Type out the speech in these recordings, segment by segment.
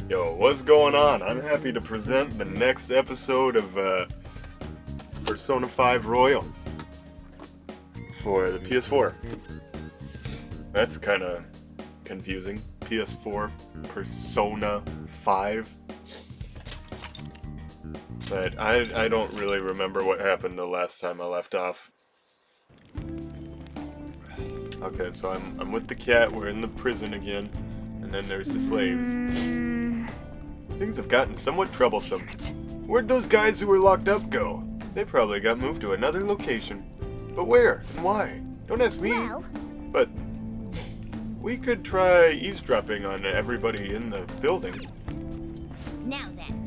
Yo, what's going on? I'm happy to present the next episode of Persona 5 Royal for the PS4. That's kind of confusing. PS4 Persona 5. But I don't really remember what happened the last time I left off. Okay, so I'm with the cat, we're in the prison again, and then there's the slaves. Things have gotten somewhat troublesome. Where'd those guys who were locked up go? They probably got moved to another location. But where and why? Don't ask me. Well, but we could try eavesdropping on everybody in the building. now then.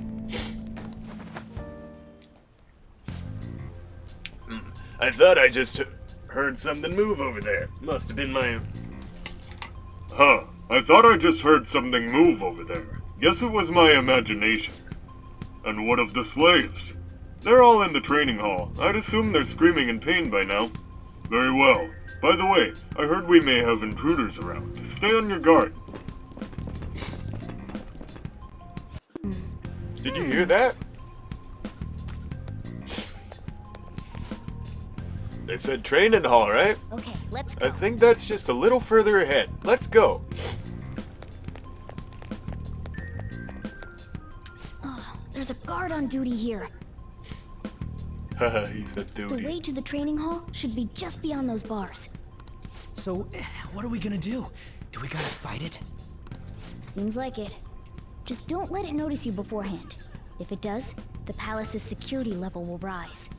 I thought I just heard something move over there. Must have been my... Huh. I thought I just heard something move over there. Guess it was my imagination. And what of the slaves? They're all in the training hall. I'd assume they're screaming in pain by now. Very well. By the way, I heard we may have intruders around. Stay on your guard. Did you hear that? They said training hall, right? Okay, let's go. I think that's just a little further ahead. Let's go. Oh, there's a guard on duty here. Haha, he said The duty. way to the training hall should be just beyond those bars. So, what are we gonna do? Do we gotta fight it? Seems like it. Just don't let it notice you beforehand. If it does, the palace's security level will rise.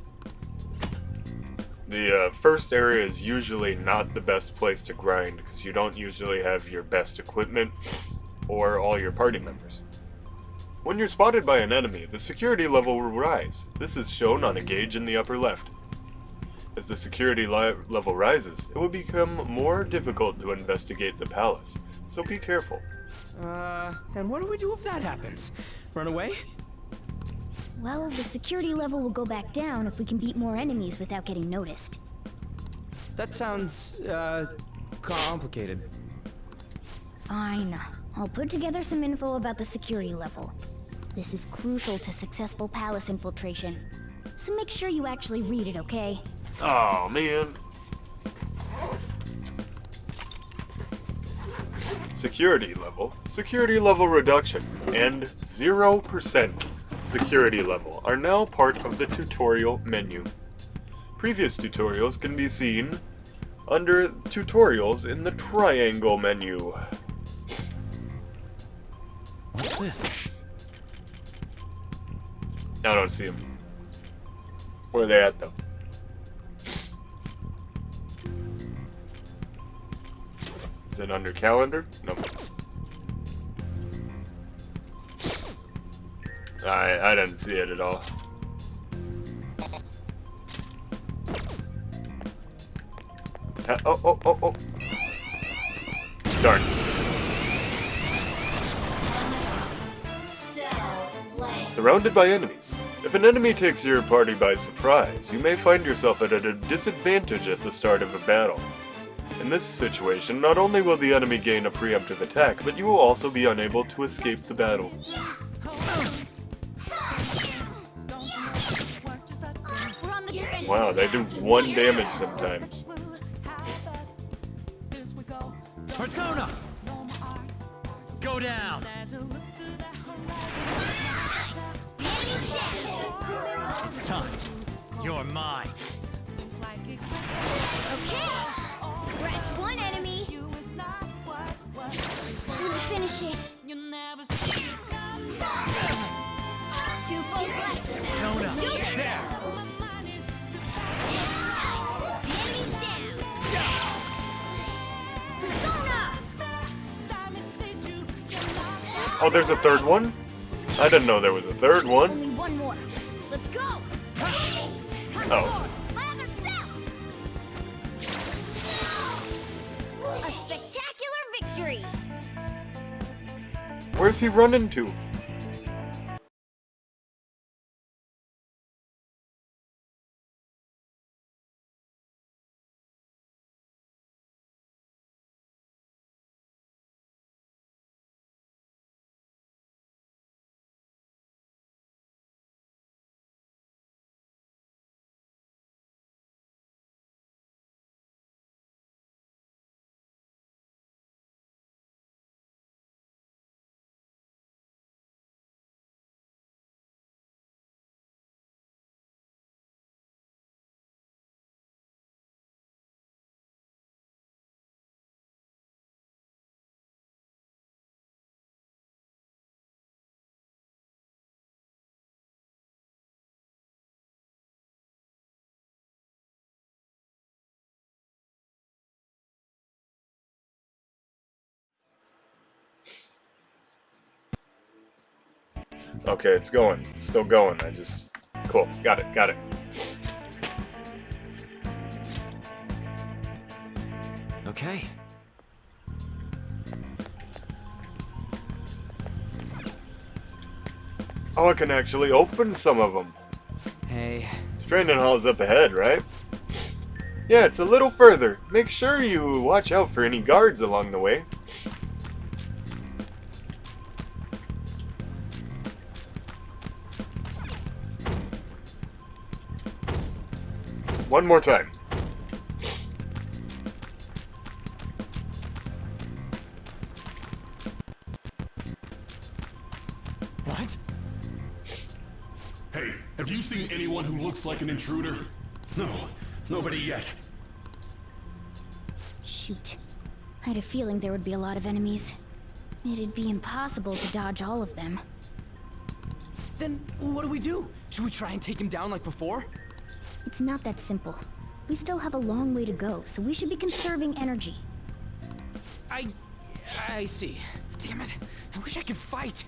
The first area is usually not the best place to grind because you don't usually have your best equipment or all your party members. When you're spotted by an enemy, the security level will rise. This is shown on a gauge in the upper left. As the security level rises, it will become more difficult to investigate the palace, so be careful. And what do we do if that happens? Run away? Well, the security level will go back down if we can beat more enemies without getting noticed. That sounds, complicated. Fine. I'll put together some info about the security level. This is crucial to successful palace infiltration. So make sure you actually read it, okay? Oh man. Security level reduction, and 0% security level are now part of the tutorial menu. Previous tutorials can be seen under tutorials in the triangle menu. What's this? I don't see them. Where are they at though? Is it under calendar? No. I didn't see it at all. Oh. Darn. Surrounded by enemies. If an enemy takes your party by surprise, you may find yourself at a disadvantage at the start of a battle. In this situation, not only will the enemy gain a preemptive attack, but you will also be unable to escape the battle. We're on the defense. Wow, they do 1 damage sometimes. Persona! Go down! It's time. You're mine. Okay. Scratch one enemy. We'll finish it. Two foes left. Persona! Do this. There! Enemies down. Persona! Oh, there's a third one? I didn't know there was a third one. Only one more. Let's go. Oh. My other self. A spectacular victory. Where's he running to? Okay, it's going. It's still going. Cool. Got it. Okay. Oh, I can actually open some of them. Hey. Stranding Hall's up ahead, right? Yeah, it's a little further. Make sure you watch out for any guards along the way. One more time. What? Hey, have you seen anyone who looks like an intruder? No, nobody yet. Shoot. I had a feeling there would be a lot of enemies. It'd be impossible to dodge all of them. Then what do we do? Should we try and take him down like before? It's not that simple. We still have a long way to go, so we should be conserving energy. I see. Damn it. I wish I could fight.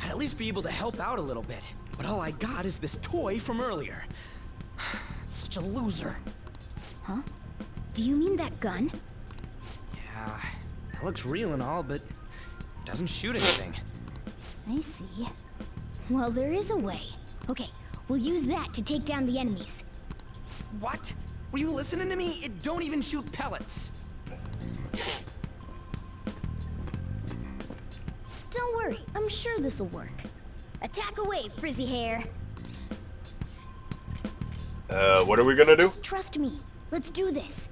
I'd at least be able to help out a little bit. But all I got is this toy from earlier. Such a loser. Huh? Do you mean that gun? Yeah, it looks real and all, but it doesn't shoot anything. I see. Well, there is a way. Okay, we'll use that to take down the enemies. What? Were you listening to me? It don't even shoot pellets. Don't worry, I'm sure this'll work. Attack away, frizzy hair. What are we gonna do? Just trust me. Let's do this.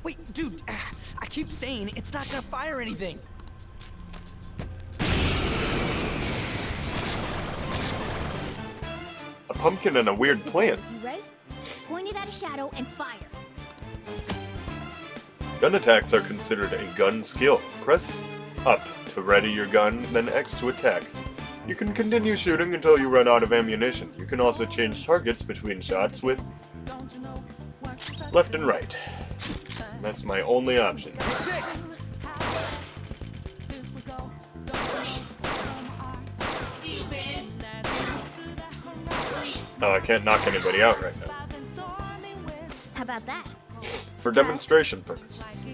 Wait, dude, I keep saying it's not gonna fire anything. A pumpkin and a weird plant. You ready? Point it at a shadow and fire. Gun attacks are considered a gun skill. Press up to ready your gun, then X to attack. You can continue shooting until you run out of ammunition. You can also change targets between shots with left and right. And that's my only option. Oh, I can't knock anybody out right now. How about that? For demonstration purposes.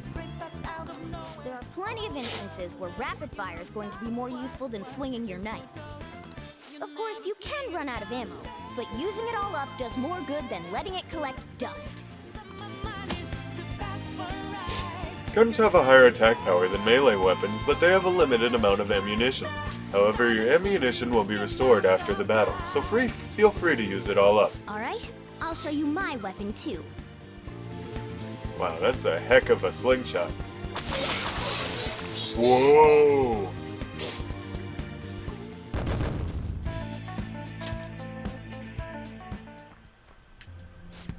There are plenty of instances where rapid fire is going to be more useful than swinging your knife. Of course, you can run out of ammo, but using it all up does more good than letting it collect dust. Guns have a higher attack power than melee weapons, but they have a limited amount of ammunition. However, your ammunition will be restored after the battle, so feel free to use it all up. Alright, I'll show you my weapon too. Wow, that's a heck of a slingshot. Whoa!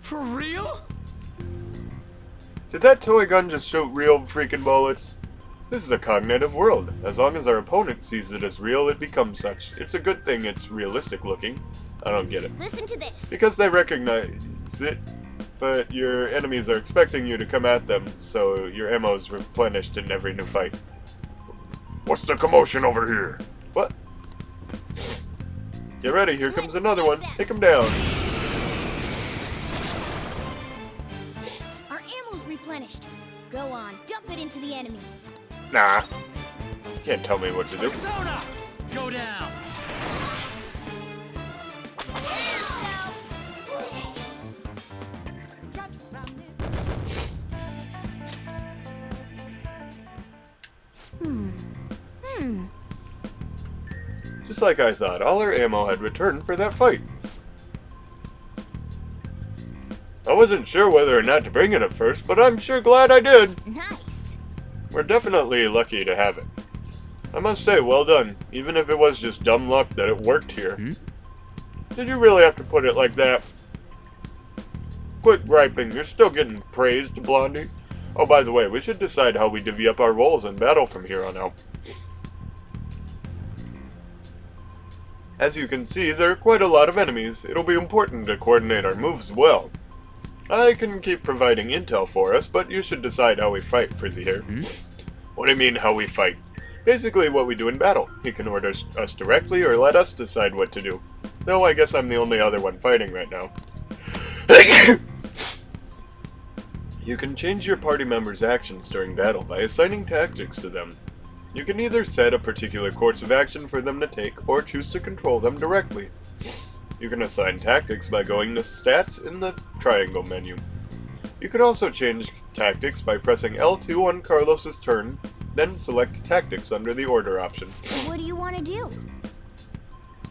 For real? Did that toy gun just shoot real freaking bullets? This is a cognitive world. As long as our opponent sees it as real, it becomes such. It's a good thing it's realistic looking. I don't get it. Listen to this. Because they recognize it, but your enemies are expecting you to come at them, so your ammo is replenished in every new fight. What's the commotion over here? What? Get ready, here comes another one. Take him down. Our ammo's replenished. Go on, dump it into the enemy. Nah. Can't tell me what to do. Persona! Go down! Just like I thought, all our ammo had returned for that fight. I wasn't sure whether or not to bring it at first, but I'm sure glad I did. Nice. We're definitely lucky to have it. I must say, well done, even if it was just dumb luck that it worked here. Did you really have to put it like that? Quit griping, you're still getting praised, Blondie. Oh, by the way, we should decide how we divvy up our roles in battle from here on out. As you can see, there are quite a lot of enemies. It'll be important to coordinate our moves well. I can keep providing intel for us, but you should decide how we fight, Frizzy Hair. What do you mean, how we fight? Basically what we do in battle. He can order us directly or let us decide what to do. Though I guess I'm the only other one fighting right now. You can change your party members' actions during battle by assigning tactics to them. You can either set a particular course of action for them to take, or choose to control them directly. You can assign tactics by going to Stats in the triangle menu. You could also change tactics by pressing L2 on Carlos's turn, then select Tactics under the Order option. What do you want to do?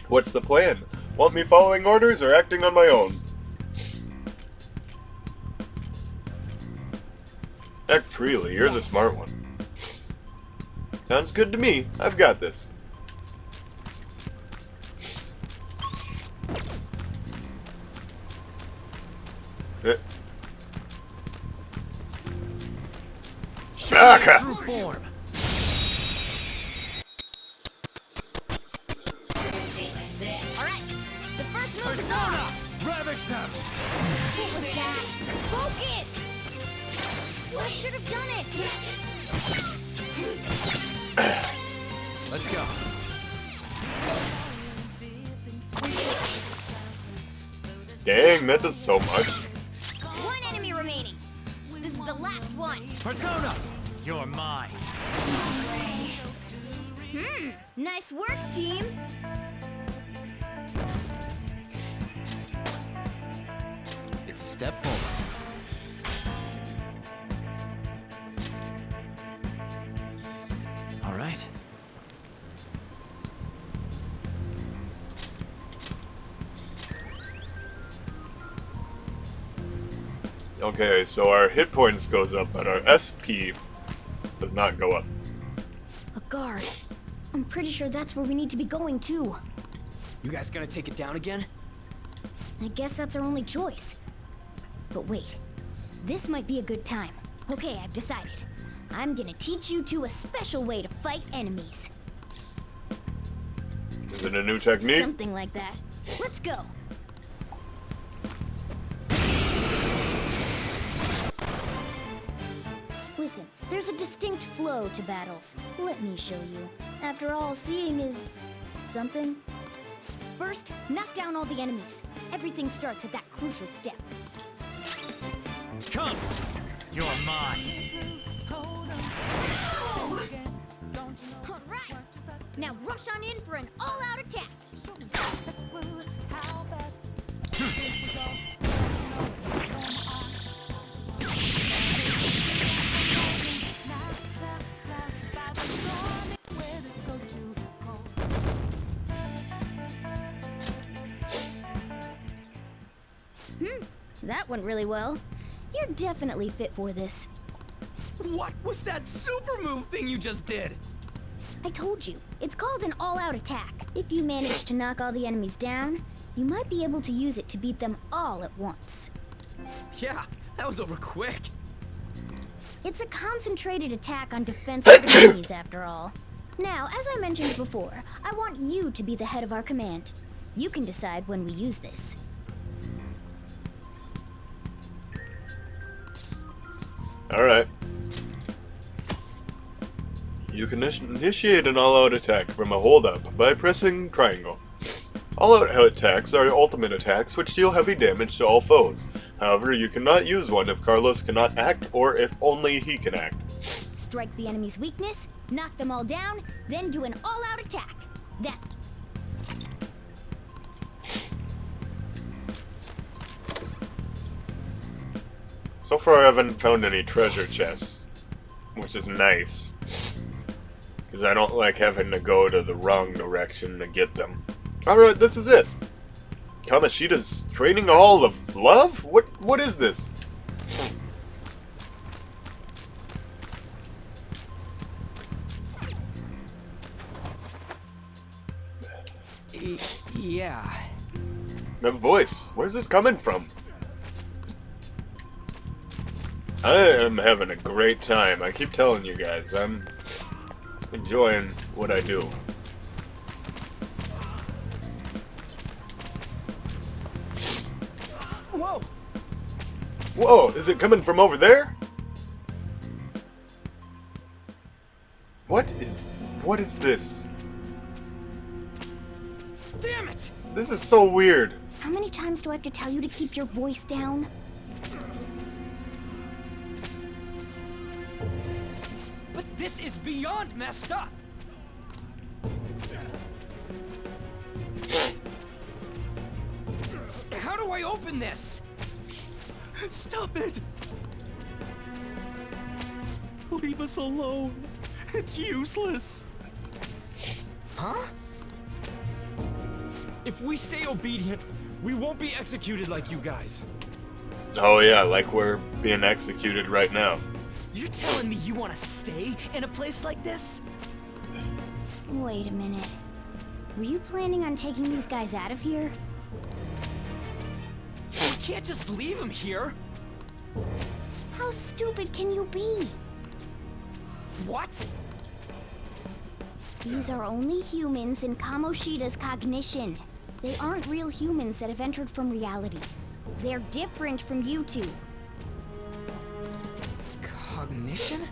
What's the plan? Want me following orders or acting on my own? Act freely, you're the smart one. Sounds good to me. I've got this. Shaka! True form. Alright, the first move is on! Ravage them! What was that? Focus! I should have done it! Let's go. Dang, that does so much. One enemy remaining. This is the last one. Persona, you're mine. Nice work, team. It's a step forward. All right. Okay, so our hit points goes up, but our SP does not go up. A guard. I'm pretty sure that's where we need to be going, too. You guys gonna take it down again? I guess that's our only choice. But wait, this might be a good time. Okay, I've decided. I'm gonna teach you two a special way to fight enemies. Is it a new technique? Something like that. Let's go. Listen, there's a distinct flow to battles. Let me show you. After all, seeing is something. First, knock down all the enemies. Everything starts at that crucial step. Come, you're mine. All right. Now rush on in for an all-out attack. That went really well. You're definitely fit for this. What was that super move thing you just did? I told you, it's called an all-out attack. If you manage to knock all the enemies down, you might be able to use it to beat them all at once. Yeah, that was over quick. It's a concentrated attack on defensive enemies, after all. Now, as I mentioned before, I want you to be the head of our command. You can decide when we use this. Alright. You can initiate an all-out attack from a hold-up by pressing triangle. All-out attacks are ultimate attacks which deal heavy damage to all foes. However, you cannot use one if Carlos cannot act or if only he can act. Strike the enemy's weakness, knock them all down, then do an all-out attack. That... So far I haven't found any treasure chests, which is nice. Because I don't like having to go to the wrong direction to get them. Alright, this is it. Kamoshida's training hall of love? What is this? Yeah. That voice, where's this coming from? I am having a great time. I keep telling you guys, I'm enjoying what I do. Whoa! Whoa, is it coming from over there? What is What is this? Damn it! This is so weird. How many times do I have to tell you to keep your voice down? But this is beyond messed up! How do I open this? Stop it! Leave us alone. It's useless. Huh? If we stay obedient, we won't be executed like you guys. Oh yeah, like we're being executed right now. You're telling me you want to stay in a place like this? Wait a minute. Were you planning on taking these guys out of here? We can't just leave them here. How stupid can you be? What? These are only humans in Kamoshida's cognition. They aren't real humans that have entered from reality. They're different from you two. Cognition?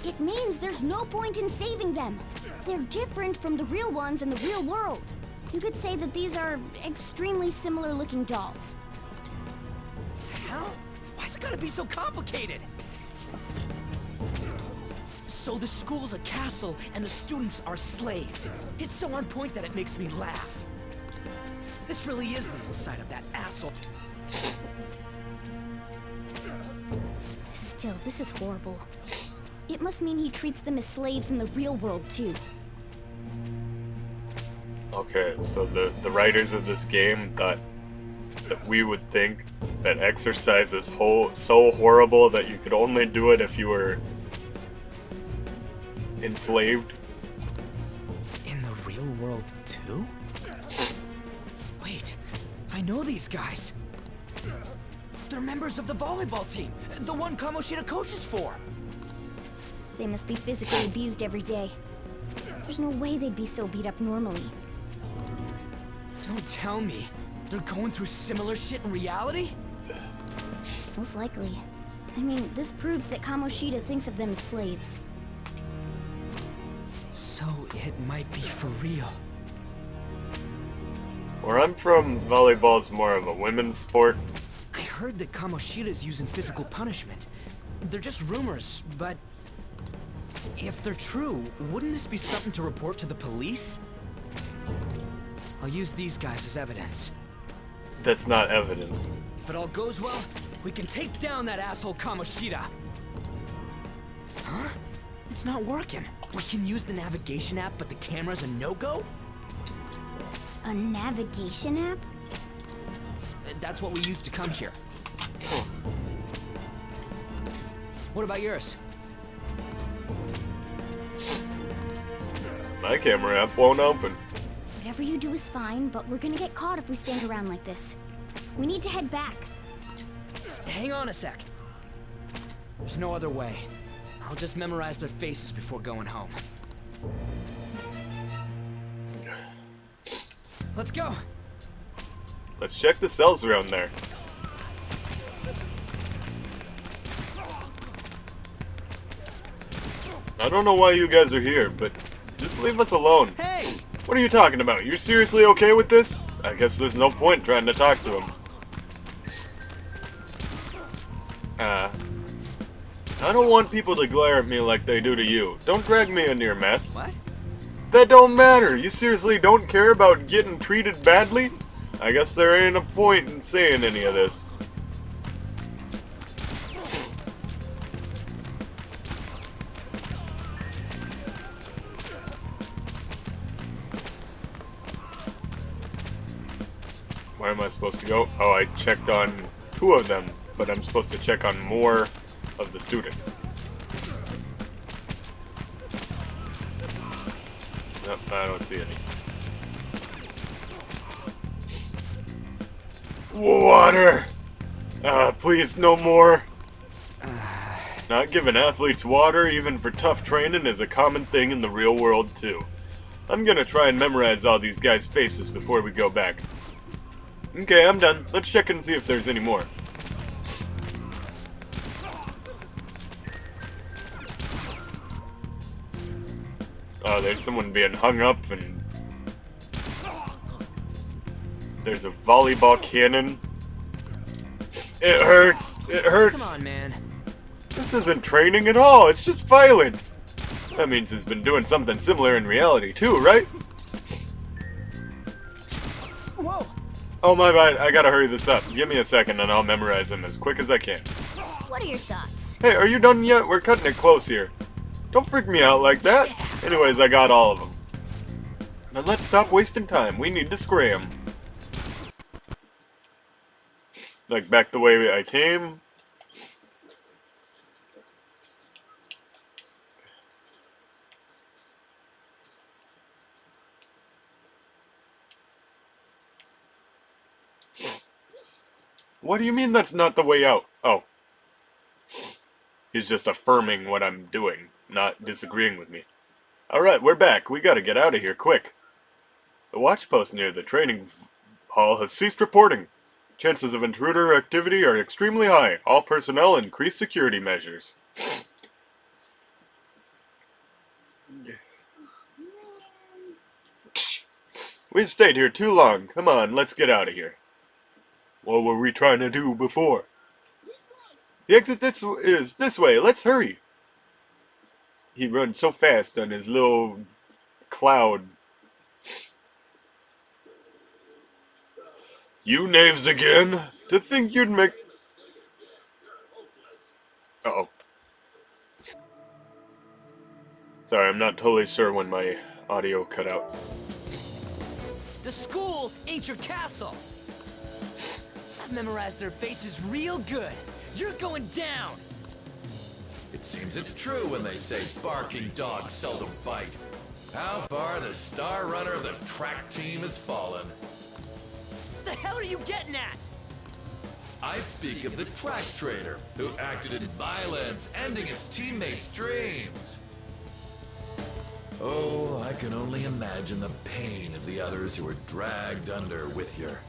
It means there's no point in saving them. They're different from the real ones in the real world. You could say that these are extremely similar looking dolls. Hell? Why's it gotta be so complicated? So the school's a castle and the students are slaves. It's so on point that it makes me laugh. This really is the inside of that asshole. Still, this is horrible. It must mean he treats them as slaves in the real world too. Okay, so the writers of this game thought that we would think that exercise is so horrible that you could only do it if you were enslaved. In the real world too? Wait, I know these guys. They're members of the volleyball team, the one Kamoshida coaches for. They must be physically abused every day. There's no way they'd be so beat up normally. Don't tell me they're going through similar shit in reality? Most likely. I mean, this proves that Kamoshida thinks of them as slaves. So it might be for real. Where I'm from, volleyball's more of a women's sport. I heard that Kamoshida's using physical punishment. They're just rumors, but if they're true, wouldn't this be something to report to the police? I'll use these guys as evidence. That's not evidence. If it all goes well, we can take down that asshole Kamoshida. Huh? It's not working. We can use the navigation app, but the camera's a no-go? A navigation app? That's what we used to come here. What about yours? My camera app won't open. Whatever you do is fine, but we're gonna get caught if we stand around like this. We need to head back. Hang on a sec. There's no other way. I'll just memorize their faces before going home. Let's go. Let's check the cells around there. I don't know why you guys are here, but just leave us alone. Hey! What are you talking about? You're seriously okay with this? I guess there's no point trying to talk to him. I don't want people to glare at me like they do to you. Don't drag me into your mess. What? That don't matter. You seriously don't care about getting treated badly? I guess there ain't a point in saying any of this. Where am I supposed to go? Oh, I checked on 2 of them, but I'm supposed to check on more of the students. Nope, I don't see any. Water! Please, no more. Not giving athletes water, even for tough training, is a common thing in the real world, too. I'm gonna try and memorize all these guys' faces before we go back. Okay, I'm done. Let's check and see if there's any more. Oh, there's someone being hung up, and there's a volleyball cannon. It hurts. It hurts. Come on, man. This isn't training at all. It's just violence. That means he's been doing something similar in reality too, right? Whoa. Oh my bad. I gotta hurry this up. Give me a second, and I'll memorize them as quick as I can. What are your thoughts? Hey, are you done yet? We're cutting it close here. Don't freak me out like that. Anyways, I got all of them. Now let's stop wasting time. We need to scram. Like back the way I came. What do you mean that's not the way out? Oh. He's just affirming what I'm doing, not disagreeing with me. Alright, we're back. We gotta get out of here quick. The watch post near the training hall has ceased reporting. Chances of intruder activity are extremely high. All personnel increase security measures. We stayed here too long. Come on, let's get out of here. What were we trying to do before? The exit is this way. Let's hurry. He runs so fast on his little cloud. You knaves again? To think you'd make... Uh-oh. Sorry, I'm not totally sure when my audio cut out. The school ain't your castle. I've memorized their faces real good. You're going down. It seems it's true when they say barking dogs seldom bite. How far the star runner of the track team has fallen. What the hell are you getting at? I speak of the track trader who acted in violence, ending his teammates' dreams. Oh, I can only imagine the pain of the others who were dragged under with your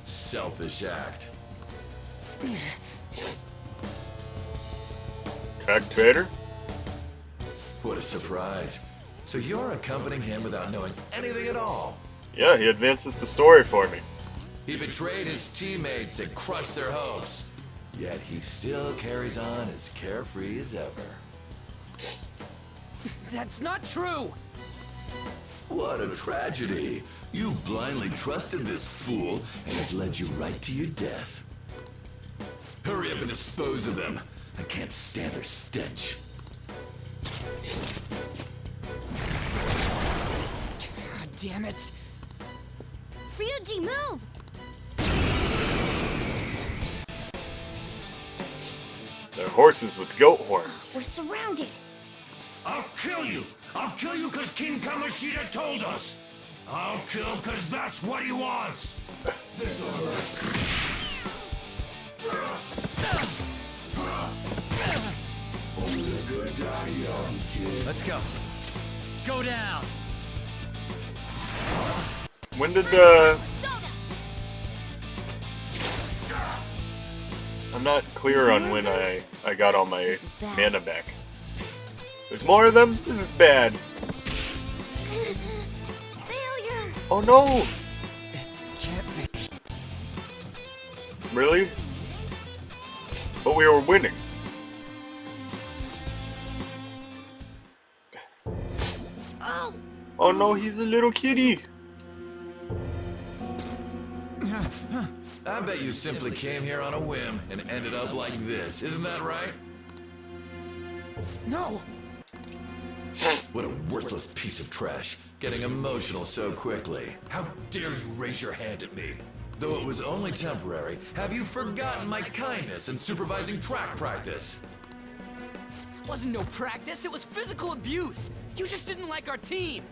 selfish act. Track trader? What a surprise. So you're accompanying him without knowing anything at all? Yeah, he advances the story for me. He betrayed his teammates and crushed their hopes. Yet he still carries on as carefree as ever. That's not true. What a tragedy. You blindly trusted this fool, and has led you right to your death. Hurry up and dispose of them. I can't stand their stench. God damn it. Ryuji, move! They're horses with goat horns. We're surrounded. I'll kill you! I'll kill you because King Kamoshida told us! I'll kill because that's what he wants! This'll hurt. Only a good die young, kid. Let's go. Go down. When did, Soda! I'm not clear on when I got all my This is bad. mana back. There's more of them? This is bad. Failure! Oh no! Can't be. Really? But we were winning. Oh! Oh no, he's a little kitty. I bet you simply came here on a whim and ended up like this. Isn't that right? No. What a worthless piece of trash. Getting emotional so quickly. How dare you raise your hand at me? Though it was only temporary, have you forgotten my kindness in supervising track practice? It wasn't no practice, it was physical abuse. You just didn't like our team.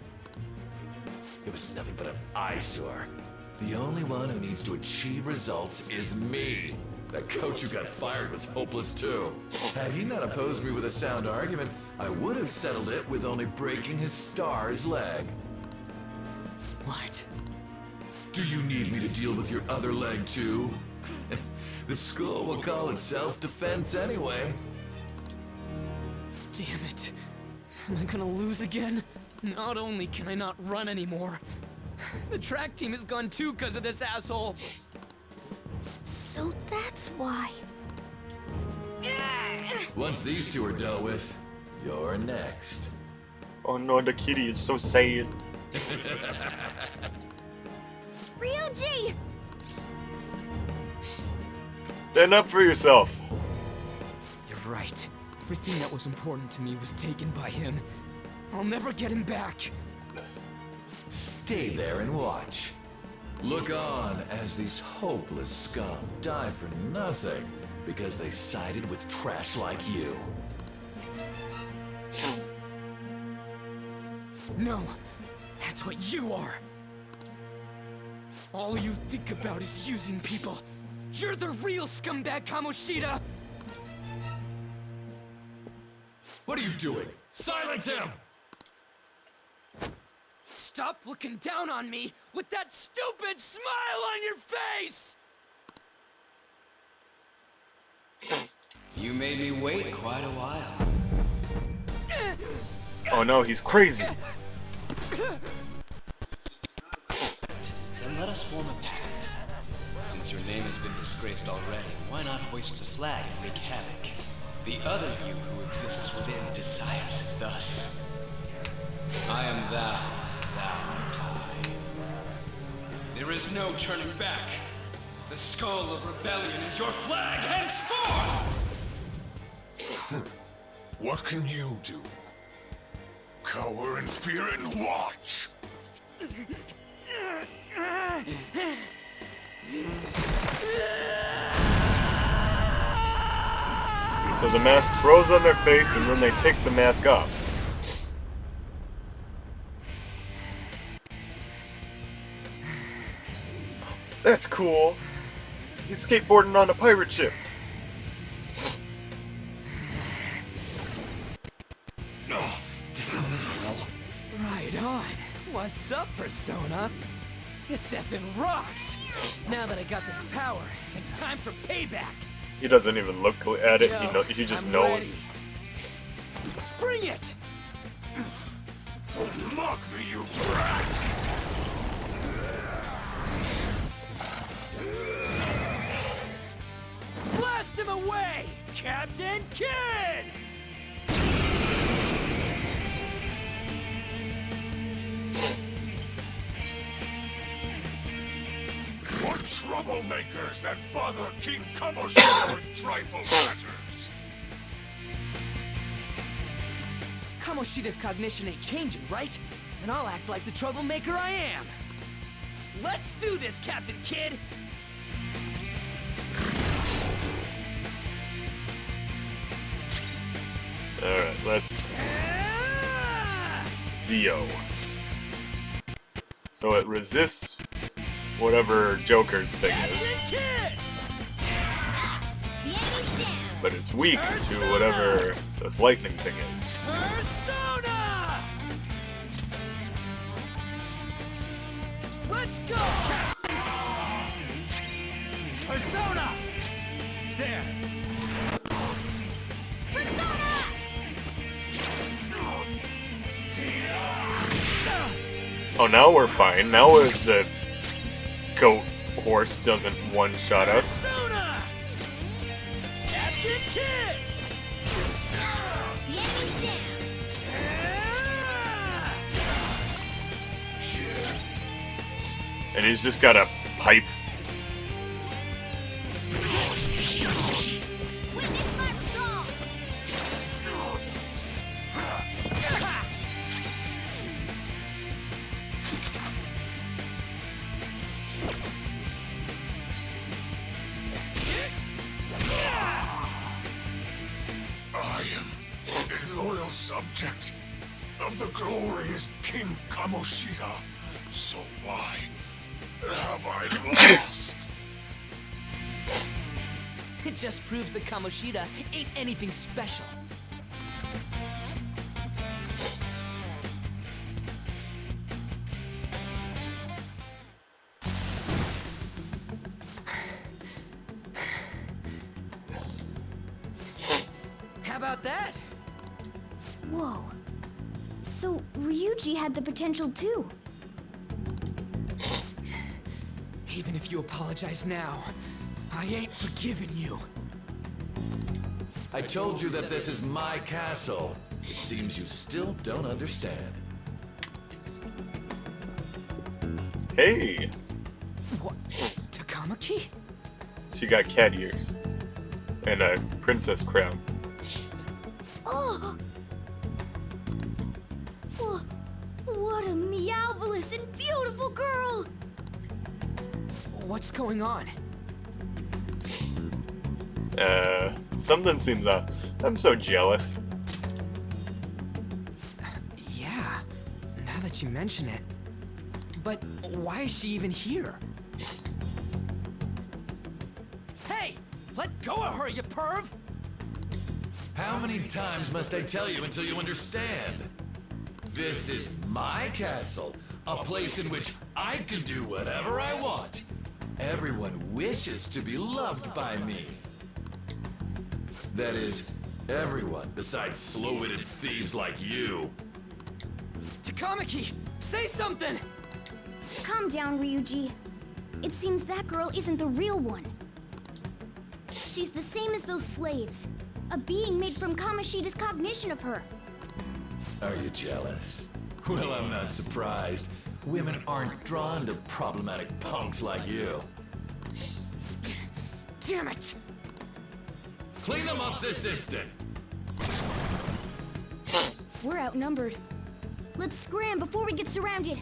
It was nothing but an eyesore. The only one who needs to achieve results is me. That coach who got fired was hopeless too. Had he not opposed me with a sound argument, I would have settled it with only breaking his star's leg. What? Do you need me to deal with your other leg too? The school will call it self-defense anyway. Damn it. Am I gonna lose again? Not only can I not run anymore, the track team is gone too because of this asshole. So that's why. Once these two are dealt with, you're next. Oh no, the kitty is so sad. Ryuji! Stand up for yourself. You're right. Everything that was important to me was taken by him. I'll never get him back. Stay there and watch. Look on as these hopeless scum die for nothing because they sided with trash like you. No, that's what you are. All you think about is using people. You're the real scumbag, Kamoshida! What are you doing? Silence him! Stop looking down on me with that stupid smile on your face! You made me wait quite a while. Oh no, he's crazy. Then let us form a pact. Since your name has been disgraced already, why not hoist the flag and wreak havoc? The other you who exists within desires it thus. I am thou, thou art I. There is no turning back. The skull of rebellion is your flag henceforth! What can you do? Cower in fear and watch! So the mask throws on their face and then they take the mask off. That's cool. He's skateboarding on a pirate ship. This goes well. Right on. What's up, Persona? This effing rocks! Now that I got this power, it's time for payback! He doesn't even look at it, Yo, he just I'm knows. ready. Bring it! Don't mock me, you brat! Blast him away, Captain Kid! What troublemakers that bother King Kamoshida with trifle matters? Kamoshida's cognition ain't changing, right? Then I'll act like the troublemaker I am! Let's do this, Captain Kid! Alright, let's... Zio. So it resists whatever Joker's thing is, but it's weak to whatever this lightning thing is. Persona! Let's go! Persona! There! Oh, now we're fine. Now the goat horse doesn't one-shot us. Persona! Captain Kid! And he's just got a pipe. I am a loyal subject of the glorious King Kamoshida. So why have I lost? It just proves that Kamoshida ain't anything special. How about that? Whoa. So Ryuji had the potential too. Even if you apologize now, I ain't forgiving you. I told you that this is my castle. It seems you still don't understand. Hey, What? Takamaki? she got cat ears and a princess crown. Oh! What a meowvelous and beautiful girl! What's going on? Something seems up. I'm so jealous. Yeah, now that you mention it. But why is she even here? Hey! Let go of her, you perv! How many times must I tell you until you understand? This is my castle, a place in which I can do whatever I want. Everyone wishes to be loved by me. That is, everyone besides slow-witted thieves like you. Takamaki! Say something! Calm down, Ryuji. It seems that girl isn't the real one. She's the same as those slaves. A being made from Kamoshida's cognition of her. Are you jealous? Well, I'm not surprised. Women aren't drawn to problematic punks like you. Damn it! Clean them up this instant! We're outnumbered. Let's scram before we get surrounded.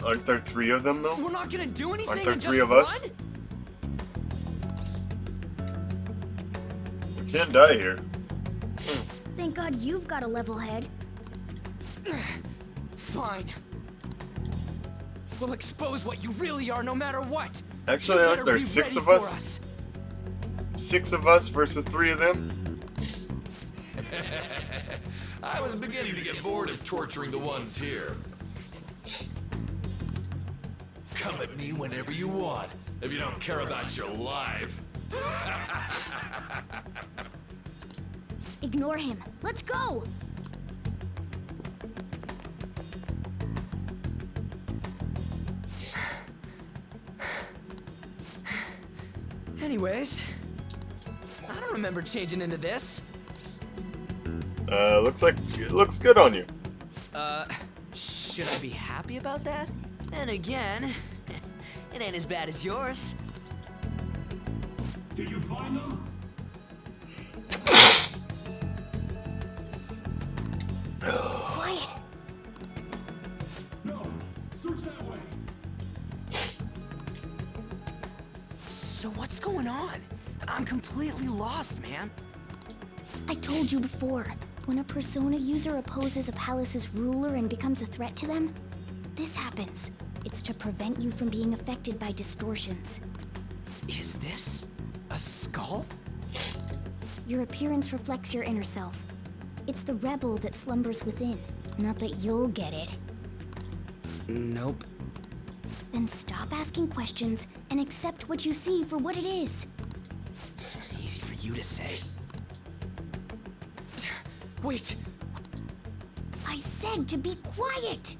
Aren't there 3 of them though? We're not gonna do anything Aren't there and 3 just of us? run? We can't die here. Thank God you've got a level head. Fine. We'll expose what you really are no matter what. Actually, You aren't better there be 6 ready of for us? 6 of us versus 3 of them? I was beginning to get bored of torturing the ones here. Come at me whenever you want, if you don't care about your life. Ignore him. Let's go! Anyways, I don't remember changing into this. Looks like it looks good on you. Should I be happy about that? Then again, it ain't as bad as yours. Did you find them? Quiet. No. Search that way. So what's going on? I'm completely lost, man. I told you before, when a Persona user opposes a palace's ruler and becomes a threat to them, this happens. It's to prevent you from being affected by distortions. Is this a skull? Your appearance reflects your inner self. It's the rebel that slumbers within. Not that you'll get it. Nope. Then stop asking questions and accept what you see for what it is. Easy for you to say. Wait, I said to be quiet!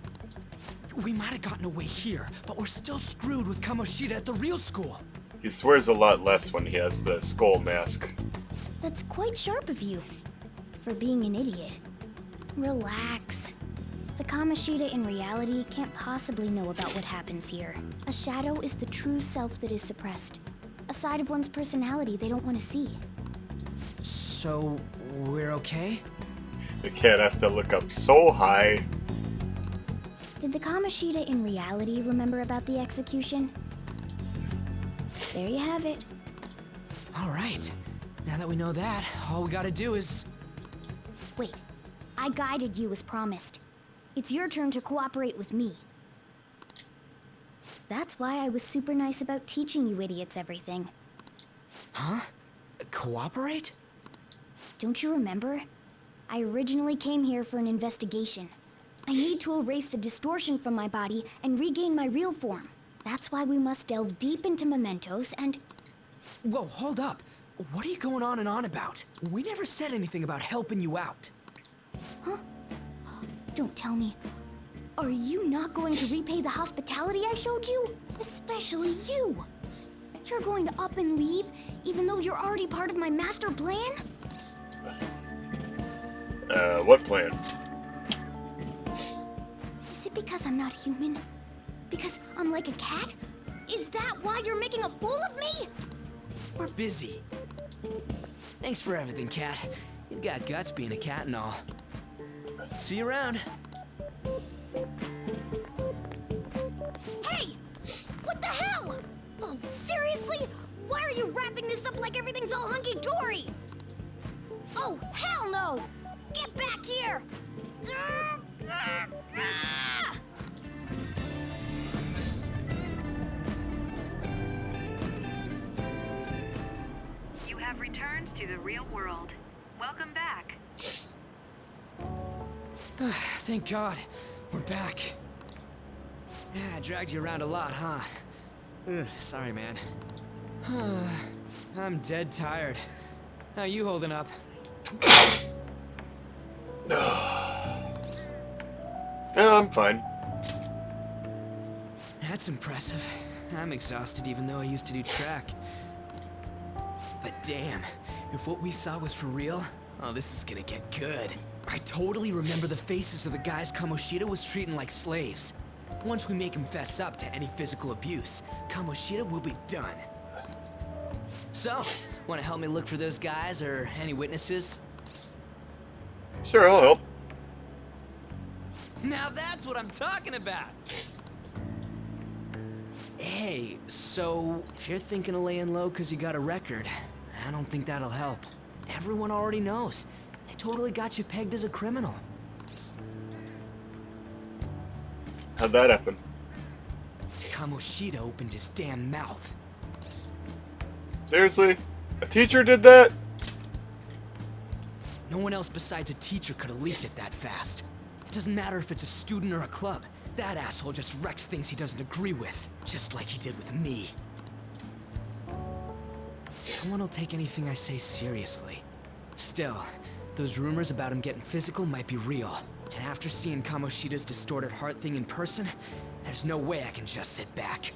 we might have gotten away here, but we're still screwed with Kamoshida at the real school. He swears a lot less when he has the skull mask. That's quite sharp of you. For being an idiot. Relax. The Kamoshida in reality can't possibly know about what happens here. A shadow is the true self that is suppressed. A side of one's personality they don't want to see. So, we're okay? The cat has to look up so high. Did the Kamoshida in reality remember about the execution? There you have it. All right. Now that we know that, all we gotta do is... Wait, I guided you as promised. It's your turn to cooperate with me. That's why I was super nice about teaching you idiots everything. Huh? Cooperate? Don't you remember? I originally came here for an investigation. I need to erase the distortion from my body and regain my real form. That's why we must delve deep into mementos and... Whoa, hold up. What are you going on and on about? We never said anything about helping you out. Don't tell me. Are you not going to repay the hospitality I showed you? Especially you. You're going to up and leave, even though you're already part of my master plan? What plan? Is it because I'm not human? Because I'm like a cat? Is that why you're making a fool of me? We're busy. Thanks for everything, cat. You've got guts being a cat and all. See you around. Hey! What the hell? Oh, seriously? Why are you wrapping this up like everything's all hunky-dory? Oh, hell no! Get back here! You have returned to the real world. Welcome back. Thank God. We're back. Yeah, I dragged you around a lot, huh? Sorry, man. I'm dead tired. How you holding up? Yeah, I'm fine. That's impressive. I'm exhausted even though I used to do track. But damn, if what we saw was for real, oh, this is gonna get good. I totally remember the faces of the guys Kamoshida was treating like slaves. Once we make him fess up to any physical abuse, Kamoshida will be done. So, wanna help me look for those guys or any witnesses? Sure, I'll help. Now that's what I'm talking about! Hey, so if you're thinking of laying low because you got a record, I don't think that'll help. Everyone already knows. They totally got you pegged as a criminal. How'd that happen? Kamoshida opened his damn mouth. Seriously? A teacher did that? No one else besides a teacher could have leaked it that fast. It doesn't matter if it's a student or a club. That asshole just wrecks things he doesn't agree with, just like he did with me. No one will take anything I say seriously. Still, those rumors about him getting physical might be real. And after seeing Kamoshida's distorted heart thing in person, there's no way I can just sit back.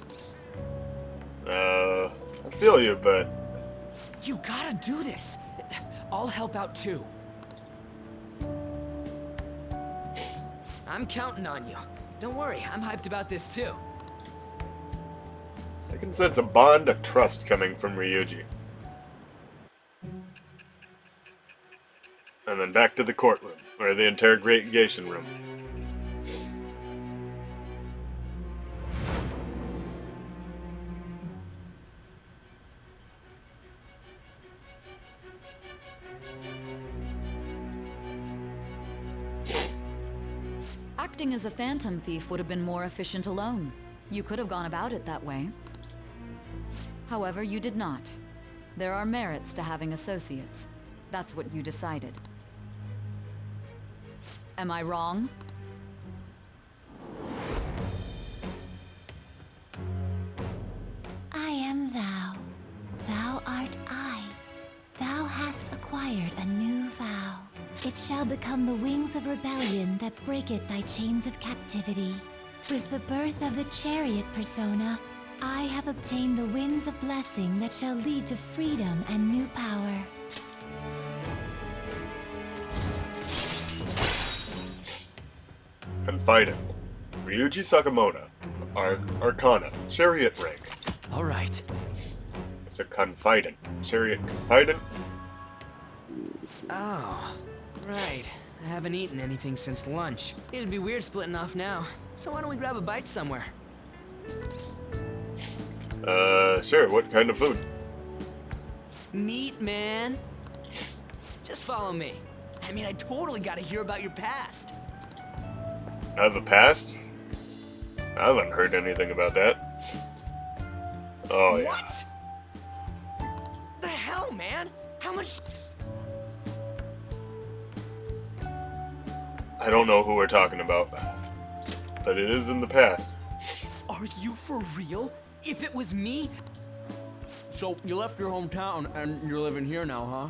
I feel you, but... You gotta do this! I'll help out too. I'm counting on you. Don't worry, I'm hyped about this too. I can sense a bond of trust coming from Ryuji. And then back to the courtroom, or the interrogation room. Acting as a phantom thief would have been more efficient alone. You could have gone about it that way. However, you did not. There are merits to having associates. That's what you decided. Am I wrong? I am thou. Thou art I. Thou hast acquired a new vow. It shall become the wings of rebellion that breaketh thy chains of captivity. With the birth of the chariot persona, I have obtained the winds of blessing that shall lead to freedom and new power. Confidant. Ryuji Sakamoto. Arcana. Chariot rank. Alright. It's a confidant. Chariot confidant? Oh, right. I haven't eaten anything since lunch. It'd be weird splitting off now. So why don't we grab a bite somewhere? Sure. What kind of food? Meat, man. Just follow me. I mean, I totally gotta hear about your past. I have a past? I haven't heard anything about that. Oh, yeah. What? The hell, man? How much... I don't know who we're talking about, but it is in the past. Are you for real? If it was me... So, you left your hometown and you're living here now, huh?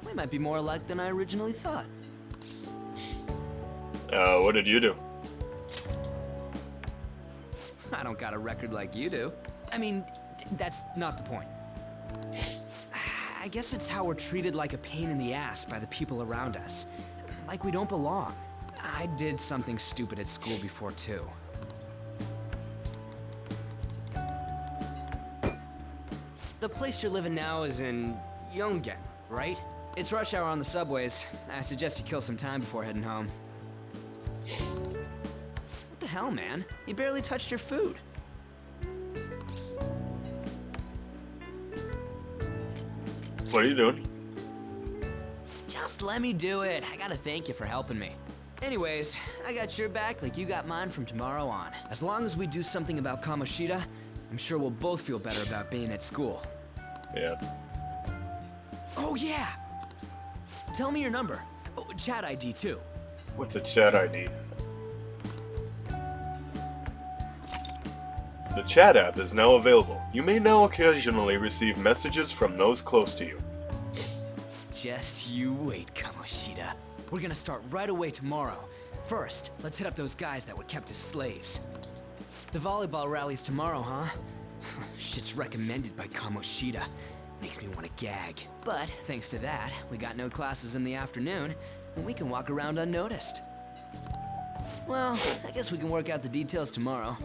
We might be more alike than I originally thought. What did you do? I don't got a record like you do. I mean, that's not the point. I guess it's how we're treated like a pain in the ass by the people around us. Like we don't belong. I did something stupid at school before, too. The place you're living now is in Yongen, right? It's rush hour on the subways. I suggest you kill some time before heading home. What the hell, man? You barely touched your food. What are you doing? Just let me do it. I gotta thank you for helping me. Anyways, I got your back like you got mine from tomorrow on. As long as we do something about Kamoshida, I'm sure we'll both feel better about being at school. Yeah. Oh yeah! Tell me your number. Oh, chat ID too. What's a chat ID? The chat app is now available. You may now occasionally receive messages from those close to you. Just you wait, Kamoshida. We're gonna start right away tomorrow. First, let's hit up those guys that were kept as slaves. The volleyball rally's tomorrow, huh? Shit's recommended by Kamoshida. Makes me want to gag. But thanks to that, we got no classes in the afternoon, and we can walk around unnoticed. Well, I guess we can work out the details tomorrow.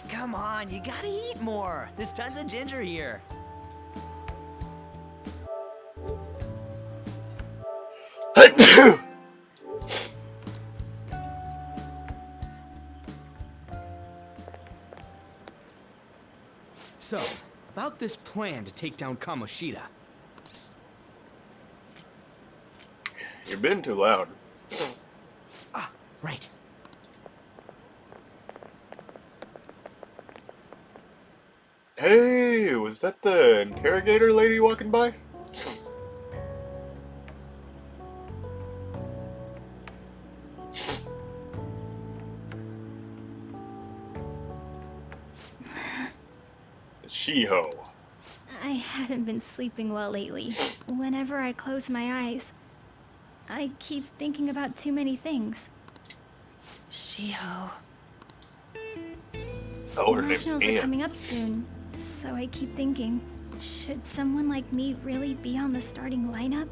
Come on, you gotta eat more. There's tons of ginger here. So, about this plan to take down Kamoshida. You're being too loud. Ah, right. Hey, was that the interrogator lady walking by? Shiho. I haven't been sleeping well lately. Whenever I close my eyes, I keep thinking about too many things. Shiho. Oh, her name's Nationals are Anne. coming up soon, so I keep thinking, should someone like me really be on the starting lineup?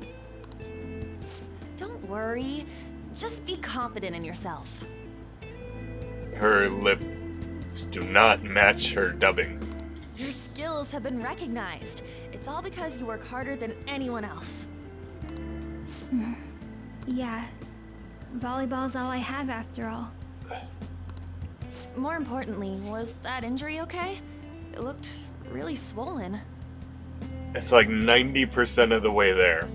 Don't worry. Just be confident in yourself. Her lips do not match her dubbing. Your skills have been recognized. It's all because you work harder than anyone else. Yeah. Volleyball's all I have after all. More importantly, was that injury okay? It looked really swollen. It's like 90% of the way there.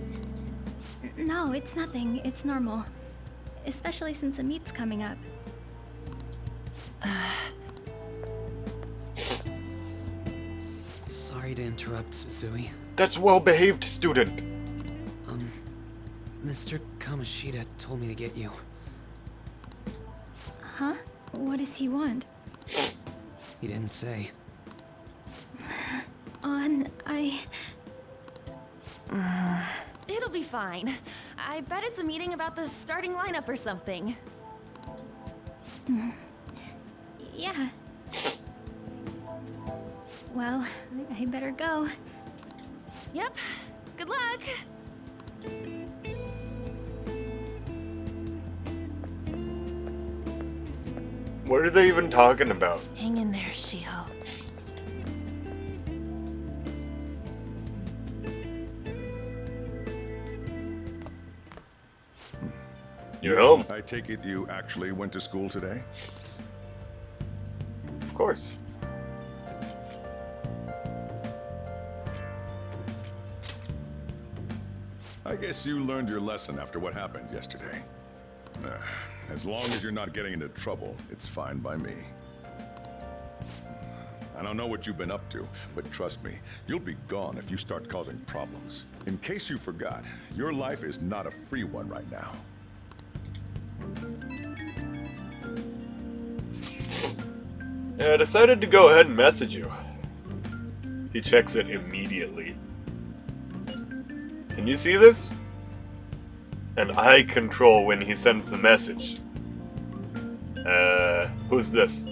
No, it's nothing. It's normal. Especially since a meet's coming up. Sorry to interrupt, Zui. That's well-behaved student. Mr. Kamoshida told me to get you. Huh? What does he want? He didn't say. It'll be fine. I bet it's a meeting about the starting lineup or something. Yeah. Well, I better go. Yep. Good luck. What are they even talking about? Hang in there, Shiho. You're home. I take it you actually went to school today? Of course. I guess you learned your lesson after what happened yesterday. As long as you're not getting into trouble, it's fine by me. I don't know what you've been up to, but trust me, you'll be gone if you start causing problems. In case you forgot, your life is not a free one right now. Yeah, I decided to go ahead and message you. He checks it immediately. Can you see this? And I control when he sends the message. Who's this?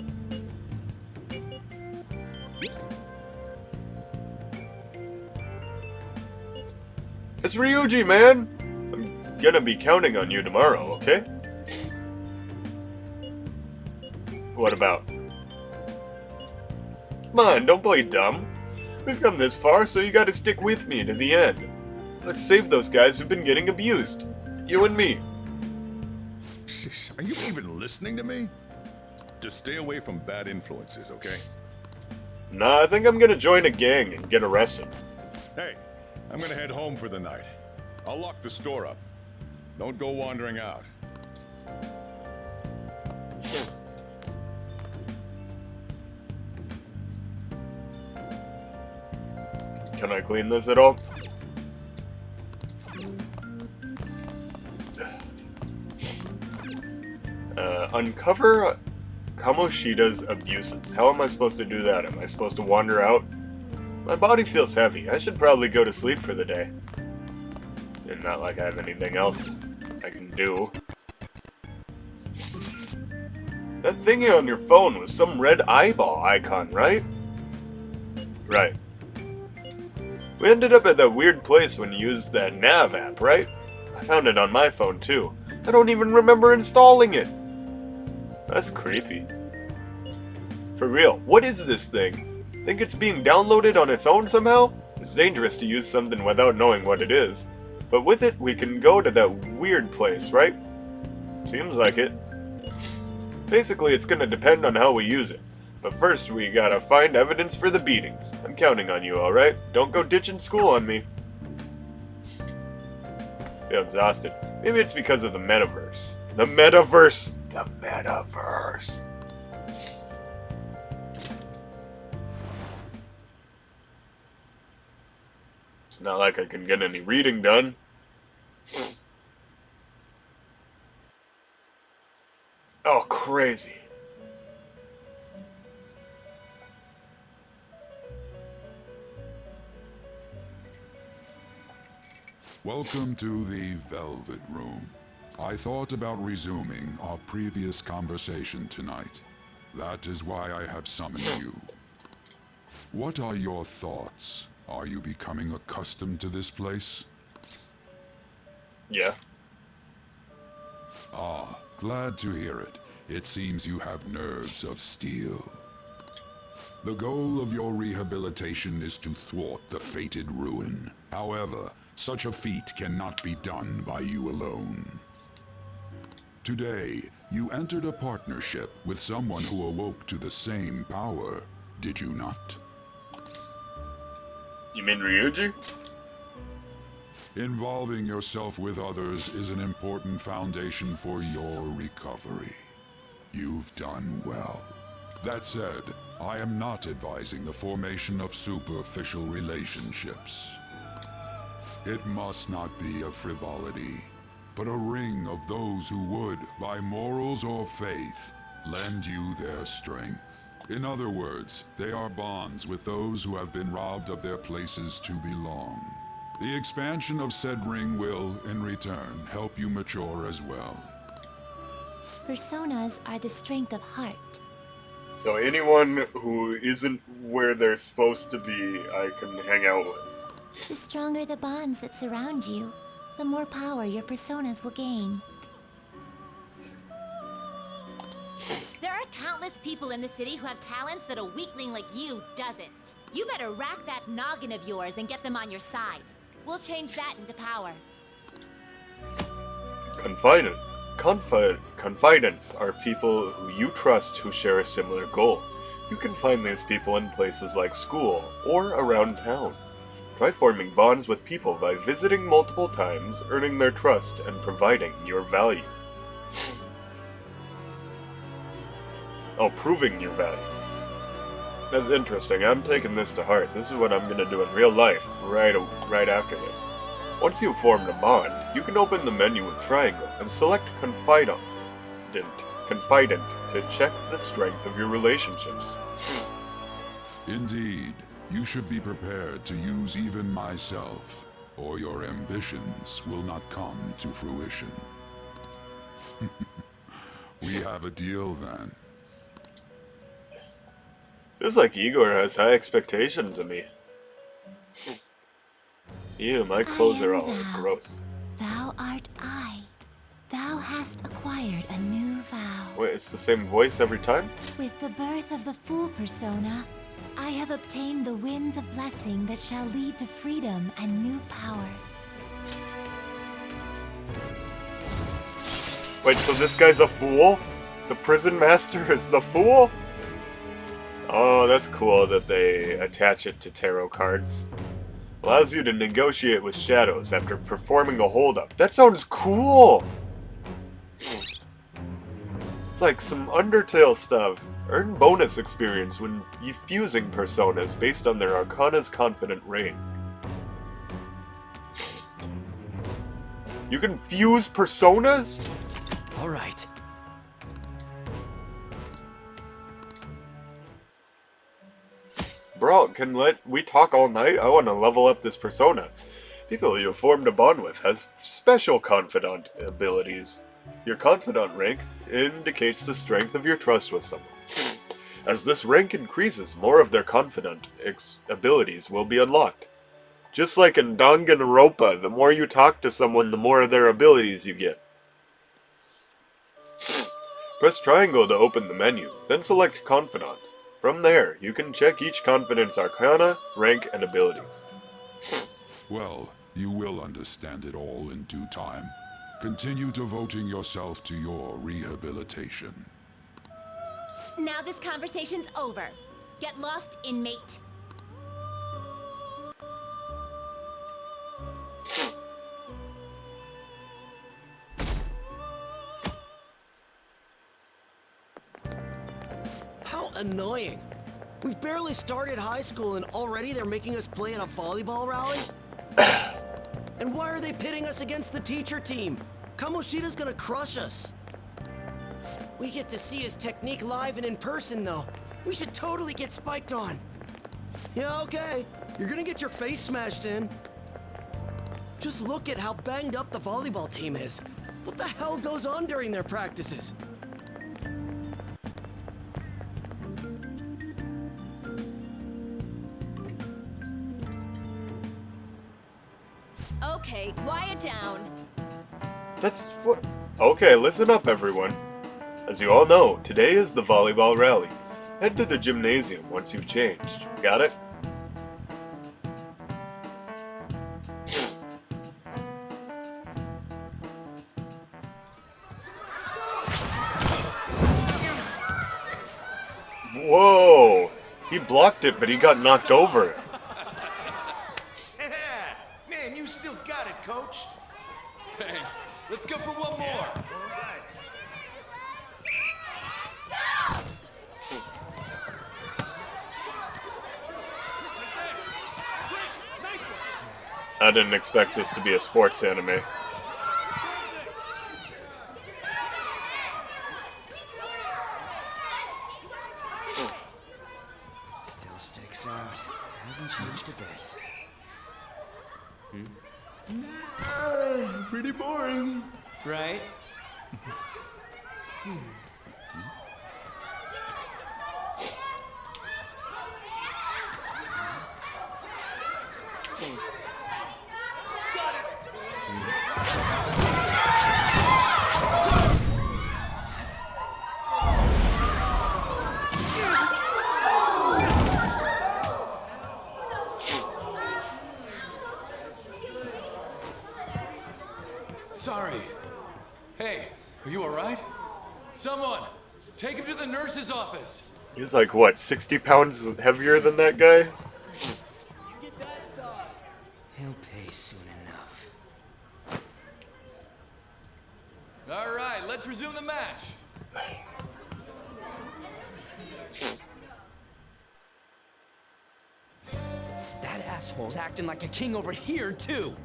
It's Ryuji, man! I'm gonna be counting on you tomorrow, okay? What about? Come on, don't play dumb. We've come this far, so you gotta stick with me to the end. Let's save those guys who've been getting abused. You and me. Are you even listening to me? Just stay away from bad influences, okay? Nah, I think I'm gonna join a gang and get arrested. Hey, I'm gonna head home for the night. I'll lock the store up. Don't go wandering out. Can I clean this at all? Uncover Kamoshida's abuses. How am I supposed to do that? Am I supposed to wander out? My body feels heavy. I should probably go to sleep for the day. And not like I have anything else I can do. That thingy on your phone was some red eyeball icon, right? Right. We ended up at that weird place when you used that nav app, right? I found it on my phone too. I don't even remember installing it. That's creepy. For real, what is this thing? Think it's being downloaded on its own somehow? It's dangerous to use something without knowing what it is. But with it, we can go to that weird place, right? Seems like it. Basically, it's gonna depend on how we use it. But first, we gotta find evidence for the beatings. I'm counting on you, alright? Don't go ditching school on me. Feel exhausted. Maybe it's because of the metaverse. The metaverse! The metaverse! It's not like I can get any reading done. Oh, crazy. Welcome to the Velvet Room. I thought about resuming our previous conversation tonight. That is why I have summoned you. What are your thoughts? Are you becoming accustomed to this place? Yeah. Ah, glad to hear it. It seems you have nerves of steel. The goal of your rehabilitation is to thwart the fated ruin. However, such a feat cannot be done by you alone. Today, you entered a partnership with someone who awoke to the same power, did you not? You mean Ryuji? Involving yourself with others is an important foundation for your recovery. You've done well. That said, I am not advising the formation of superficial relationships. It must not be a frivolity, but a ring of those who would, by morals or faith, lend you their strength. In other words, they are bonds with those who have been robbed of their places to belong. The expansion of said ring will, in return, help you mature as well. Personas are the strength of heart. So anyone who isn't where they're supposed to be, I can hang out with. The stronger the bonds that surround you, the more power your personas will gain. There are countless people in the city who have talents that a weakling like you doesn't. You better rack that noggin of yours and get them on your side. We'll change that into power. Confidants are people who you trust who share a similar goal. You can find these people in places like school or around town. Try forming bonds with people by visiting multiple times, earning their trust, and providing your value. Oh, proving your value. That's interesting. I'm taking this to heart. This is what I'm gonna do in real life right after this. Once you've formed a bond, you can open the menu with triangle and select Confidant to check the strength of your relationships. Indeed, you should be prepared to use even myself, or your ambitions will not come to fruition. We have a deal then. Feels like Igor has high expectations of me. Ew, my clothes are all gross. Thou art I. Thou hast acquired a new vow. Wait, it's the same voice every time? With the birth of the Fool persona, I have obtained the winds of blessing that shall lead to freedom and new power. Wait, so this guy's a fool? The prison master is the fool? Oh, that's cool that they attach it to tarot cards. Allows you to negotiate with shadows after performing a holdup. That sounds cool! It's like some Undertale stuff. Earn bonus experience when fusing personas based on their Arcana's confident rank. You can fuse personas? Alright. Bro, we talk all night? I want to level up this persona. People you have formed a bond with has special confidant abilities. Your confidant rank indicates the strength of your trust with someone. As this rank increases, more of their confidant abilities will be unlocked. Just like in Danganronpa, the more you talk to someone, the more of their abilities you get. Press triangle to open the menu, then select Confidant. From there, you can check each confidant's arcana, rank, and abilities. Well, you will understand it all in due time. Continue devoting yourself to your rehabilitation. Now this conversation's over. Get lost, inmate. How annoying. We've barely started high school and already they're making us play in a volleyball rally? And why are they pitting us against the teacher team? Kamoshida's gonna crush us. We get to see his technique live and in person, though. We should totally get spiked on. Yeah, okay. You're gonna get your face smashed in. Just look at how banged up the volleyball team is. What the hell goes on during their practices? Okay, quiet down. That's what... Okay, listen up, everyone. As you all know, today is the volleyball rally. Head to the gymnasium once you've changed. Got it? Whoa! He blocked it, but he got knocked over. Man, you still got it, coach. Thanks. Let's go for one more. I didn't expect this to be a sports anime. Still sticks out. Hasn't changed a bit. Pretty boring. Right? Sorry. Hey, are you alright? Someone, take him to the nurse's office. He's like, what, 60 pounds heavier than that guy? He'll pay soon enough. Alright, let's resume the match. That asshole's acting like a king over here, too.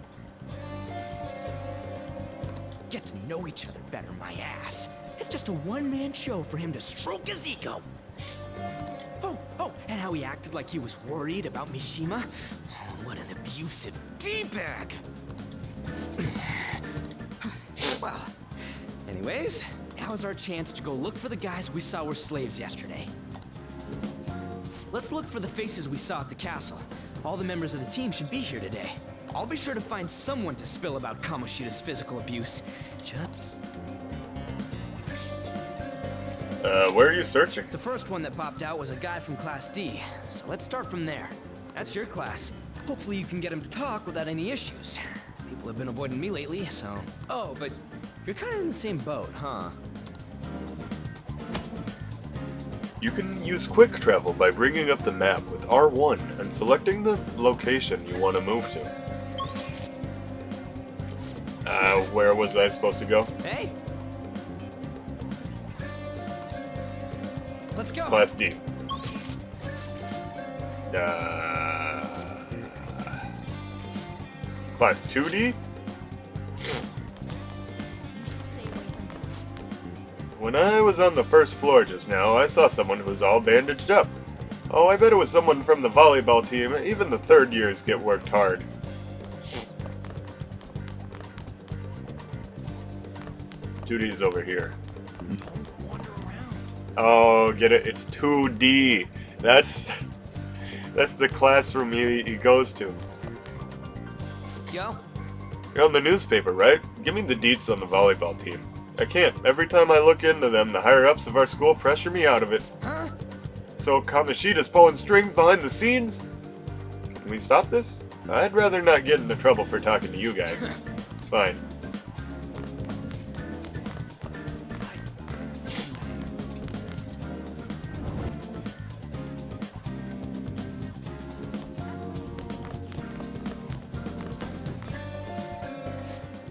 Get to know each other better, my ass. It's just a one-man show for him to stroke his ego. Oh, and how he acted like he was worried about Mishima. What an abusive D-bag! Well, anyways, now's our chance to go look for the guys we saw were slaves yesterday. Let's look for the faces we saw at the castle. All the members of the team should be here today. I'll be sure to find someone to spill about Kamoshida's physical abuse. Where are you searching? The first one that popped out was a guy from Class D, so let's start from there. That's your class. Hopefully you can get him to talk without any issues. People have been avoiding me lately, so... Oh, but you're kind of in the same boat, huh? You can use quick travel by bringing up the map with R1 and selecting the location you want to move to. Where was I supposed to go? Hey! Let's go! Class D. Class 2D? When I was on the first floor just now, I saw someone who was all bandaged up. Oh, I bet it was someone from the volleyball team. Even the third years get worked hard. 2D's over here. Oh, get it? It's 2D. That's the classroom he goes to. Yo? You're on the newspaper, right? Give me the deets on the volleyball team. I can't. Every time I look into them, the higher-ups of our school pressure me out of it. Huh? So Kamoshida's pulling strings behind the scenes? Can we stop this? I'd rather not get into trouble for talking to you guys. Fine.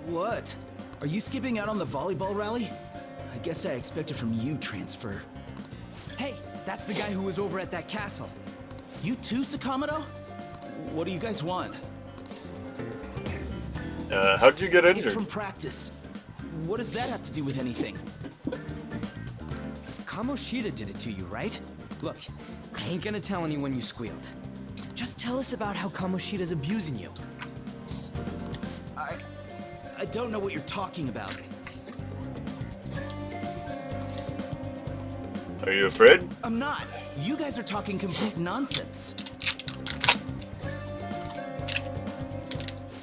What? Are you skipping out on the volleyball rally? I guess I expected from you, Transfer. Hey, that's the guy who was over at that castle. You too, Sakamoto? What do you guys want? How'd you get injured? It's from practice. What does that have to do with anything? Kamoshida did it to you, right? Look, I ain't gonna tell anyone you squealed. Just tell us about how Kamoshida's abusing you. I don't know what you're talking about. Are you afraid? I'm not. You guys are talking complete nonsense.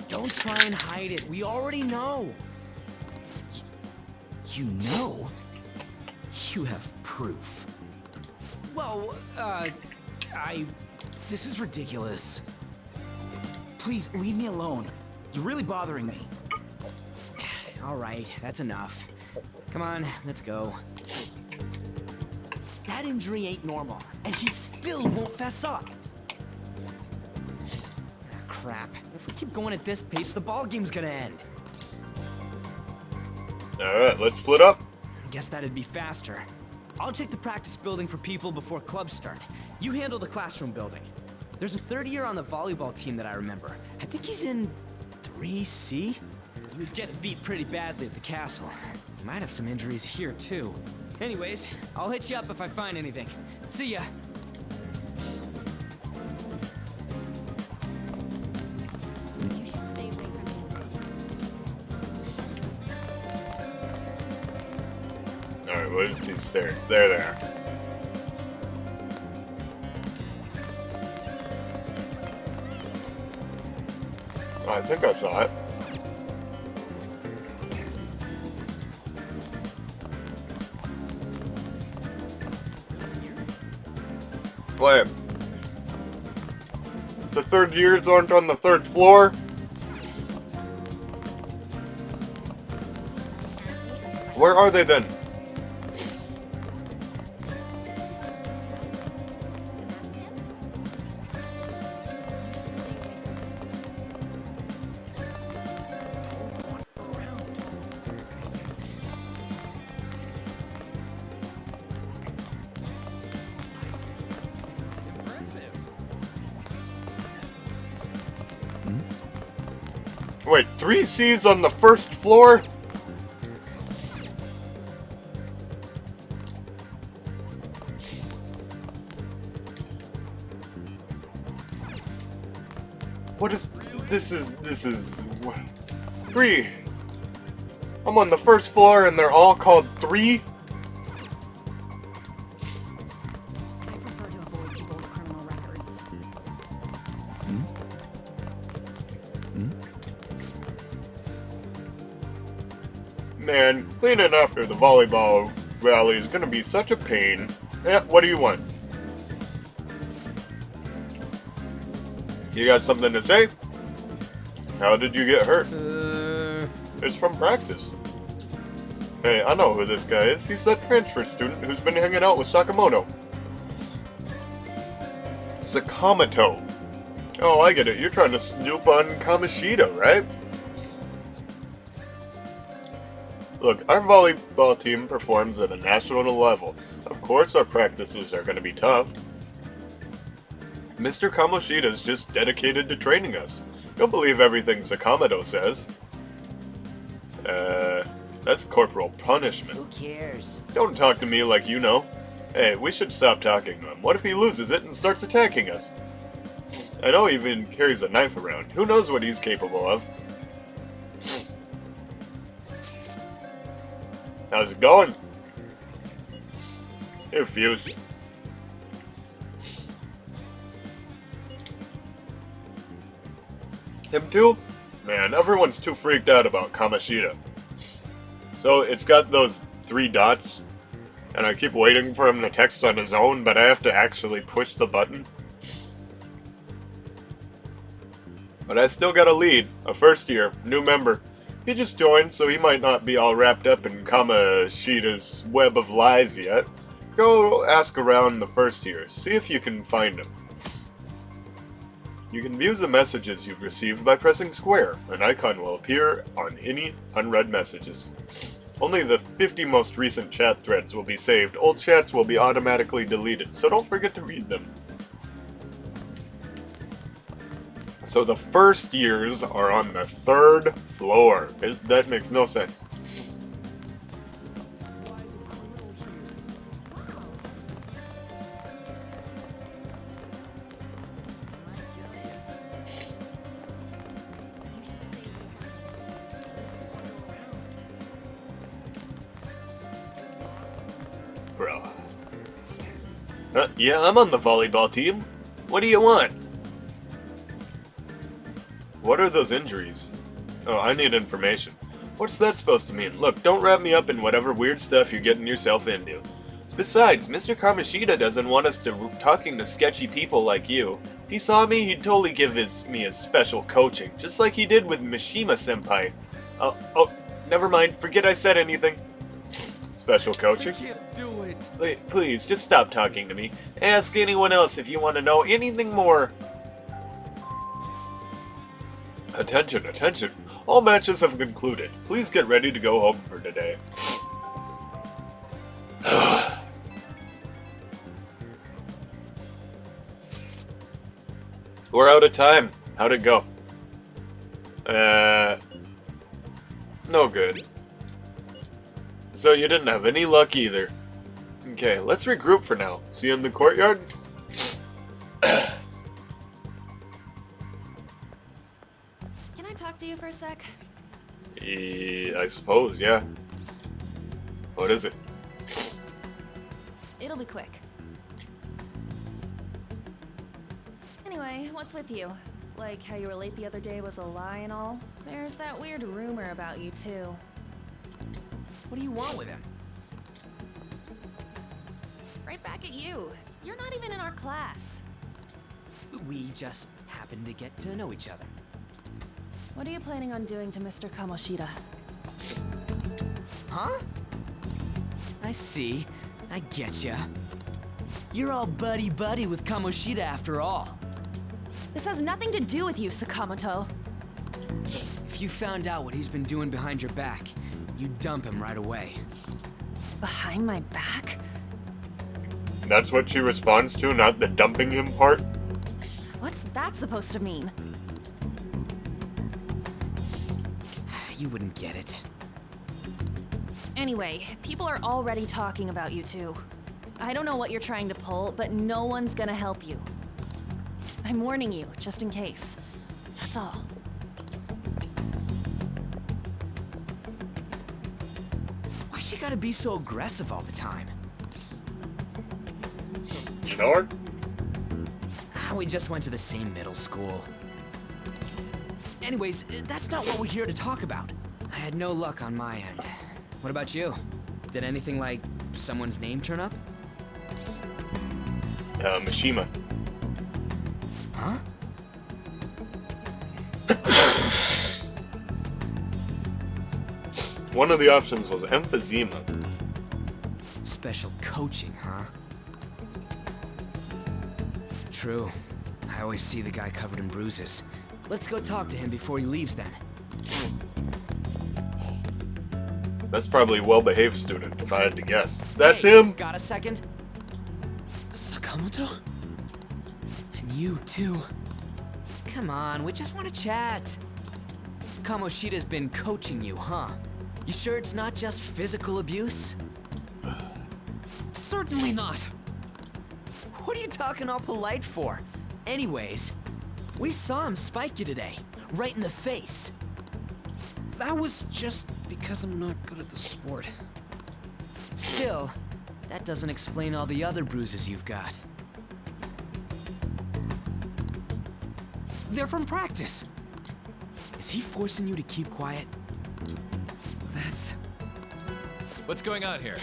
Don't try and hide it. We already know. You know? You have proof. Well, This is ridiculous. Please, leave me alone. You're really bothering me. All right, that's enough. Come on, let's go. That injury ain't normal, and he still won't fess up. Crap. If we keep going at this pace, the ball game's gonna end. Alright, let's split up. Guess that'd be faster. I'll check the practice building for people before clubs start. You handle the classroom building. There's a third year on the volleyball team that I remember. I think he's in 3C? He was getting beat pretty badly at the castle. He might have some injuries here, too. Anyways, I'll hit you up if I find anything. See ya! You should stay away from him. Alright, what is these stairs? There they are. I think I saw it. Wait. The third years aren't on the third floor? Where are they then? Wait, 3 C's on the first floor? What is... This is... 3. I'm on the first floor and they're all called 3? I prefer to avoid people with criminal records. Man, cleaning after the volleyball rally is gonna be such a pain. Yeah, what do you want? You got something to say? How did you get hurt? It's from practice. Hey, I know who this guy is. He's that transfer student who's been hanging out with Sakamoto. Sakamoto. Oh, I get it. You're trying to snoop on Kamoshida, right? Look, our volleyball team performs at a national level. Of course our practices are going to be tough. Mr. Kamoshida's just dedicated to training us. Don't believe everything Sakamoto says. That's corporal punishment. Who cares? Don't talk to me like you know. Hey, we should stop talking to him. What if he loses it and starts attacking us? I know he even carries a knife around. Who knows what he's capable of? How's it going? You're fused. Him too? Man, everyone's too freaked out about Kamoshida. So it's got those 3 dots, and I keep waiting for him to text on his own, but I have to actually push the button. But I still got a lead, a first year, new member. He just joined, so he might not be all wrapped up in Kamoshida's web of lies yet. Go ask around the first year, see if you can find him. You can view the messages you've received by pressing square. An icon will appear on any unread messages. Only the 50 most recent chat threads will be saved. Old chats will be automatically deleted, so don't forget to read them. So the first years are on the 3rd floor. That makes no sense. Bro. Yeah, I'm on the volleyball team. What do you want? What are those injuries? Oh, I need information. What's that supposed to mean? Look, don't wrap me up in whatever weird stuff you're getting yourself into. Besides, Mr. Kamoshida doesn't want us talking to sketchy people like you. If he saw me, he'd totally give me his special coaching, just like he did with Mishima-senpai. Oh, never mind. Forget I said anything. Special coaching? I can't do it. Wait, please, just stop talking to me. Ask anyone else if you want to know anything more. Attention, attention. All matches have concluded. Please get ready to go home for today. We're out of time. How'd it go? No good. So you didn't have any luck either. Okay, let's regroup for now. See you in the courtyard? Can I talk to you for a sec? I suppose, yeah. What is it? It'll be quick. Anyway, what's with you? Like how you were late the other day was a lie and all? There's that weird rumor about you too. What do you want with him? Right back at you. You're not even in our class. We just happen to get to know each other. What are you planning on doing to Mr. Kamoshida? Huh? I see. I getcha. You're all buddy-buddy with Kamoshida after all. This has nothing to do with you, Sakamoto. If you found out what he's been doing behind your back, you'd dump him right away. Behind my back? That's what she responds to, not the dumping him part? What's that supposed to mean? You wouldn't get it. Anyway, people are already talking about you two. I don't know what you're trying to pull, but no one's gonna help you. I'm warning you, just in case. that's all. Why she gotta be so aggressive all the time? You know her? We just went to the same middle school. Anyways, that's not what we're here to talk about. I had no luck on my end. What about you? Did anything like someone's name turn up? Mishima. Huh? One of the options was emphysema. Special coaching, huh? True. I always see the guy covered in bruises. Let's go talk to him before he leaves then. That's probably a well-behaved student, if I had to guess. That's him! Got a second? Sakamoto? And you too. Come on, we just want to chat. Kamoshida's been coaching you, huh? You sure it's not just physical abuse? Certainly not. What are you talking all polite for? Anyways, we saw him spike you today, right in the face. That was just because I'm not good at the sport. Still, that doesn't explain all the other bruises you've got. They're from practice. Is he forcing you to keep quiet? That's... What's going on here?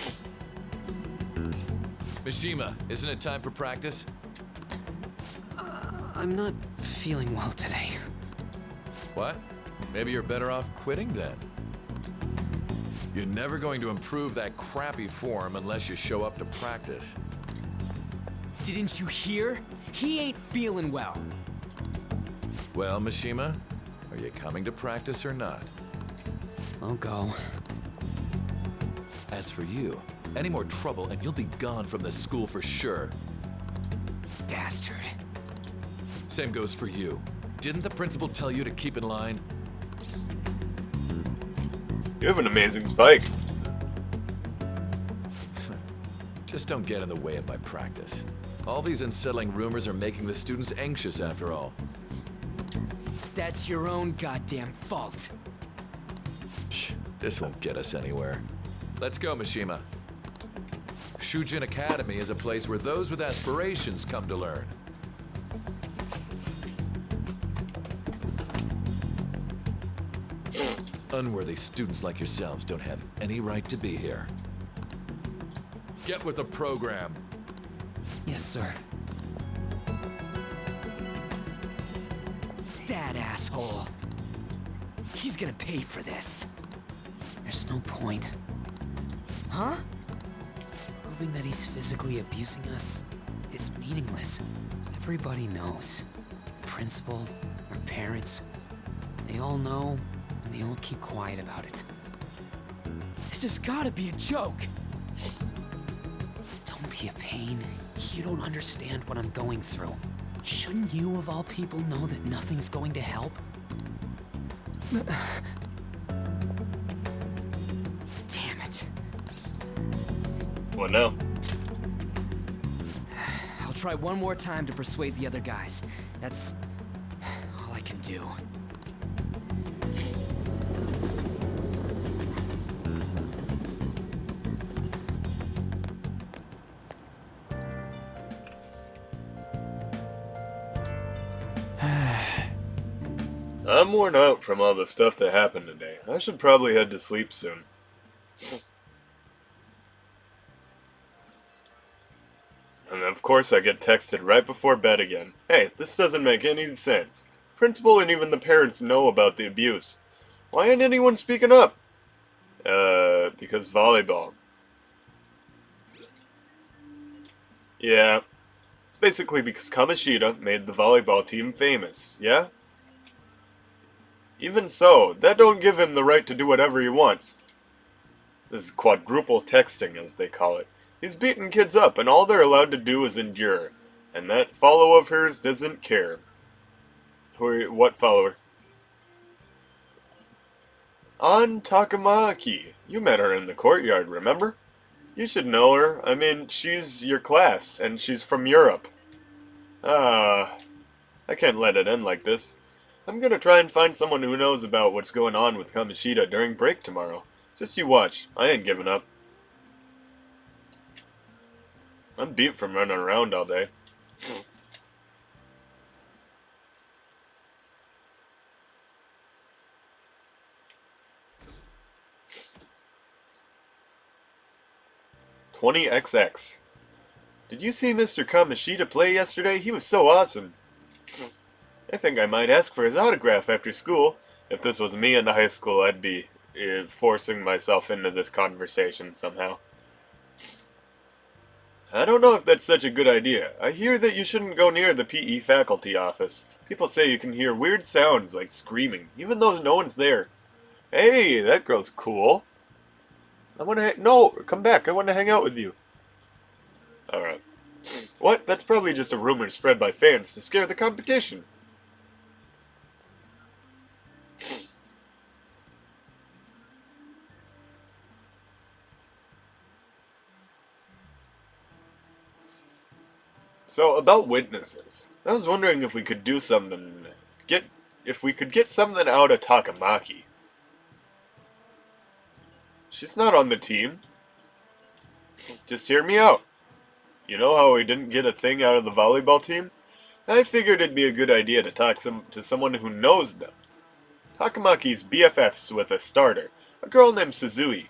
Mishima, isn't it time for practice? I'm not feeling well today. What? Maybe you're better off quitting then. You're never going to improve that crappy form unless you show up to practice. Didn't you hear? He ain't feeling well. Well, Mishima, are you coming to practice or not? I'll go. As for you, any more trouble and you'll be gone from this school for sure. Bastard. Same goes for you. Didn't the principal tell you to keep in line? You have an amazing spike. Just don't get in the way of my practice. All these unsettling rumors are making the students anxious after all. That's your own goddamn fault. This won't get us anywhere. Let's go, Mishima. Shujin Academy is a place where those with aspirations come to learn. Unworthy students like yourselves don't have any right to be here. Get with the program. Yes, sir. That asshole. He's gonna pay for this. There's no point. Huh? Proving that he's physically abusing us is meaningless. Everybody knows. The principal, our parents, they all know, and they all keep quiet about it. This has gotta be a joke. Don't be a pain. You don't understand what I'm going through. Shouldn't you, of all people, know that nothing's going to help? Damn it. What now? I'll try one more time to persuade the other guys. That's all I can do. I'm worn out from all the stuff that happened today. I should probably head to sleep soon. And of course I get texted right before bed again. Hey, this doesn't make any sense. Principal and even the parents know about the abuse. Why ain't anyone speaking up? Because volleyball. Yeah. It's basically because Kamoshida made the volleyball team famous, yeah? Even so, that don't give him the right to do whatever he wants. This is quadruple texting, as they call it. He's beating kids up, and all they're allowed to do is endure. And that follow of hers doesn't care. What follower? An Takamaki. You met her in the courtyard, remember? You should know her. I mean, she's your class, and she's from Europe. I can't let it end like this. I'm gonna try and find someone who knows about what's going on with Kamoshida during break tomorrow. Just you watch. I ain't giving up. I'm beat from running around all day. $20XX. Did you see Mr. Kamoshida play yesterday? He was so awesome. I think I might ask for his autograph after school. If this was me in high school, I'd be forcing myself into this conversation somehow. I don't know if that's such a good idea. I hear that you shouldn't go near the PE faculty office. People say you can hear weird sounds like screaming, even though no one's there. Hey, that girl's cool. No, come back. I want to hang out with you. Alright. What? That's probably just a rumor spread by fans to scare the competition. So, about witnesses. I was wondering if we could do something... If we could get something out of Takamaki. She's not on the team. Just hear me out. You know how we didn't get a thing out of the volleyball team? I figured it'd be a good idea to talk to someone who knows them. Takamaki's BFFs with a starter, a girl named Suzui.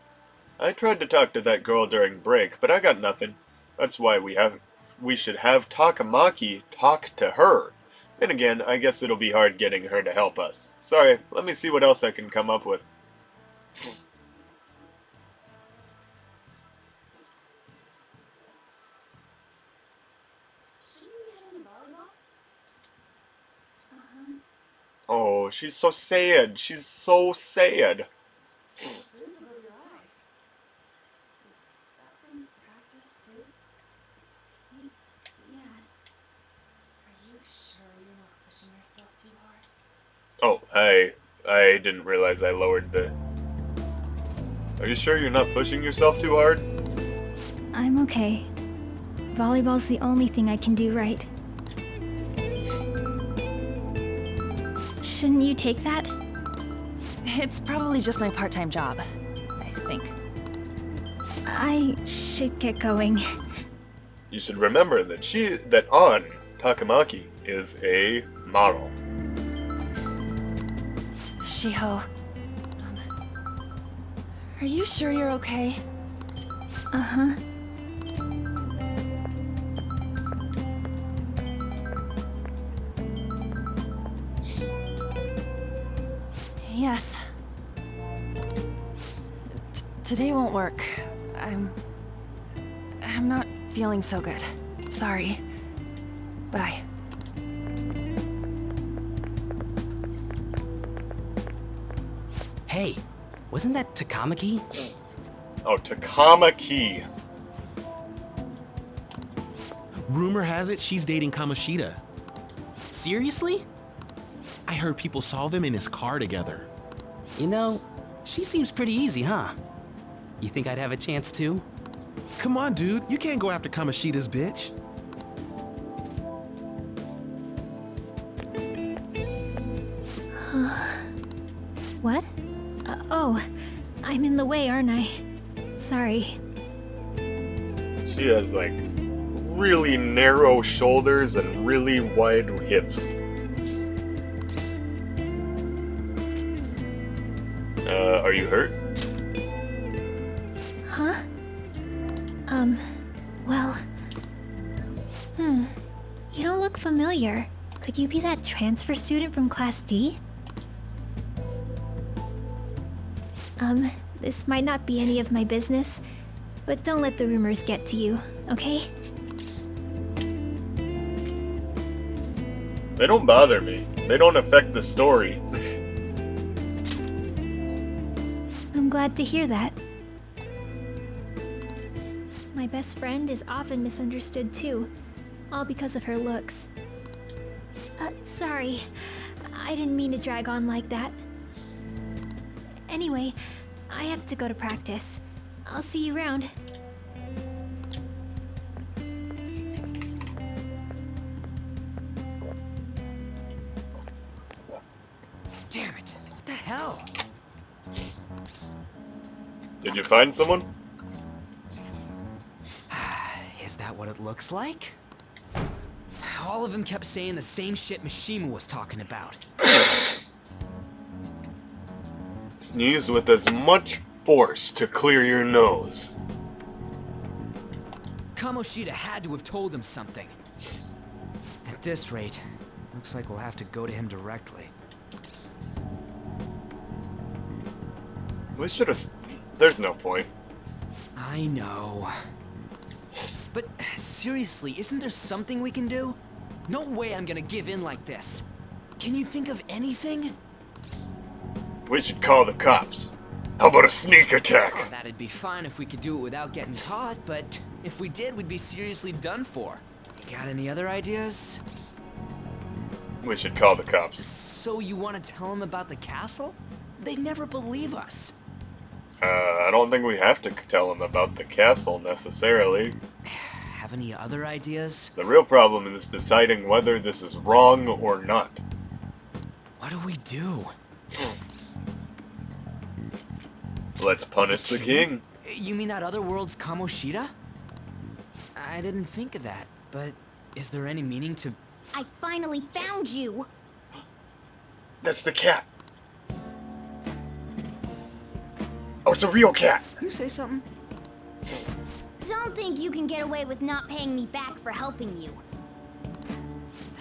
I tried to talk to that girl during break, but I got nothing. That's why we should have Takamaki talk to her. And again, I guess it'll be hard getting her to help us. Sorry, let me see what else I can come up with. Oh, she's so sad. She's so sad. Oh, I didn't realize I lowered the... Are you sure you're not pushing yourself too hard? I'm okay. Volleyball's the only thing I can do right. Shouldn't you take that? It's probably just my part-time job, I think. I should get going. You should remember that An Takamaki is a model. Shiho, are you sure you're okay? Uh-huh. Yes. Today won't work. I'm not feeling so good. Sorry. Bye. Hey, wasn't that Takamaki? Oh, Takamaki. Rumor has it she's dating Kamoshida. Seriously? I heard people saw them in his car together. You know, she seems pretty easy, huh? You think I'd have a chance too? Come on, dude. You can't go after Kamoshida's bitch. What? Oh, I'm in the way, aren't I? Sorry. She has, like, really narrow shoulders and really wide hips. Are you hurt? Huh? Well... You don't look familiar. Could you be that transfer student from Class D? This might not be any of my business, but don't let the rumors get to you, okay? They don't bother me. They don't affect the story. I'm glad to hear that. My best friend is often misunderstood too, all because of her looks. Sorry. I didn't mean to drag on like that. Anyway, I have to go to practice. I'll see you around. Did you find someone? Is that what it looks like? All of them kept saying the same shit Mishima was talking about. Sneeze with as much force to clear your nose. Kamoshida had to have told him something. At this rate, looks like we'll have to go to him directly. We should have... There's no point. I know. But seriously, isn't there something we can do? No way I'm gonna give in like this. Can you think of anything? We should call the cops. How about a sneak attack? Oh, that'd be fine if we could do it without getting caught, but if we did, we'd be seriously done for. You got any other ideas? We should call the cops. So you want to tell them about the castle? They'd never believe us. I don't think we have to tell them about the castle necessarily. Have any other ideas? The real problem is deciding whether this is wrong or not. What do we do? Let's punish the king. You mean that other world's Kamoshida? I didn't think of that, but is there any meaning to... I finally found you! That's the cat. Oh, it's a real cat. You say something? Don't think you can get away with not paying me back for helping you.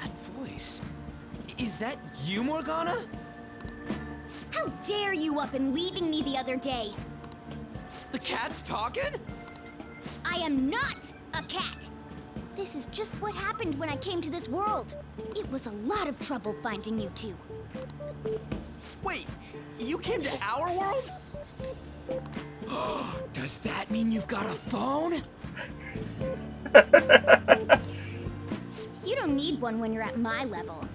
That voice... Is that you, Morgana? How dare you up and leaving me the other day? The cat's talking? I am not a cat! This is just what happened when I came to this world. It was a lot of trouble finding you two. Wait, you came to our world? Does that mean you've got a phone? You don't need one when you're at my level.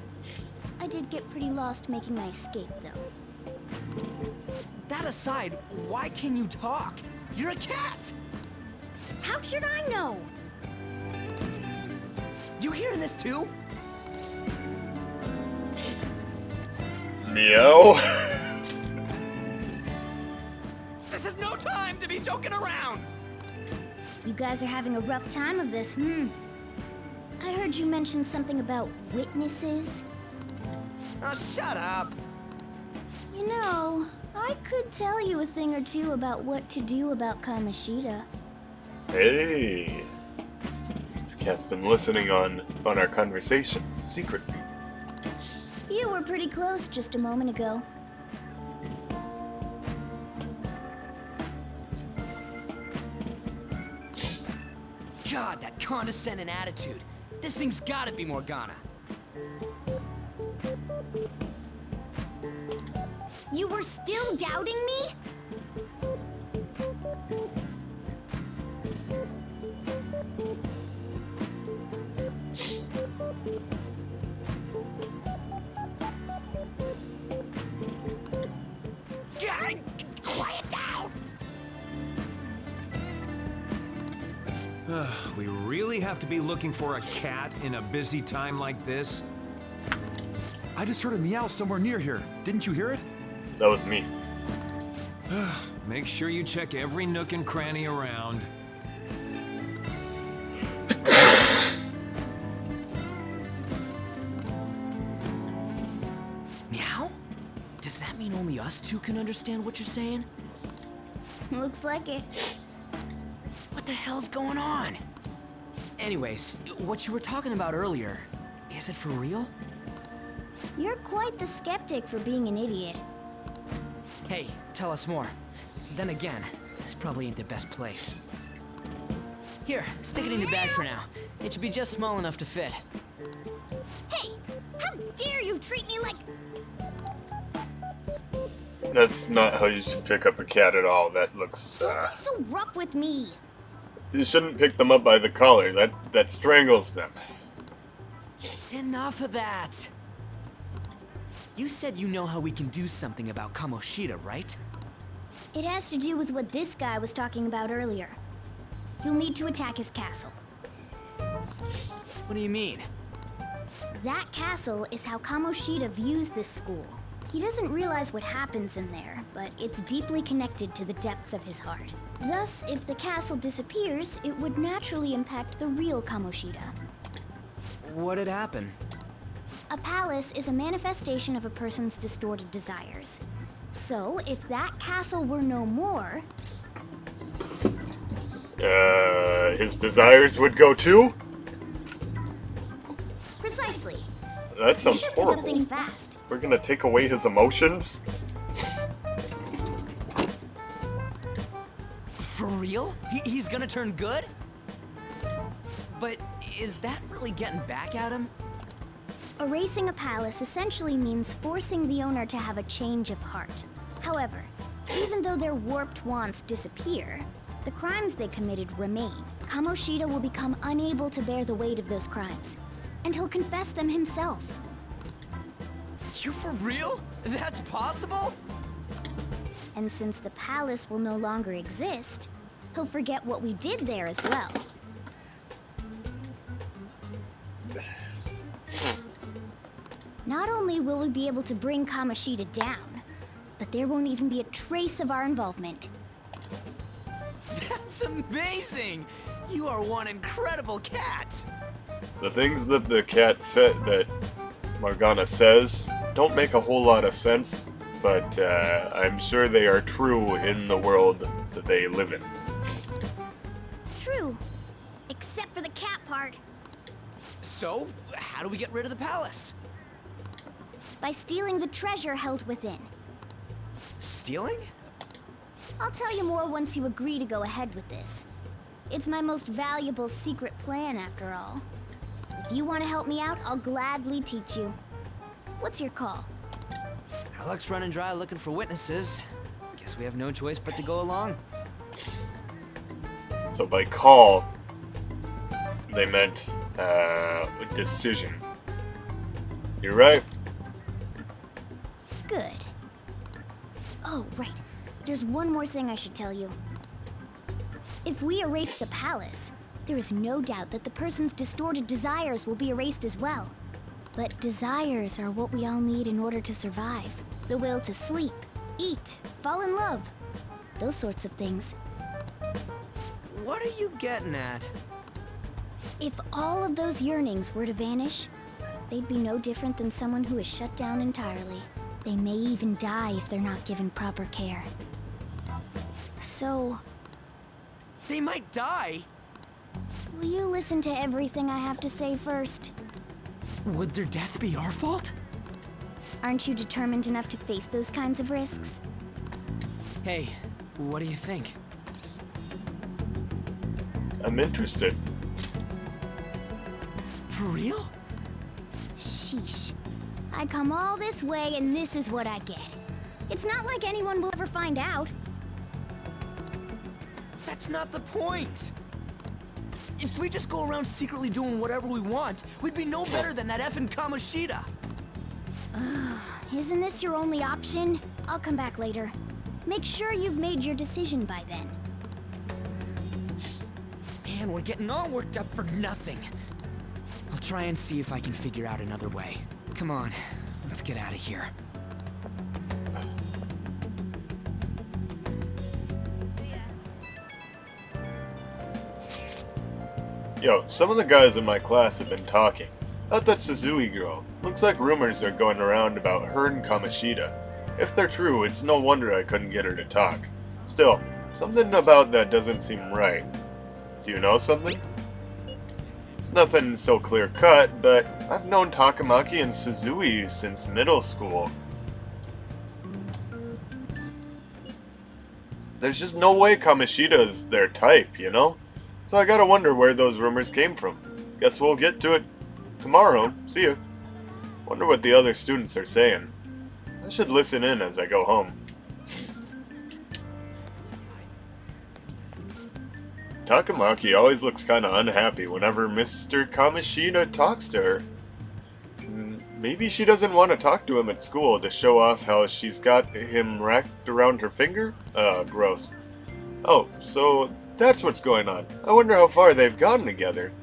I did get pretty lost making my escape, though. That aside, why can you talk? You're a cat! How should I know? You hearing this too? Meow. This is no time to be joking around! You guys are having a rough time of this, I heard you mention something about witnesses. Oh, shut up! You know, I could tell you a thing or two about what to do about Kamoshida. Hey. This cat's been listening on our conversations secretly. You were pretty close just a moment ago. God, that condescending attitude. This thing's gotta be Morgana. You were still doubting me? Quiet down! We really have to be looking for a cat in a busy time like this? I just heard a meow somewhere near here. Didn't you hear it? That was me. Make sure you check every nook and cranny around. Meow? Does that mean only us two can understand what you're saying? Looks like it. What the hell's going on? Anyways, what you were talking about earlier, is it for real? You're quite the skeptic for being an idiot. Hey, tell us more. Then again, this probably ain't the best place. Here, stick it in your bag for now. It should be just small enough to fit. Hey! How dare you treat me like... That's not how you should pick up a cat at all. That looks, Don't be so rough with me! You shouldn't pick them up by the collar. That strangles them. Enough of that! You said you know how we can do something about Kamoshida, right? It has to do with what this guy was talking about earlier. You'll need to attack his castle. What do you mean? That castle is how Kamoshida views this school. He doesn't realize what happens in there, but it's deeply connected to the depths of his heart. Thus, if the castle disappears, it would naturally impact the real Kamoshida. What'd happen? A palace is a manifestation of a person's distorted desires. So, if that castle were no more... His desires would go too? Precisely. That sounds We should pick up horrible. things fast. We're gonna take away his emotions? For real? He's gonna turn good? But is that really getting back at him? Erasing a palace essentially means forcing the owner to have a change of heart. However, even though their warped wants disappear, the crimes they committed remain. Kamoshida will become unable to bear the weight of those crimes, and he'll confess them himself. You for real? That's possible? And since the palace will no longer exist, he'll forget what we did there as well. Not only will we be able to bring Kamoshida down, but there won't even be a trace of our involvement. That's amazing! You are one incredible cat! The things that the cat said, that Morgana says, don't make a whole lot of sense, but I'm sure they are true in the world that they live in. True. Except for the cat part. So, how do we get rid of the palace? By stealing the treasure held within. Stealing? I'll tell you more once you agree to go ahead with this. It's my most valuable secret plan, after all. If you want to help me out, I'll gladly teach you. What's your call? Our luck's running dry looking for witnesses. Guess we have no choice but to go along. So by call, they meant a decision. You're right. Good. Oh, right. There's one more thing I should tell you. If we erase the palace, there is no doubt that the person's distorted desires will be erased as well. But desires are what we all need in order to survive. The will to sleep, eat, fall in love. Those sorts of things. What are you getting at? If all of those yearnings were to vanish, they'd be no different than someone who is shut down entirely. They may even die if they're not given proper care. So... They might die? Will you listen to everything I have to say first? Would their death be our fault? Aren't you determined enough to face those kinds of risks? Hey, what do you think? I'm interested. For real? Sheesh. I come all this way and this is what I get. It's not like anyone will ever find out. That's not the point! If we just go around secretly doing whatever we want, we'd be no better than that effing Kamoshida! Isn't this your only option? I'll come back later. Make sure you've made your decision by then. Man, we're getting all worked up for nothing. I'll try and see if I can figure out another way. Come on, let's get out of here. Yo, some of the guys in my class have been talking about that Suzui girl. Looks like rumors are going around about her and Kamoshida. If they're true, it's no wonder I couldn't get her to talk. Still, something about that doesn't seem right. Do you know something? It's nothing so clear-cut, but I've known Takamaki and Suzui since middle school. There's just no way Kamoshida's their type, you know? So I gotta wonder where those rumors came from. Guess we'll get to it tomorrow. See ya. Wonder what the other students are saying. I should listen in as I go home. Takamaki always looks kinda unhappy whenever Mr. Kamoshida talks to her. Maybe she doesn't want to talk to him at school to show off how she's got him wrapped around her finger? Gross. Oh, so that's what's going on. I wonder how far they've gotten together.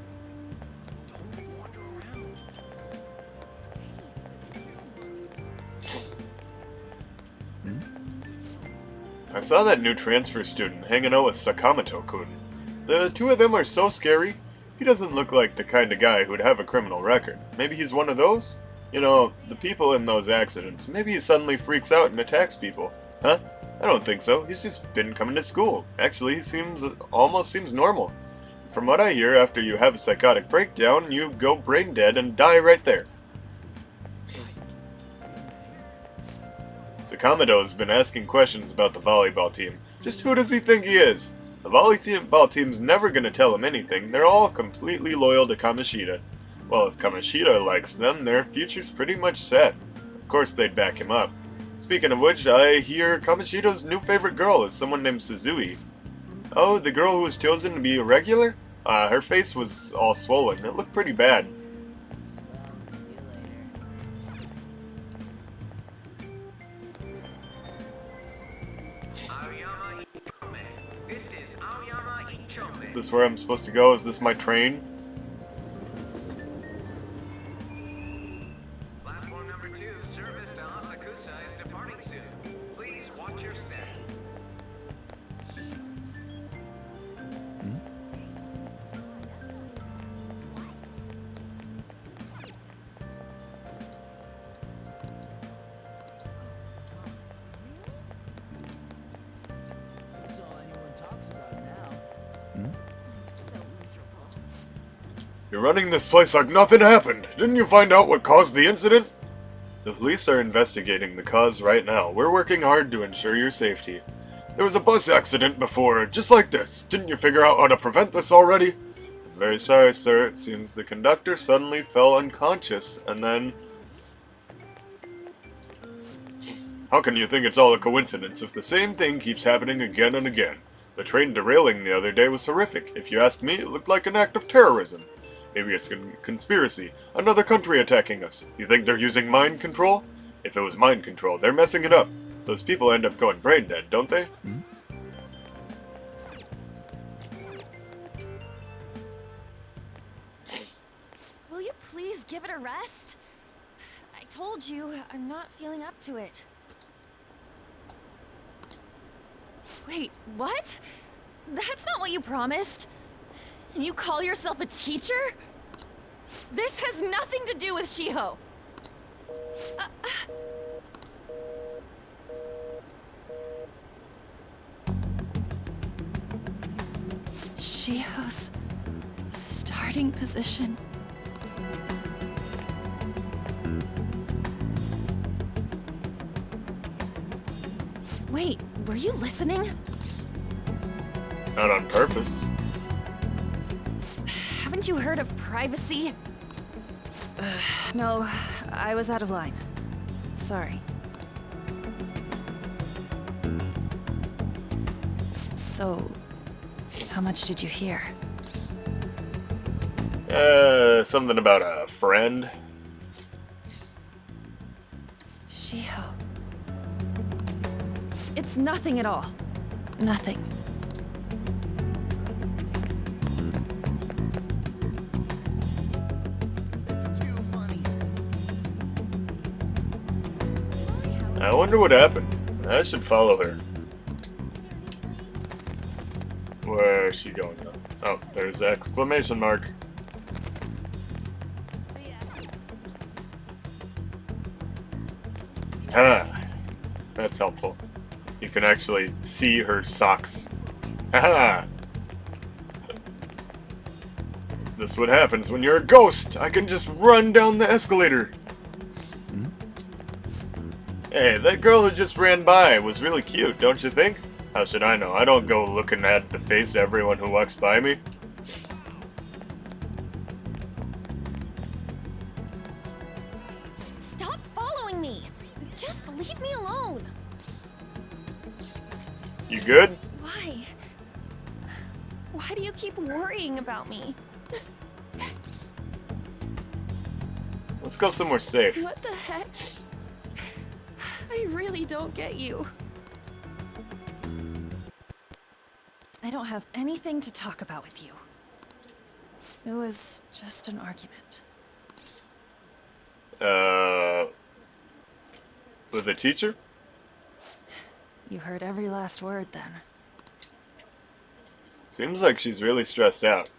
I saw that new transfer student hanging out with Sakamoto-kun. The two of them are so scary. He doesn't look like the kind of guy who'd have a criminal record. Maybe he's one of those? You know, the people in those accidents. Maybe he suddenly freaks out and attacks people. Huh? I don't think so. He's just been coming to school. Actually, he almost seems normal. From what I hear, after you have a psychotic breakdown, you go brain dead and die right there. Sakamoto's been asking questions about the volleyball team. Just who does he think he is? The volleyball team's never gonna tell him anything. They're all completely loyal to Kamoshida. Well, if Kamoshida likes them, their future's pretty much set. Of course they'd back him up. Speaking of which, I hear Kamoshida's new favorite girl is someone named Suzui. Oh, the girl who was chosen to be a regular? Her face was all swollen. It looked pretty bad. Is this where I'm supposed to go? Is this my train? Platform number 2, service to Asakusa is departing soon. Please watch your step. You're running this place like nothing happened. Didn't you find out what caused the incident? The police are investigating the cause right now. We're working hard to ensure your safety. There was a bus accident before, just like this. Didn't you figure out how to prevent this already? I'm very sorry, sir. It seems the conductor suddenly fell unconscious, and then... How can you think it's all a coincidence if the same thing keeps happening again and again? The train derailing the other day was horrific. If you ask me, it looked like an act of terrorism. Maybe it's a conspiracy. Another country attacking us. You think they're using mind control? If it was mind control, they're messing it up. Those people end up going brain dead, don't they? Will you please give it a rest? I told you, I'm not feeling up to it. Wait, what? That's not what you promised. And you call yourself a teacher? This has nothing to do with Shiho. Shiho's starting position. Wait, were you listening? Not on purpose. Haven't you heard of privacy? No, I was out of line. Sorry. So, how much did you hear? Something about a friend. Shiho. It's nothing at all. Nothing. I wonder what happened. I should follow her. Where is she going though? Oh, there's the exclamation mark. Ah, that's helpful. You can actually see her socks. Haha! This is what happens when you're a ghost! I can just run down the escalator! Hey, that girl who just ran by was really cute, don't you think? How should I know? I don't go looking at the face of everyone who walks by me. Stop following me! Just leave me alone! You good? Why? Why do you keep worrying about me? Let's go somewhere safe. What the heck? I really don't get you. I don't have anything to talk about with you. It was just an argument. With a teacher? You heard every last word then. Seems like she's really stressed out.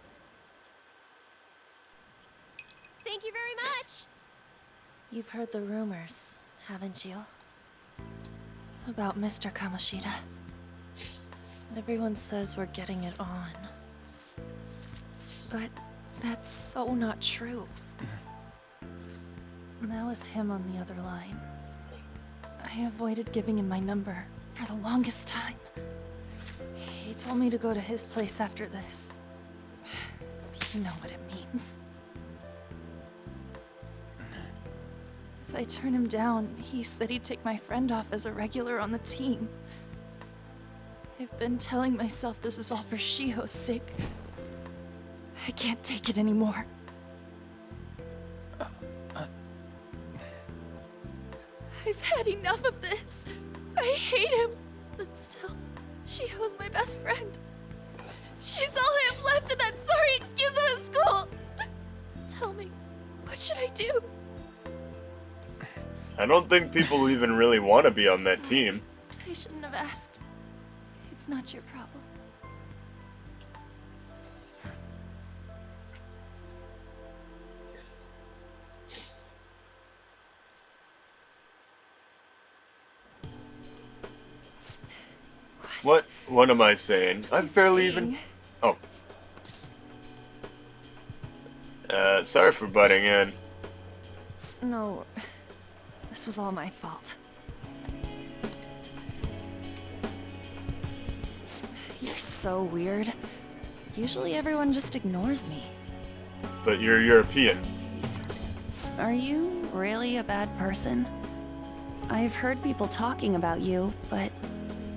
Thank you very much! You've heard the rumors, haven't you? About Mr. Kamoshida. Everyone says we're getting it on. But that's so not true. That was him on the other line. I avoided giving him my number for the longest time. He told me to go to his place after this. You know what it means. If I turn him down, he said he'd take my friend off as a regular on the team. I've been telling myself this is all for Shiho's sake. I can't take it anymore. I've had enough of this. I hate him. But still, Shiho's my best friend. She's all I have left in that sorry excuse of a school. Tell me, what should I do? I don't think people even really want to be on that team. I shouldn't have asked. It's not your problem. What am I saying? I've barely even... Oh. Sorry for butting in. No, this was all my fault. You're so weird. Usually everyone just ignores me. But you're European. Are you really a bad person? I've heard people talking about you, but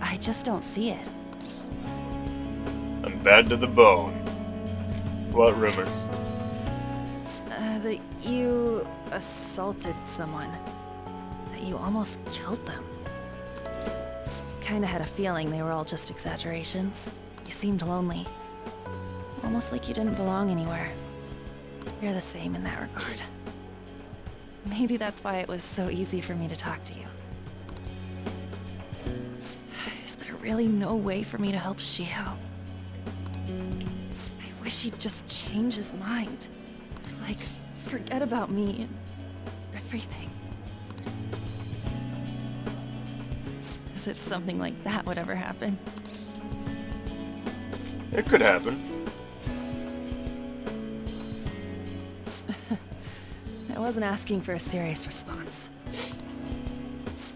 I just don't see it. I'm bad to the bone. What rumors? That you assaulted someone. That you almost killed them. Kinda had a feeling they were all just exaggerations. You seemed lonely. Almost like you didn't belong anywhere. You're the same in that regard. Maybe that's why it was so easy for me to talk to you. Is there really no way for me to help Shiho? I wish he'd just change his mind. Like, forget about me and everything. As if something like that would ever happen. It could happen. I wasn't asking for a serious response.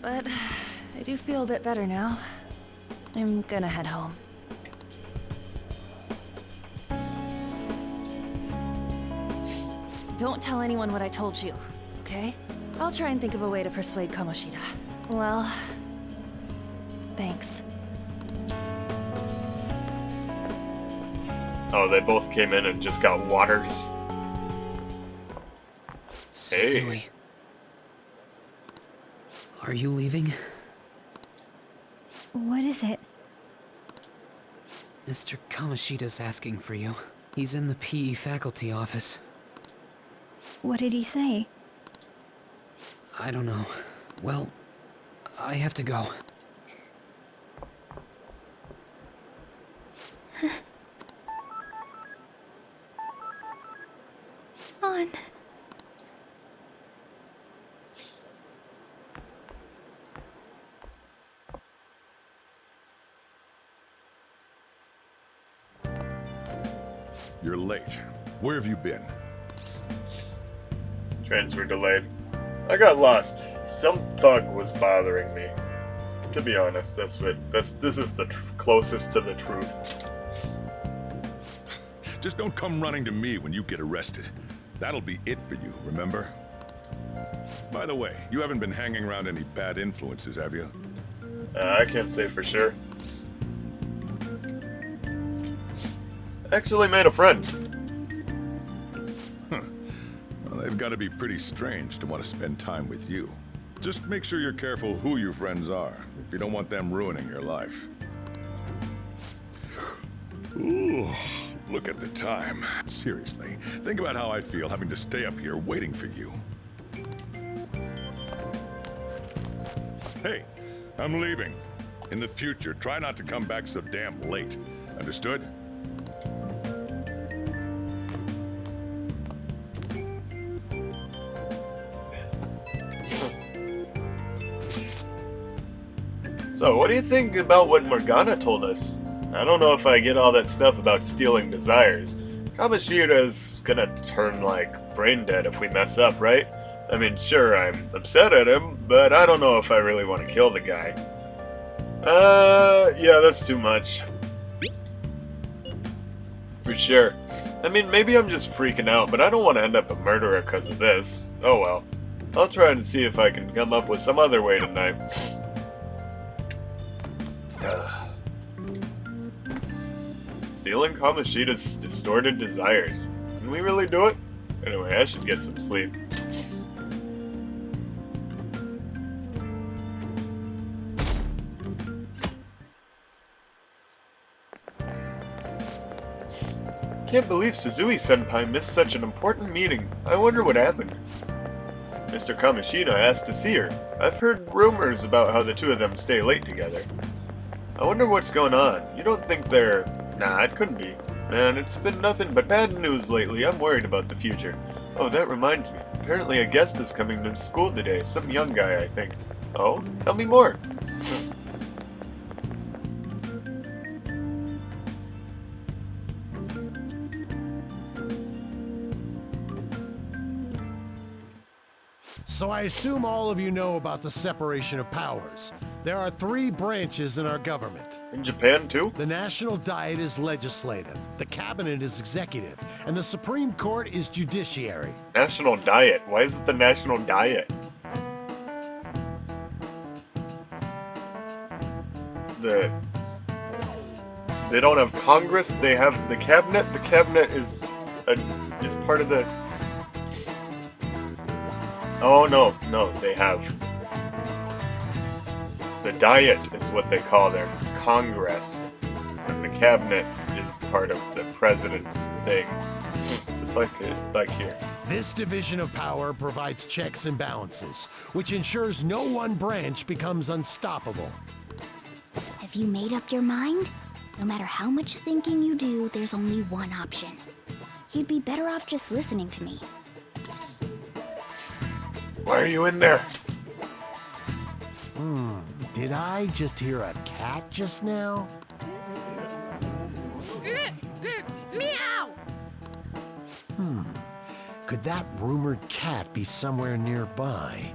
But I do feel a bit better now. I'm gonna head home. Don't tell anyone what I told you, okay? I'll try and think of a way to persuade Kamoshida. Well, thanks. Oh, they both came in and just got waters. Hey. Are you leaving? What is it? Mr. Kamoshida's asking for you. He's in the PE faculty office. What did he say? I don't know. Well, I have to go. On. You're late. Where have you been? Transfer delayed. I got lost. Some thug was bothering me. To be honest, this is the closest to the truth. Just don't come running to me when you get arrested. That'll be it for you, remember? By the way, you haven't been hanging around any bad influences, have you? I can't say for sure. Actually made a friend. Huh. Well, they've got to be pretty strange to want to spend time with you. Just make sure you're careful who your friends are, if you don't want them ruining your life. Ooh, look at the time. Seriously, think about how I feel having to stay up here waiting for you. Hey, I'm leaving. In the future, try not to come back so damn late. Understood? So, what do you think about what Morgana told us? I don't know if I get all that stuff about stealing desires. Kamoshida's gonna turn, like, brain dead if we mess up, right? I mean, sure, I'm upset at him, but I don't know if I really want to kill the guy. Yeah, that's too much. For sure. I mean, maybe I'm just freaking out, but I don't want to end up a murderer because of this. Oh well. I'll try and see if I can come up with some other way tonight. Stealing Kamoshida's distorted desires. Can we really do it? Anyway, I should get some sleep. Can't believe Suzui-senpai missed such an important meeting. I wonder what happened. Mr. Kamoshida asked to see her. I've heard rumors about how the two of them stay late together. I wonder what's going on. You don't think they're... Nah, it couldn't be. Man, it's been nothing but bad news lately. I'm worried about the future. Oh, that reminds me. Apparently a guest is coming to school today. Some young guy, I think. Oh? Tell me more. So I assume all of you know about the separation of powers. There are 3 branches in our government. In Japan, too? The National Diet is legislative, the Cabinet is executive, and the Supreme Court is judiciary. National Diet? Why is it the National Diet? They don't have Congress, they have the Cabinet. The Cabinet is part of the... Oh, no, they have... The Diet is what they call their Congress, and the Cabinet is part of the President's thing. Just like here. This division of power provides checks and balances, which ensures no one branch becomes unstoppable. Have you made up your mind? No matter how much thinking you do, there's only one option. You'd be better off just listening to me. Why are you in there? Did I just hear a cat just now? Meow! Could that rumored cat be somewhere nearby?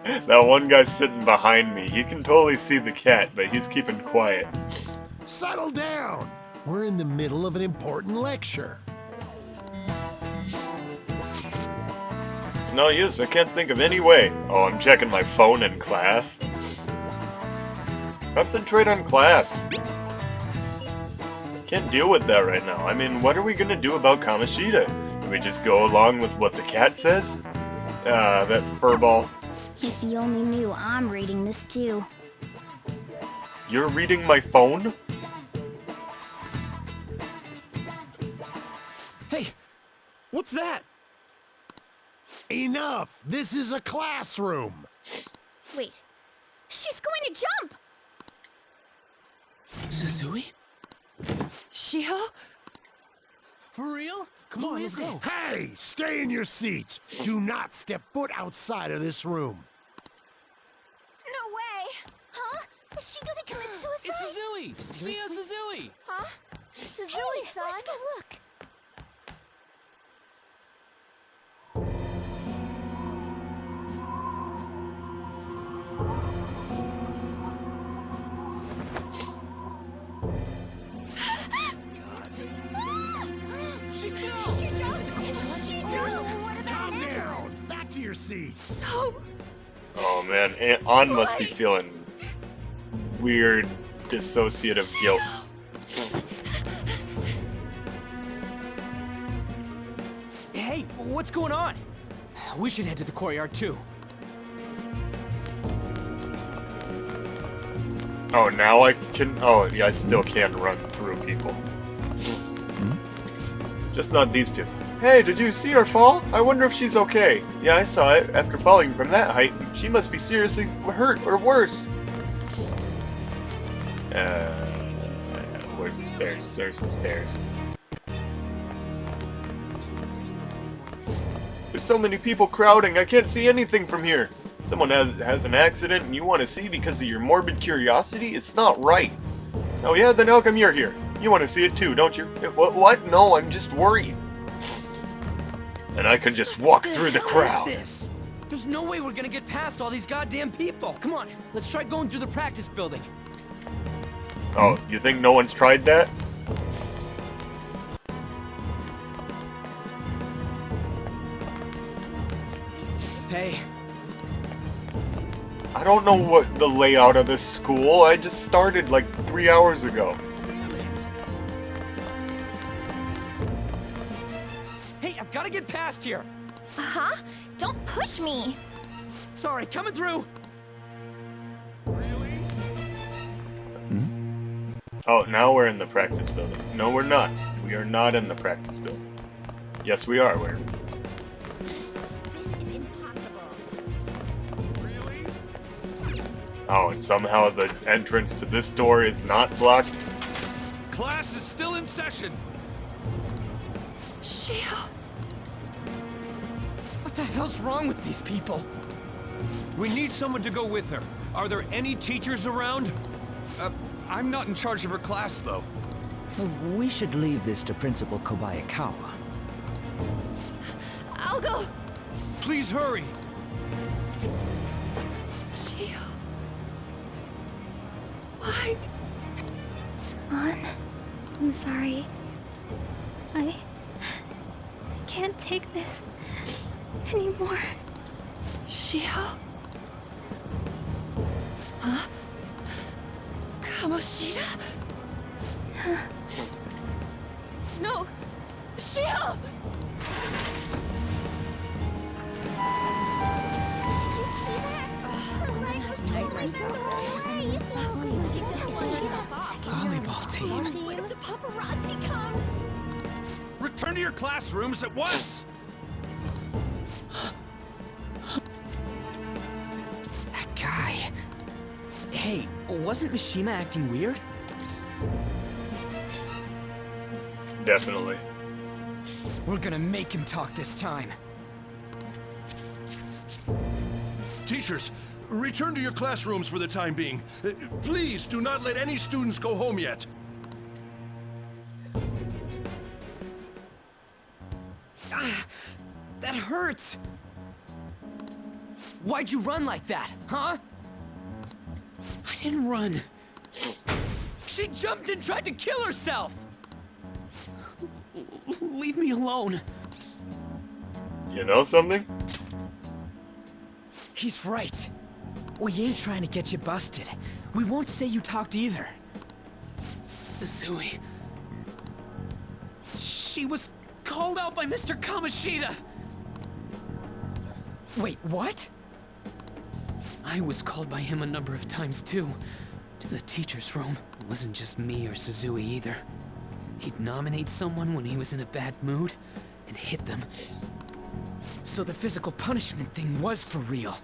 That one guy's sitting behind me. He can totally see the cat, but he's keeping quiet. Settle down! We're in the middle of an important lecture. It's no use, I can't think of any way. Oh, I'm checking my phone in class. Concentrate on class. Can't deal with that right now. I mean, what are we gonna do about Kamoshida? Do we just go along with what the cat says? That furball. If you only knew, I'm reading this too. You're reading my phone? Hey, what's that? Enough! This is a classroom! Wait, she's going to jump! Suzui? Shiho? For real? Come on, let's go. Hey! Stay in your seats! Do not step foot outside of this room. No way! Huh? Is she gonna commit suicide? It's Suzui! Shiho Suzui! Huh? Suzui-san? Let's go look. She fell! She jumped! She jumped! Calm down! Back to your seats! Oh man, An must be feeling weird, dissociative guilt. Hey, what's going on? We should head to the courtyard too. Oh, now I can... Oh, yeah, I still can run through people. Just not these two. Hey, did you see her fall? I wonder if she's okay. Yeah, I saw it. After falling from that height, she must be seriously hurt or worse. Where's the stairs? There's the stairs. There's so many people crowding, I can't see anything from here. Someone has an accident and you want to see because of your morbid curiosity? It's not right. Oh yeah, then how come you're here? You want to see it too, don't you? What? No, I'm just worried. And I could just walk through the crowd. What is this? There's no way we're gonna get past all these goddamn people. Come on, let's try going through the practice building. Oh, you think no one's tried that? Hey. I don't know what the layout of this school. I just started like 3 hours ago. Hey, I've got to get past here. Uh-huh. Don't push me. Sorry, coming through. Oh, now we're in the practice building. No, we're not. We are not in the practice building. Yes, we are. We're... Oh, and somehow the entrance to this door is not blocked? Class is still in session. Shio. What the hell's wrong with these people? We need someone to go with her. Are there any teachers around? I'm not in charge of her class, though. We should leave this to Principal Kobayakawa. I'll go. Please hurry. Shio. Why? Mon, I'm sorry. I can't take this anymore. Shio? Huh? Kamoshida? No! Shio! Did you see that? Her leg was totally thrown away. It's not good. She just Volleyball team. What if the paparazzi comes? Return to your classrooms at once! That guy. Hey, wasn't Mishima acting weird? Definitely. We're gonna make him talk this time. Teachers, return to your classrooms for the time being. Please do not let any students go home yet. That hurts! Why'd you run like that, huh? I didn't run. She jumped and tried to kill herself! Leave me alone. You know something? He's right. We ain't trying to get you busted. We won't say you talked either. Suzui. She was called out by Mr. Kamoshida. Wait, what? I was called by him a number of times too. To the teacher's room. It wasn't just me or Suzui either. He'd nominate someone when he was in a bad mood and hit them. So the physical punishment thing was for real.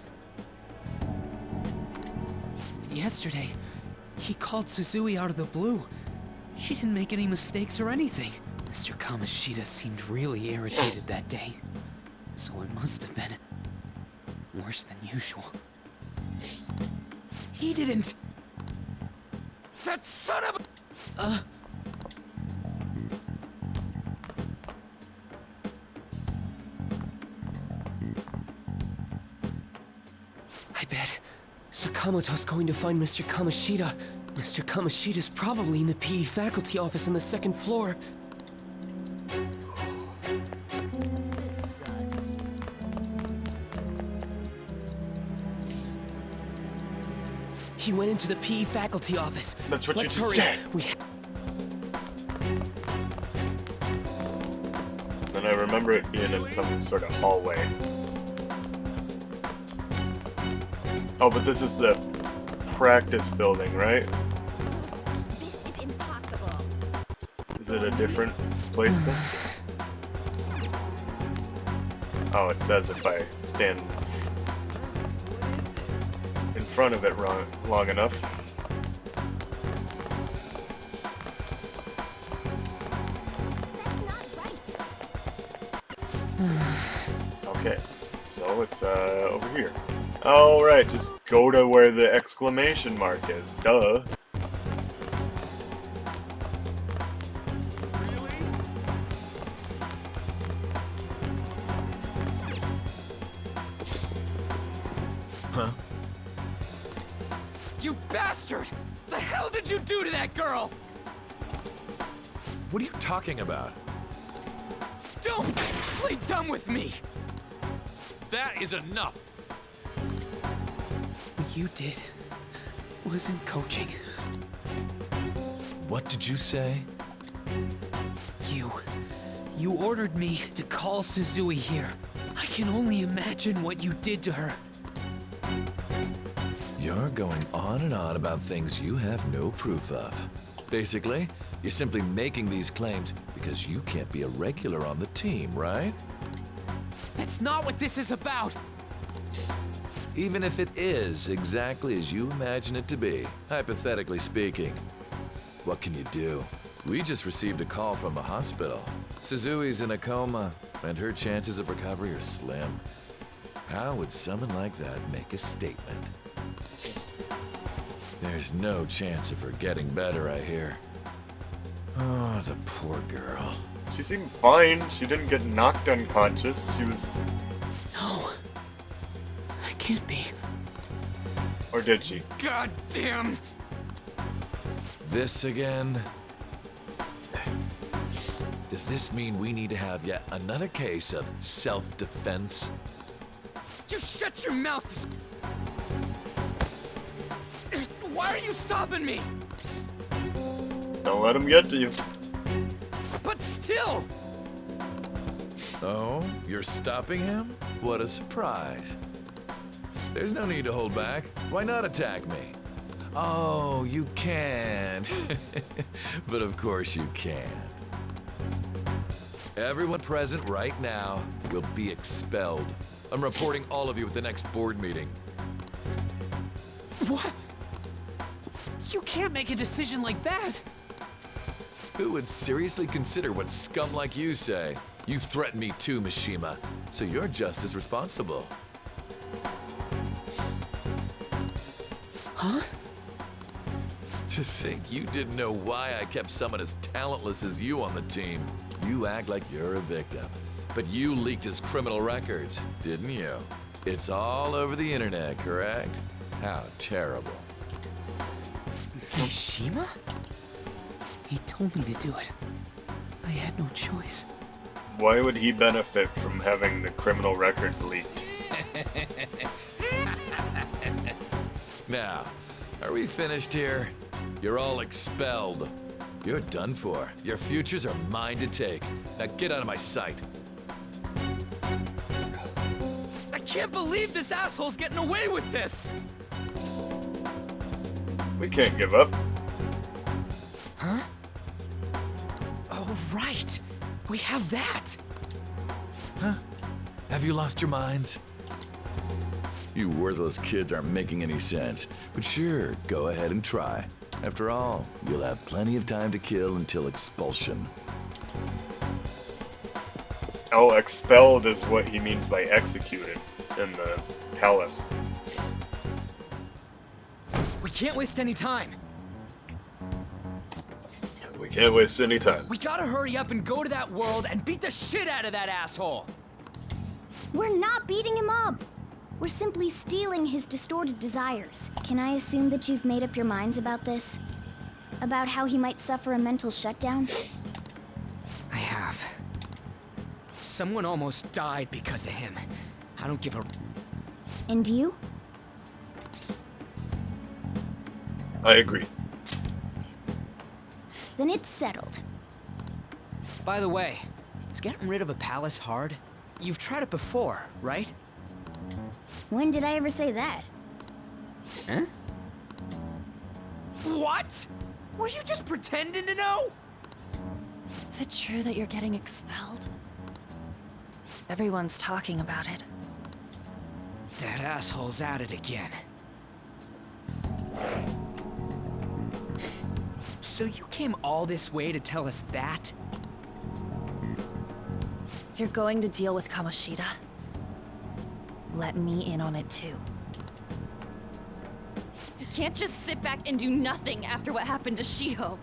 And yesterday, he called Suzui out of the blue. She didn't make any mistakes or anything. Mr. Kamoshida seemed really irritated that day. So it must have been worse than usual. He didn't... That son of a... I bet Sakamoto's going to find Mr. Kamoshida. Mr. Kamoshida's probably in the PE faculty office on the second floor. He went into the PE faculty office. That's what Let's you just hurry. said. And I remember it being in some sort of hallway. Oh, but this is the practice building, right? This is impossible. Is it a different place then? Oh, it says if I stand in front of it long enough. Okay, so it's over here. All right, just go to where the exclamation mark is. Duh. Huh? You bastard! The hell did you do to that girl? What are you talking about? Don't play dumb with me! That is enough! What you did wasn't coaching. What did you say? You ordered me to call Suzui here. I can only imagine what you did to her. You're going on and on about things you have no proof of. Basically, you're simply making these claims because you can't be a regular on the team, right? That's not what this is about! Even if it is exactly as you imagine it to be, hypothetically speaking, what can you do? We just received a call from a hospital. Suzui's in a coma, and her chances of recovery are slim. How would someone like that make a statement? There's no chance of her getting better, I hear. Oh, the poor girl. She seemed fine. She didn't get knocked unconscious. She was... No. I can't be. Or did she? God damn! This again? Does this mean we need to have yet another case of self-defense? You shut your mouth! Why are you stopping me? Don't let him get to you. But still! Oh, you're stopping him? What a surprise. There's no need to hold back. Why not attack me? Oh, you can. But of course you can't. Everyone present right now will be expelled. I'm reporting all of you at the next board meeting. What? You can't make a decision like that! Who would seriously consider what scum like you say? You threatened me too, Mishima, so you're just as responsible. Huh? To think you didn't know why I kept someone as talentless as you on the team. You act like you're a victim. But you leaked his criminal records, didn't you? It's all over the internet, correct? How terrible. Mishima? He told me to do it. I had no choice. Why would he benefit from having the criminal records leaked? Now, are we finished here? You're all expelled. You're done for. Your futures are mine to take. Now get out of my sight. I can't believe this asshole's getting away with this! We can't give up. Huh? Oh, right! We have that! Huh? Have you lost your minds? You worthless kids aren't making any sense. But sure, go ahead and try. After all, you'll have plenty of time to kill until expulsion. Oh, expelled is what he means by executed in the palace. We can't waste any time! We can't waste any time. We gotta hurry up and go to that world and beat the shit out of that asshole! We're not beating him up! We're simply stealing his distorted desires. Can I assume that you've made up your minds about this? About how he might suffer a mental shutdown? I have. Someone almost died because of him. I don't give a... And you? I agree. Then it's settled. By the way, is getting rid of a palace hard? You've tried it before, right? When did I ever say that? Huh? What? Were you just pretending to know? Is it true that you're getting expelled? Everyone's talking about it. That asshole's at it again. So you came all this way to tell us that? If you're going to deal with Kamoshida, let me in on it too. You can't just sit back and do nothing after what happened to Shiho.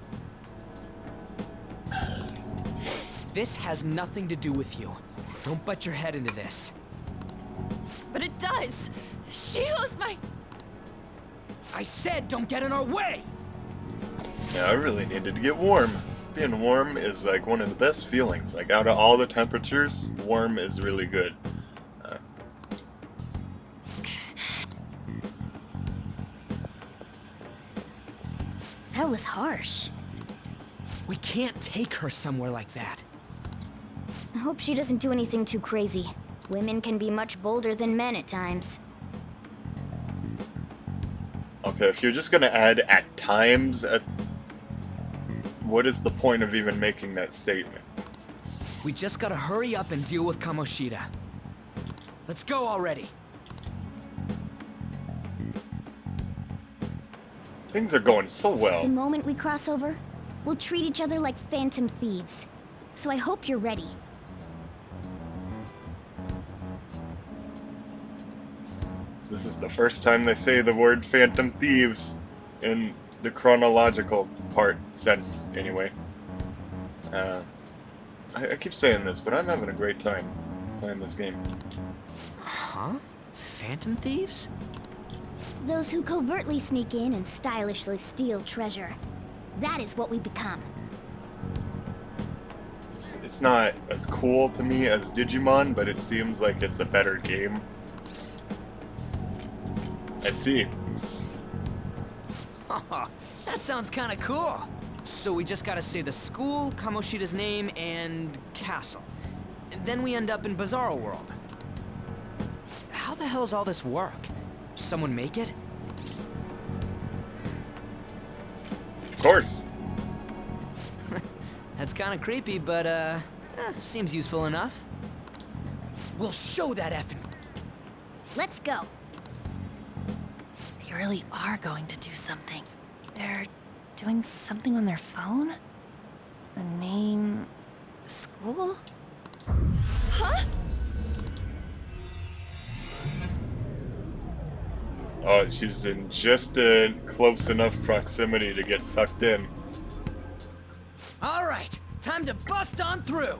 This has nothing to do with you. Don't butt your head into this. But it does! Shiho's my... I said don't get in our way! Yeah, I really needed to get warm. Being warm is like one of the best feelings. Like out of all the temperatures, warm is really good. That was harsh. We can't take her somewhere like that. I hope she doesn't do anything too crazy. Women can be much bolder than men at times. Okay, if you're just gonna add at times, what is the point of even making that statement? We just gotta hurry up and deal with Kamoshida. Let's go already. Things are going so well. The moment we cross over, we'll treat each other like phantom thieves. So I hope you're ready. This is the first time they say the word phantom thieves in the chronological part sense, anyway. I keep saying this, but I'm having a great time playing this game. Huh? Phantom thieves? Those who covertly sneak in and stylishly steal treasure. That is what we become. It's not as cool to me as Digimon, but it seems like it's a better game. I see. That sounds kinda cool. So we just gotta say the school, Kamoshida's name, and castle. And then we end up in Bizarro World. How the hell's all this work? Someone make it? Of course. That's kinda creepy, but seems useful enough. We'll show that effing... Let's go. They really are going to do something. They're doing something on their phone? A name... school? Huh? Oh, she's in just a close enough proximity to get sucked in. Alright, time to bust on through!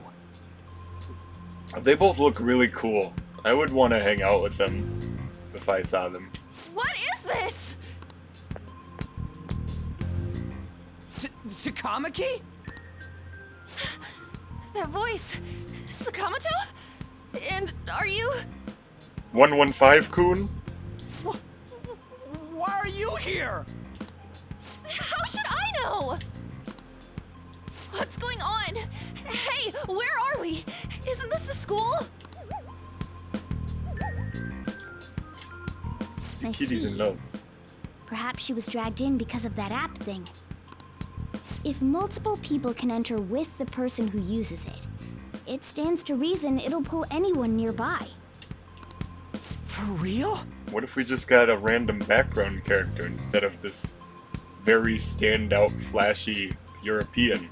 They both look really cool. I would want to hang out with them if I saw them. What is this? Takamaki? That voice. Sakamoto? And are you... 115-kun? Why are you here? How should I know? What's going on? Hey, where are we? Isn't this the school? I Kitty's see. in love. Perhaps she was dragged in because of that app thing. If multiple people can enter with the person who uses it, it stands to reason it'll pull anyone nearby. For real? What if we just got a random background character instead of this very standout, flashy European?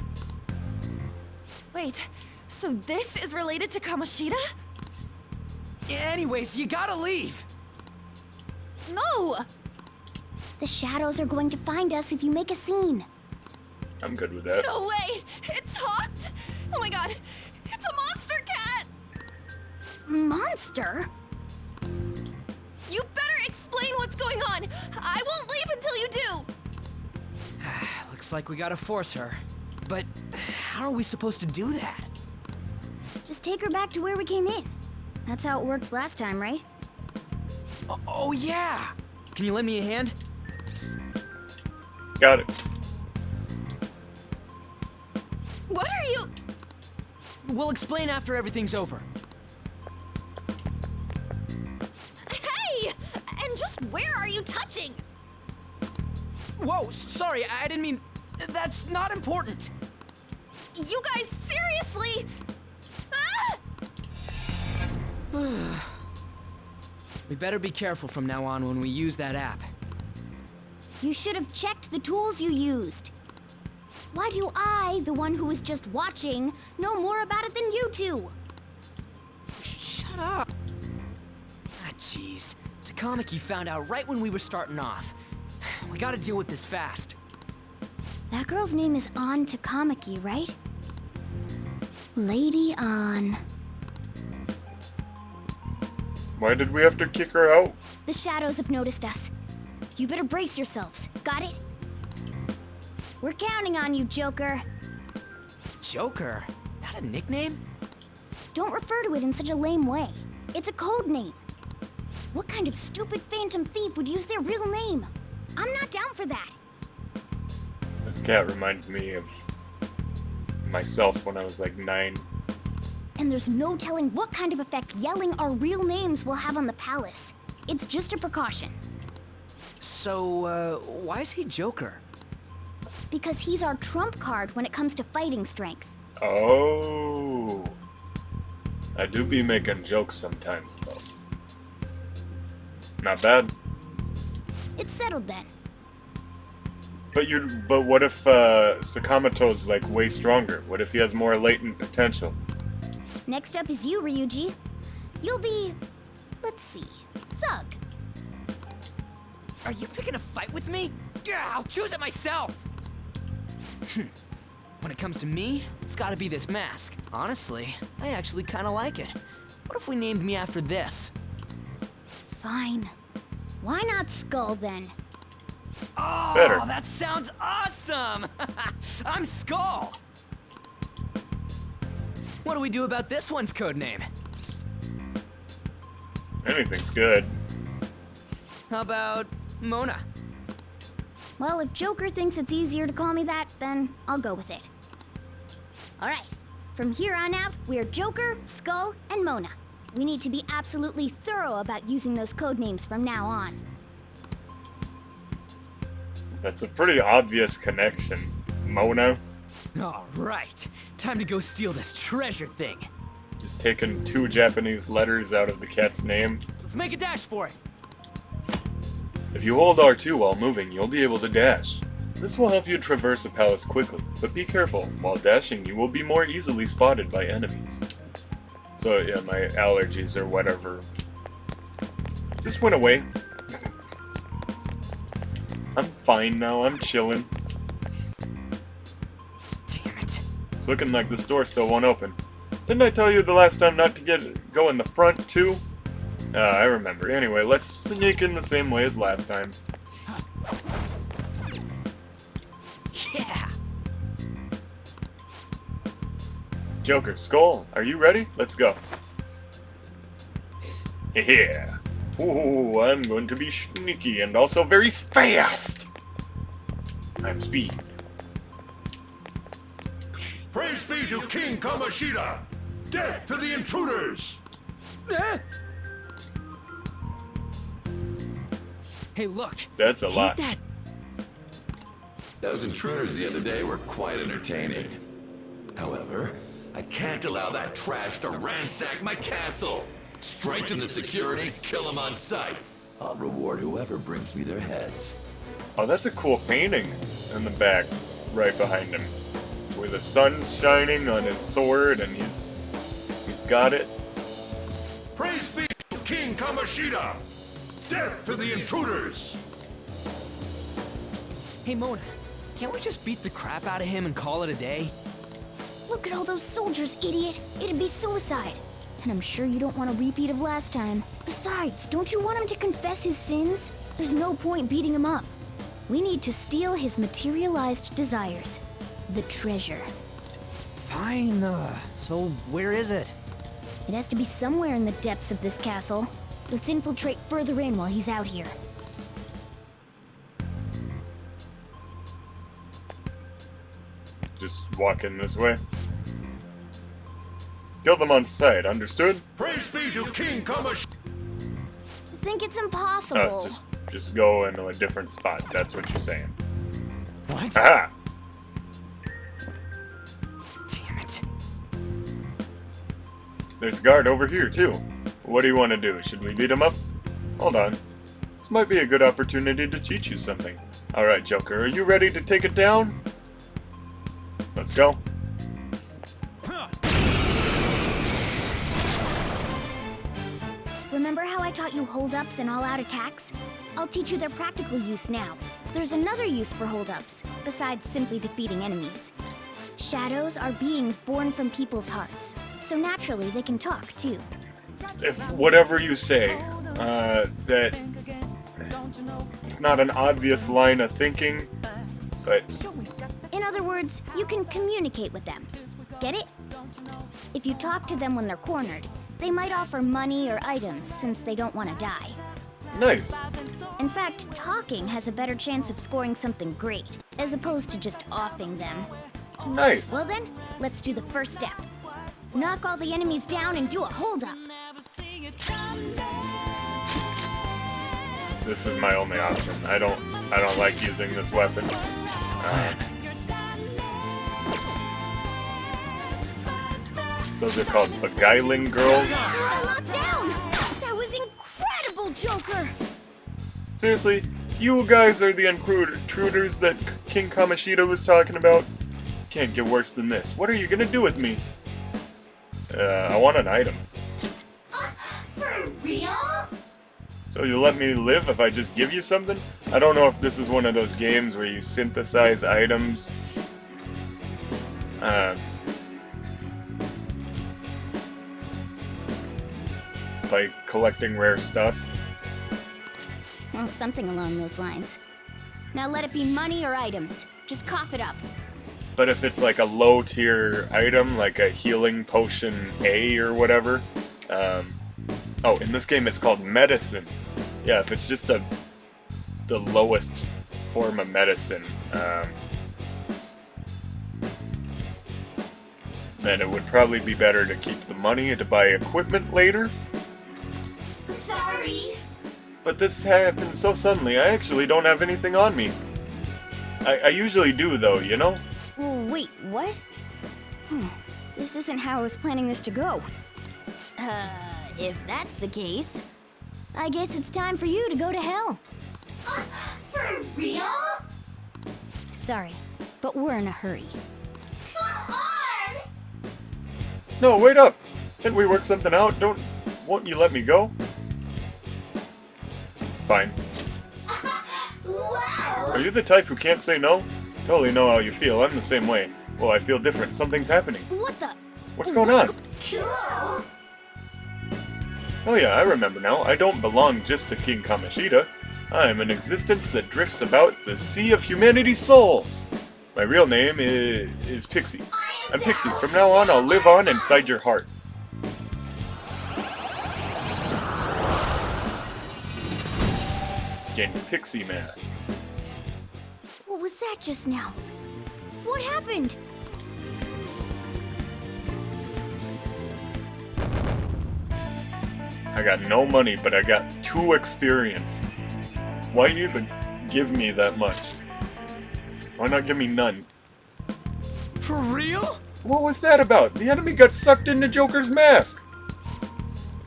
Wait, so this is related to Kamoshida? Anyways, you gotta leave! No! The shadows are going to find us if you make a scene. I'm good with that. No way! It talked! Oh my god! It's a monster cat! Monster? You better explain what's going on! I won't leave until you do! Looks like we gotta force her. But how are we supposed to do that? Just take her back to where we came in. That's how it worked last time, right? Oh yeah! Can you lend me a hand? Got it. What are you... We'll explain after everything's over. Hey! And just where are you touching? Whoa, sorry, I didn't mean... That's not important. You guys, seriously? Ah! We better be careful from now on when we use that app. You should have checked the tools you used. Why do I, the one who was just watching, know more about it than you two? Ah, jeez. Takamaki found out right when we were starting off. We gotta deal with this fast. That girl's name is An Takamaki, right? Lady An. Why did we have to kick her out? The shadows have noticed us. You better brace yourselves. Got it? We're counting on you, Joker. Joker? That a nickname? Don't refer to it in such a lame way. It's a code name. What kind of stupid phantom thief would use their real name? I'm not down for that. This cat reminds me of myself when I was like 9. And there's no telling what kind of effect yelling our real names will have on the palace. It's just a precaution. So, why is he Joker? Because he's our trump card when it comes to fighting strength. Oh. I do be making jokes sometimes, though. Not bad. It's settled then. But what if Sakamoto's like way stronger? What if he has more latent potential? Next up is you, Ryuji. You'll be, let's see, Thug. Are you picking a fight with me? Yeah, I'll choose it myself! When it comes to me, it's gotta be this mask. Honestly, I actually kinda like it. What if we named me after this? Fine. Why not Skull then? Oh, Better. That sounds awesome! I'm Skull! What do we do about this one's code name? Anything's good. How about Mona? Well, if Joker thinks it's easier to call me that, then I'll go with it. Alright, from here on out, we're Joker, Skull, and Mona. We need to be absolutely thorough about using those code names from now on. That's a pretty obvious connection. Mona. Alright, time to go steal this treasure thing. Just taking 2 Japanese letters out of the cat's name. Let's make a dash for it. If you hold R2 while moving, you'll be able to dash. This will help you traverse a palace quickly, but be careful. While dashing, you will be more easily spotted by enemies. So yeah, my allergies or whatever just went away. I'm fine now, I'm chilling. Damn it. It's looking like the store still won't open. Didn't I tell you the last time not to go in the front too? I remember. Anyway, let's sneak in the same way as last time. Yeah! Joker, Skull, are you ready? Let's go. Yeah. Ooh, I'm going to be sneaky and also very fast. I'm speed. Praise be to King Kamoshida! Death to the intruders! Hey, look. That's a lot. That. Those intruders the other day were quite entertaining. However, I can't allow that trash to ransack my castle. Strengthen the security, kill them on sight. I'll reward whoever brings me their heads. Oh, that's a cool painting in the back, right behind him. Where the sun's shining on his sword and he's got it. Praise be to King Kamoshida! Death to the intruders! Hey, Mona, can't we just beat the crap out of him and call it a day? Look at all those soldiers, idiot! It'd be suicide. And I'm sure you don't want a repeat of last time. Besides, don't you want him to confess his sins? There's no point beating him up. We need to steal his materialized desires. The treasure. Fine, so where is it? It has to be somewhere in the depths of this castle. Let's infiltrate further in while he's out here. Just walk in this way. Kill them on sight, understood? Praise be to King Kamoshida! I think it's impossible. Just go into a different spot. That's what you're saying. What? Aha! Damn it. There's a guard over here, too. What do you want to do? Should we beat him up? Hold on. This might be a good opportunity to teach you something. Alright, Joker, are you ready to take it down? Let's go. Remember how I taught you hold-ups and all-out attacks? I'll teach you their practical use now. There's another use for hold-ups, besides simply defeating enemies. Shadows are beings born from people's hearts, so naturally they can talk, too. If whatever you say, that it's not an obvious line of thinking, but... In other words, you can communicate with them. Get it? If you talk to them when they're cornered, they might offer money or items since they don't want to die. Nice. In fact, talking has a better chance of scoring something great, as opposed to just offing them. Nice. Well then, let's do the first step. Knock all the enemies down and do a hold-up. This is my only option. I don't like using this weapon. Those are called beguiling girls. Locked down! That was incredible, Joker! Seriously, you guys are the intruders that King Kamoshida was talking about? Can't get worse than this. What are you gonna do with me? I want an item. For real? So you'll let me live if I just give you something? I don't know if this is one of those games where you synthesize items. By collecting rare stuff. Well, something along those lines. Now let it be money or items. Just cough it up. But if it's like a low tier item, like a healing potion A or whatever, oh, in this game it's called medicine. Yeah, if it's just the lowest form of medicine, then it would probably be better to keep the money to buy equipment later. Sorry. But this happened so suddenly, I actually don't have anything on me. I usually do though, you know? Wait, what? This isn't how I was planning this to go. If that's the case, I guess it's time for you to go to hell. For real? Sorry, but we're in a hurry. Come on! No, wait up! Can't we work something out? Won't you let me go? Fine. Wow! Are you the type who can't say no? Totally know how you feel. I'm the same way. Well, I feel different. Something's happening. What the? What's going on? Cool! Oh yeah, I remember now. I don't belong just to King Kamoshida. I am an existence that drifts about the sea of humanity's souls. My real name is Pixie. I'm Pixie. From now on, I'll live on inside your heart. Gain Pixie Mask. What was that just now? What happened? I got no money, but I got 2 experience. Why even give me that much? Why not give me none? For real? What was that about? The enemy got sucked into Joker's mask!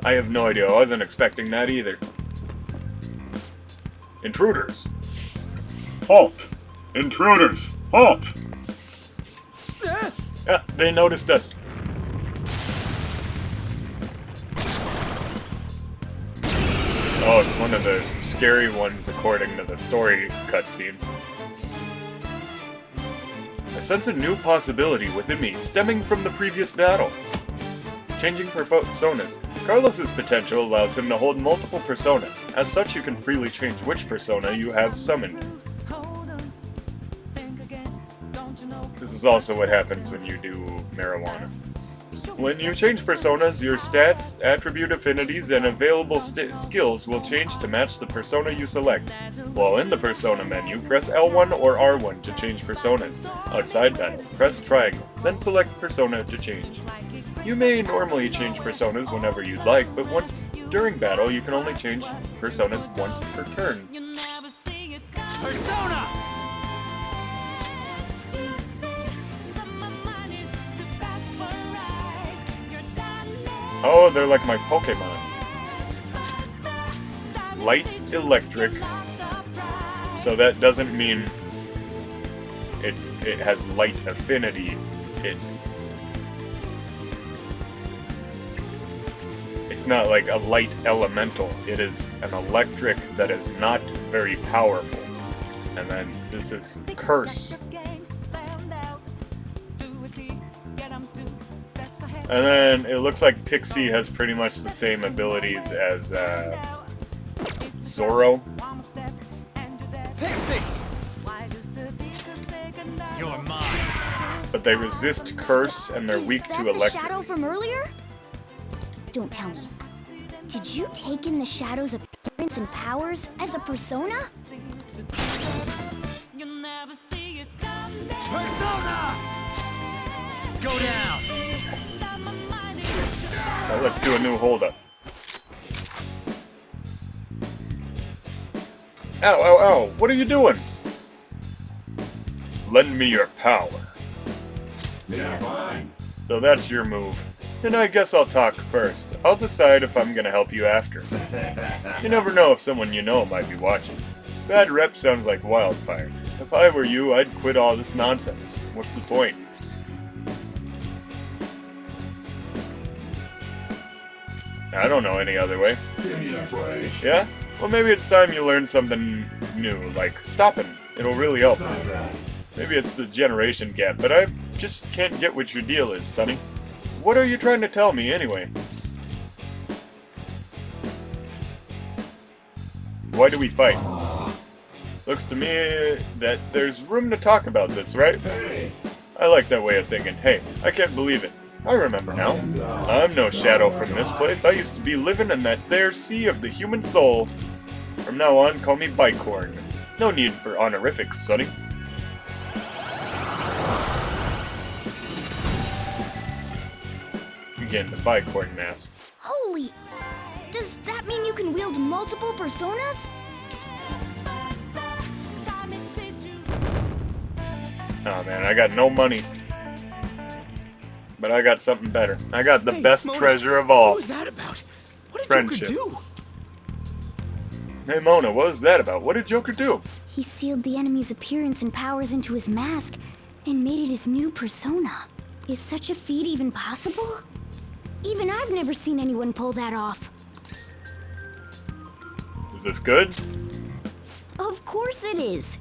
I have no idea. I wasn't expecting that either. Intruders! Halt! Intruders! Halt! Yeah, they noticed us. Oh, it's one of the scary ones according to the story cutscenes. I sense a new possibility within me stemming from the previous battle. Changing personas. Carlos's potential allows him to hold multiple personas. As such, you can freely change which persona you have summoned. This is also what happens when you do marijuana. When you change personas, your stats, attribute affinities, and available skills will change to match the persona you select. While in the persona menu, press L1 or R1 to change personas. Outside battle, press triangle, then select persona to change. You may normally change personas whenever you'd like, but once during battle, you can only change personas once per turn. Persona! Oh, they're like my Pokemon. Light electric. So that doesn't mean it has light It's not like a light elemental. It is an electric that is not very powerful. And then this is Curse. And then it looks like Pixie has pretty much the same abilities as Zoro. Pixie! You're mine. But they resist Curse and they're weak to The electric. shadow from earlier? Don't tell me. Did you take in the shadow's appearance and powers as a persona? Persona! Go down! Now let's do a new holdup. Ow, ow, ow! What are you doing? Lend me your power. Yeah, fine. So that's your move. Then I guess I'll talk first. I'll decide if I'm gonna help you after. You never know if someone you know might be watching. Bad rep sounds like wildfire. If I were you, I'd quit all this nonsense. What's the point? I don't know any other way. Give me a break. Yeah? Well, maybe it's time you learn something new, like stopping. It'll really help. Maybe it's the generation gap, but I just can't get what your deal is, Sonny. What are you trying to tell me, anyway? Why do we fight? Looks to me that there's room to talk about this, right? I like that way of thinking. Hey, I can't believe it. I remember now. I'm no shadow from this place. I used to be living in that there sea of the human soul. From now on, call me Bicorn. No need for honorifics, Sonny. Again, the Bicorn mask. Holy! Does that mean you can wield multiple personas? Oh man, I got no money. But I got something better. I got the best Mona, treasure of all. What was that about? What did Friendship. Joker do? Hey Mona, what was that about? What did Joker do? He sealed the enemy's appearance and powers into his mask and made it his new persona. Is such a feat even possible? Even I've never seen anyone pull that off. Is this good? Of course it is.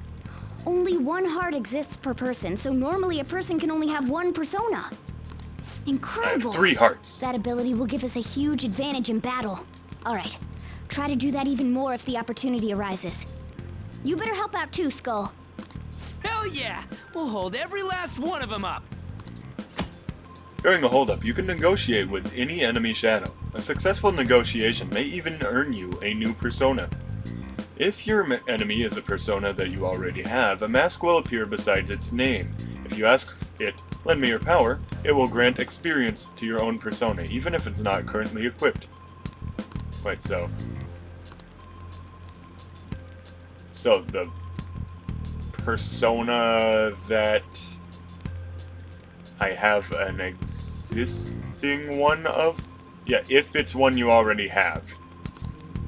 Only one heart exists per person, so normally a person can only have one persona. Incredible. I have 3 hearts. That ability will give us a huge advantage in battle. All right, try to do that even more if the opportunity arises. You better help out too, Skull. Hell yeah! We'll hold every last one of them up. During a holdup, you can negotiate with any enemy shadow. A successful negotiation may even earn you a new persona. If your enemy is a persona that you already have, a mask will appear beside its name. If you ask it, lend me your power, it will grant experience to your own persona, even if it's not currently equipped. Quite so. So the persona that I have an existing one of? Yeah, if it's one you already have.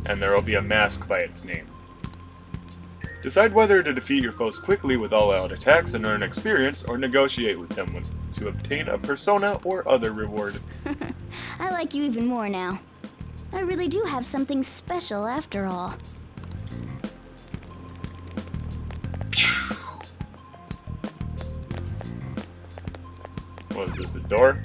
And there will be a mask by its name. Decide whether to defeat your foes quickly with all-out attacks and earn experience, or negotiate with them to obtain a persona or other reward. I like you even more now. I really do have something special after all. What is this, a door?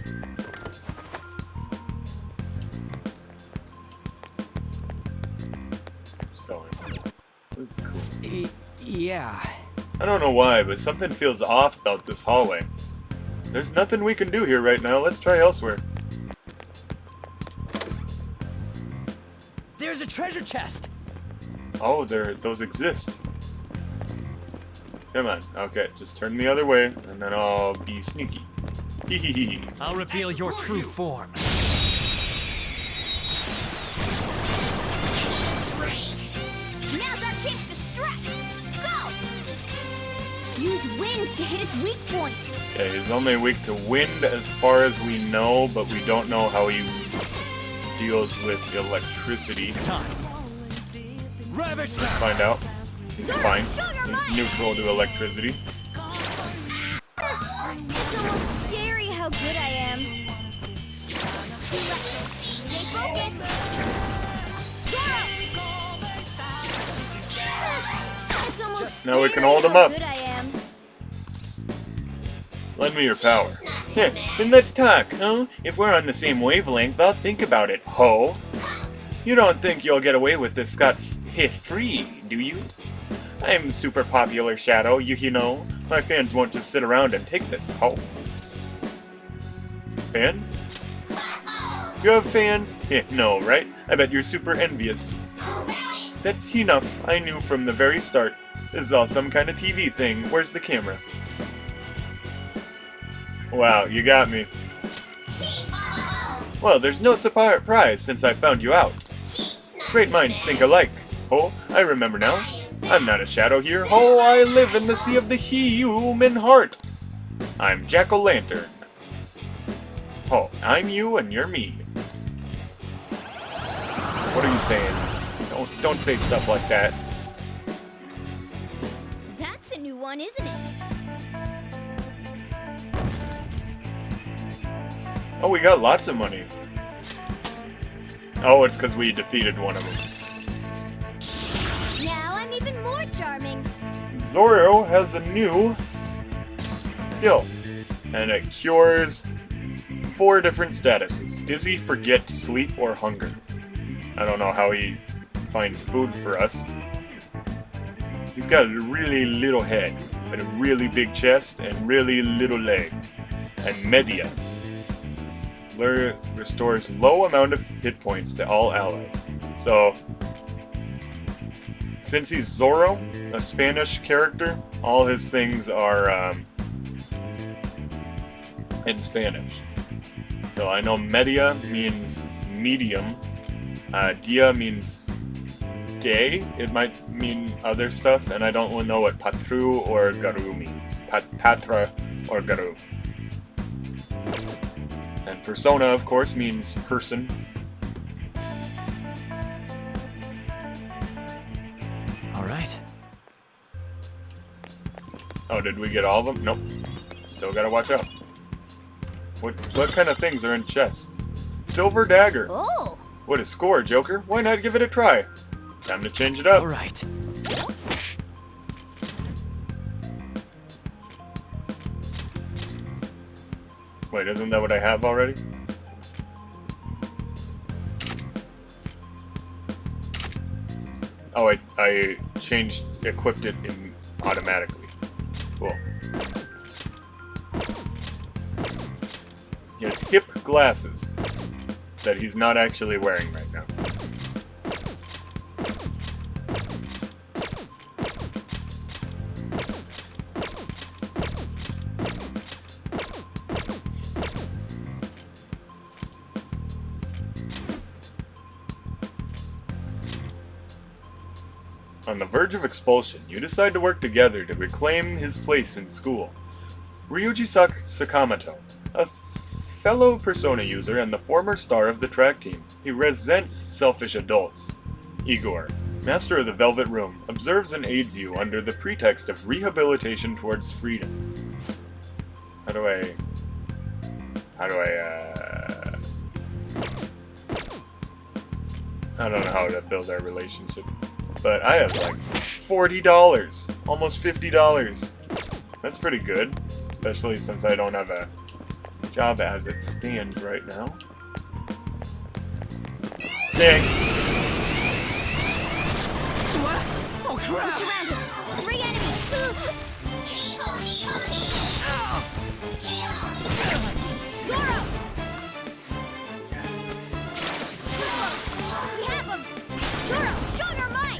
Selling this. This is cool. Yeah. I don't know why, but something feels off about this hallway. There's nothing we can do here right now. Let's try elsewhere. There's a treasure chest. Oh, those exist. Come on. Okay, just turn the other way, and then I'll be sneaky. Hee. I'll reveal your true form. Now's our chance to strike! Go! Use wind to hit its weak point. Okay, he's only weak to wind as far as we know, but we don't know how he deals with electricity. Ravage Let's find out. He's fine. He's neutral to electricity. It's almost scary how good I am. Stay focused. Now we can hold him up. Good I am. Lend me your power. Heh, then let's talk, huh? If we're on the same wavelength, I'll think about it, ho. You don't think you'll get away with this scot-free, do you? I'm super popular, Shadow, you know. My fans won't just sit around and take this, ho. Fans? You have fans? Heh, no, right? I bet you're super envious. That's enough. I knew from the very start. This is all some kind of TV thing. Where's the camera? Wow, you got me. Well, there's no surprise since I found you out. Great minds think alike. Oh, I remember now. I'm not a shadow here. Oh, I live in the sea of the human heart. I'm Jack-o'-lantern. Oh, I'm you and you're me. What are you saying? Don't say stuff like that. That's a new one, isn't it? Oh, we got lots of money. Oh, it's because we defeated one of them. Now I'm even more charming. Zoro has a new skill, and it cures 4 different statuses: dizzy, forget, sleep, or hunger. I don't know how he finds food for us. He's got a really little head, but a really big chest, and really little legs. And Media restores low amount of hit points to all allies. So, since he's Zoro, a Spanish character, all his things are in Spanish. So I know Media means medium, Dia means day, it might mean other stuff, and I don't know what Patru or Garu means. Patra or Garu. And Persona, of course, means person. Alright. Oh, did we get all of them? Nope. Still gotta watch out. What kind of things are in chests? Silver dagger. Oh. What a score, Joker. Why not give it a try? Time to change it up. Alright. Wait, isn't that what I have already? Oh, I equipped it automatically. Cool. He has hip glasses that he's not actually wearing right now. On the verge of expulsion, you decide to work together to reclaim his place in school. Ryuji Sakamoto, a fellow Persona user and the former star of the track team. He resents selfish adults. Igor, master of the Velvet Room, observes and aids you under the pretext of rehabilitation towards freedom. I don't know how to build our relationship. But I have like $40, almost $50. That's pretty good, especially since I don't have a job as it stands right now. Dang. What? Oh crap! Surrounded. 3 enemies. Zoro! We have him! Zoro, show your might!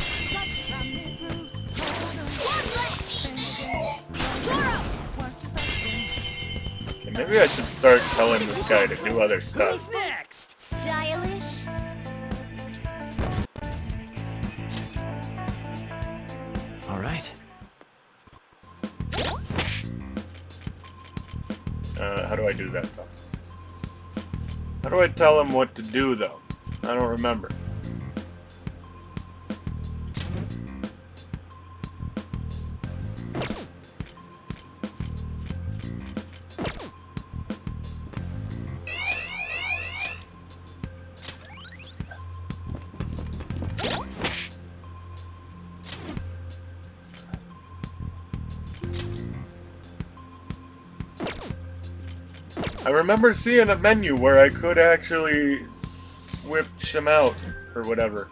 Okay, maybe I should start telling this guy to do other stuff. Who's next? Stylish? Alright. How do I do that, though? How do I tell him what to do, though? I don't remember. I remember seeing a menu where I could actually switch them out, or whatever.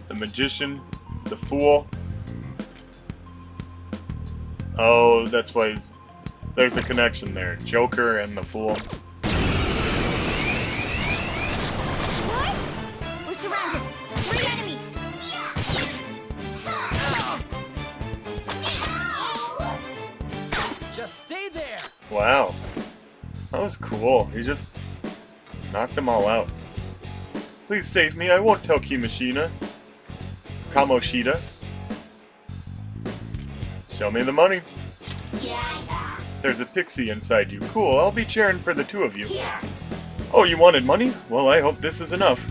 The magician, the fool. Oh, that's why there's a connection there. Joker and the fool. What? We're surrounded. 3 enemies. Just stay there! Wow. That was cool. He just knocked them all out. Please save me. I won't tell Kamoshida. Show me the money. There's a pixie inside you. Cool, I'll be cheering for the two of you. Oh, you wanted money? Well, I hope this is enough.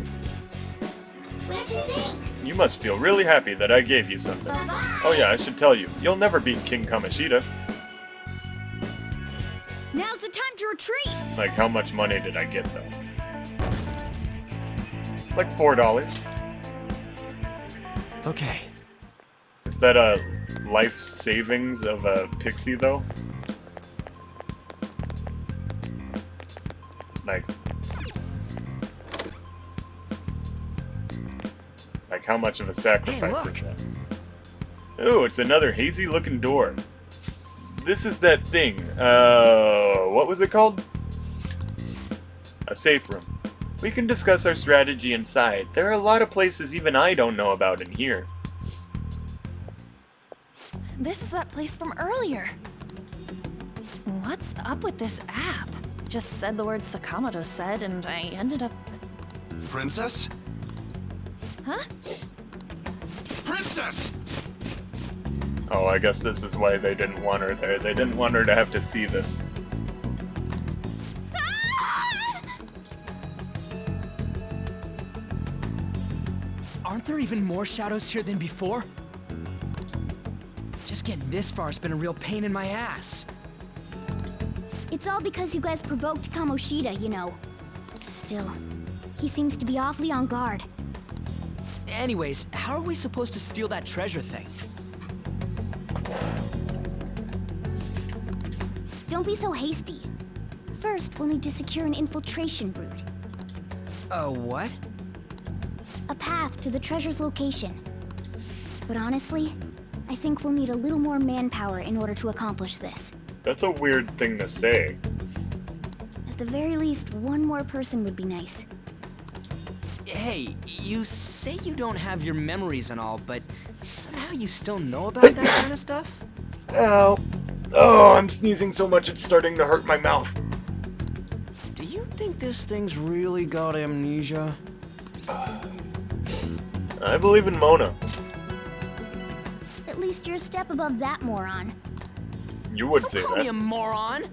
What'd you think? You must feel really happy that I gave you something. Oh yeah, I should tell you. You'll never beat King Kamoshida. Now's the time to retreat. Like, how much money did I get, though? Like $4. Okay. Is that a life savings of a pixie, though? Like how much of a sacrifice is that? Oh, it's another hazy-looking door. This is that thing. What was it called? A safe room. We can discuss our strategy inside. There are a lot of places even I don't know about in here. This is that place from earlier. What's up with this app? Just said the word Sakamoto said, and I ended up... Princess? Huh? Princess! Oh, I guess this is why they didn't want her there. They didn't want her to have to see this. Aren't there even more shadows here than before? Just getting this far has been a real pain in my ass. It's all because you guys provoked Kamoshida, you know. Still, he seems to be awfully on guard. Anyways, how are we supposed to steal that treasure thing? Don't be so hasty. First, we'll need to secure an infiltration route. A what? A path to the treasure's location. But honestly, I think we'll need a little more manpower in order to accomplish this. That's a weird thing to say. At the very least, one more person would be nice. Hey, you say you don't have your memories and all, but somehow you still know about that kind of stuff? Ow. Oh, I'm sneezing so much it's starting to hurt my mouth. Do you think this thing's really got amnesia? I believe in Mona. At least you're a step above that moron. You would say Don't call that. me a moron!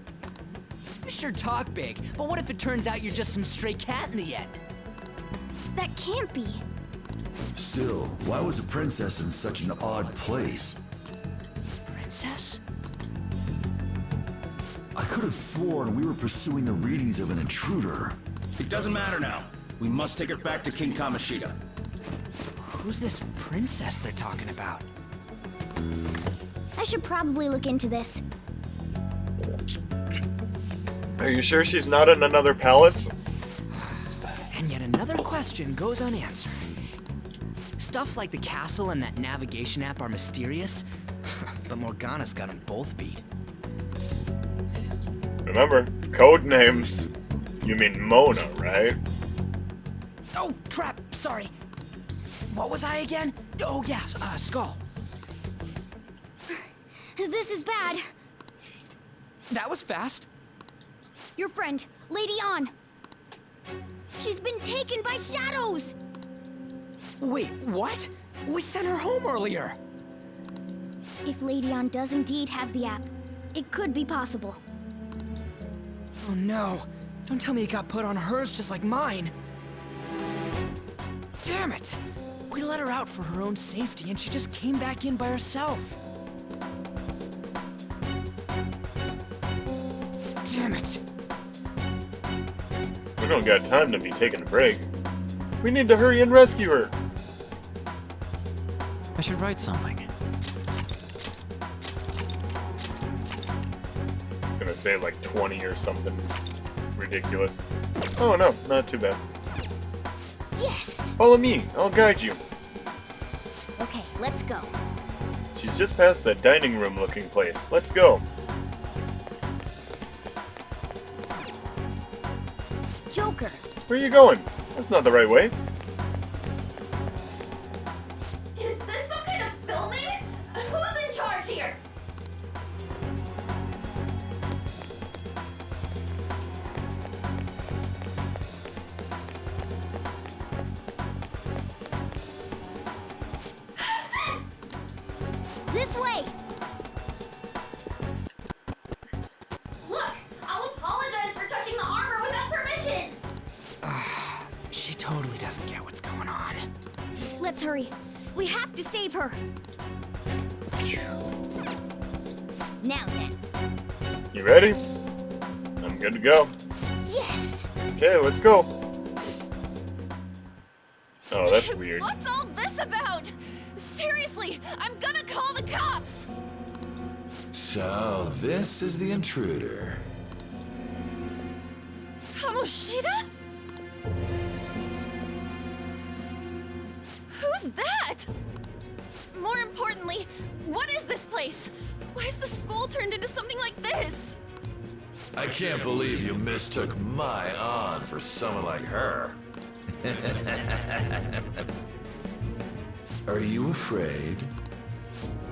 You sure talk big, but what if it turns out you're just some stray cat in the end? That can't be. Still, why was a princess in such an odd place? Princess? I could have sworn we were pursuing the readings of an intruder. It doesn't matter now. We must take it back to King Kamoshida. Who's this princess they're talking about? I should probably look into this. Are you sure she's not in another palace? And yet another question goes unanswered. Stuff like the castle and that navigation app are mysterious, but Morgana's got them both beat. Remember, code names. You mean Mona, right? Oh, crap, sorry. What was I again? Oh, yeah, Skull. This is bad. That was fast. Your friend, Lady An. She's been taken by shadows! Wait, what? We sent her home earlier. If Lady An does indeed have the app, it could be possible. Oh no. Don't tell me it got put on hers just like mine. Damn it! We let her out for her own safety and she just came back in by herself. Damn it. We don't got time to be taking a break. We need to hurry and rescue her. should write something. I'm gonna say like 20 or something ridiculous. Oh no, not too bad. Yes! Follow me, I'll guide you. Okay, let's go. She's just past that dining room looking place. Let's go. Joker! Where are you going? That's not the right way. Is this some kind of filming? Who's in charge here? This way! Look! I'll apologize for touching the armor without permission! She totally doesn't get what's going on. Let's hurry. We have to save her. Now then. You ready? I'm good to go. Yes! Okay, let's go. Oh, that's weird. What's all this about? Seriously, I'm gonna call the cops! So, this is the intruder. Kamoshida? Who's that? More importantly, what is this place? Why is the school turned into something like this? I can't believe you mistook my An for someone like her. Are you afraid?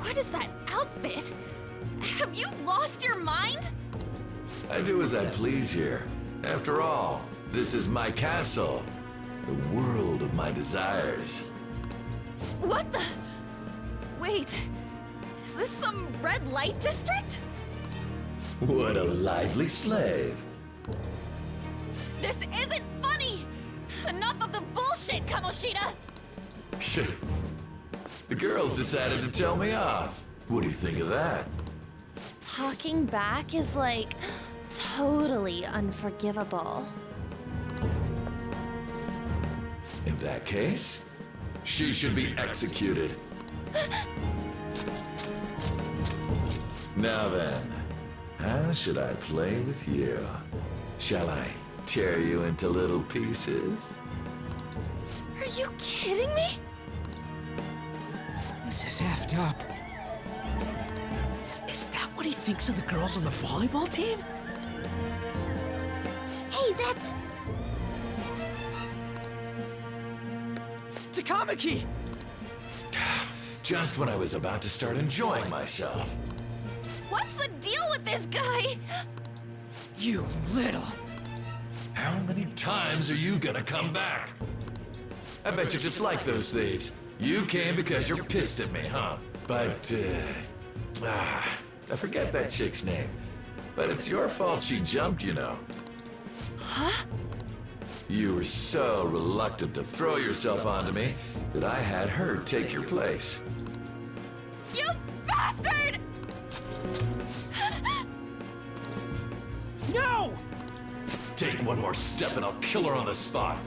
What is that outfit? Have you lost your mind? I do as I please here. After all, this is my castle. The world of my desires. What the? Wait, is this some red light district? What a lively slave. This isn't funny! Enough of the bullshit, Kamoshida! The girls decided to tell me off. What do you think of that? Talking back is like totally unforgivable. In that case, she should be executed. Now then, how should I play with you? Shall I tear you into little pieces? Are you kidding me? This is effed up. Is that what he thinks of the girls on the volleyball team? Hey, that's... Takamaki! Just when I was about to start enjoying myself. What's the deal with this guy? You little... How many times are you gonna come back? I bet you just like those thieves. You came because you're pissed at me, huh? But, I forget that chick's name. But it's your fault she jumped, you know. Huh? You were so reluctant to throw yourself onto me that I had her take your place. You bastard! No! Take one more step and I'll kill her on the spot.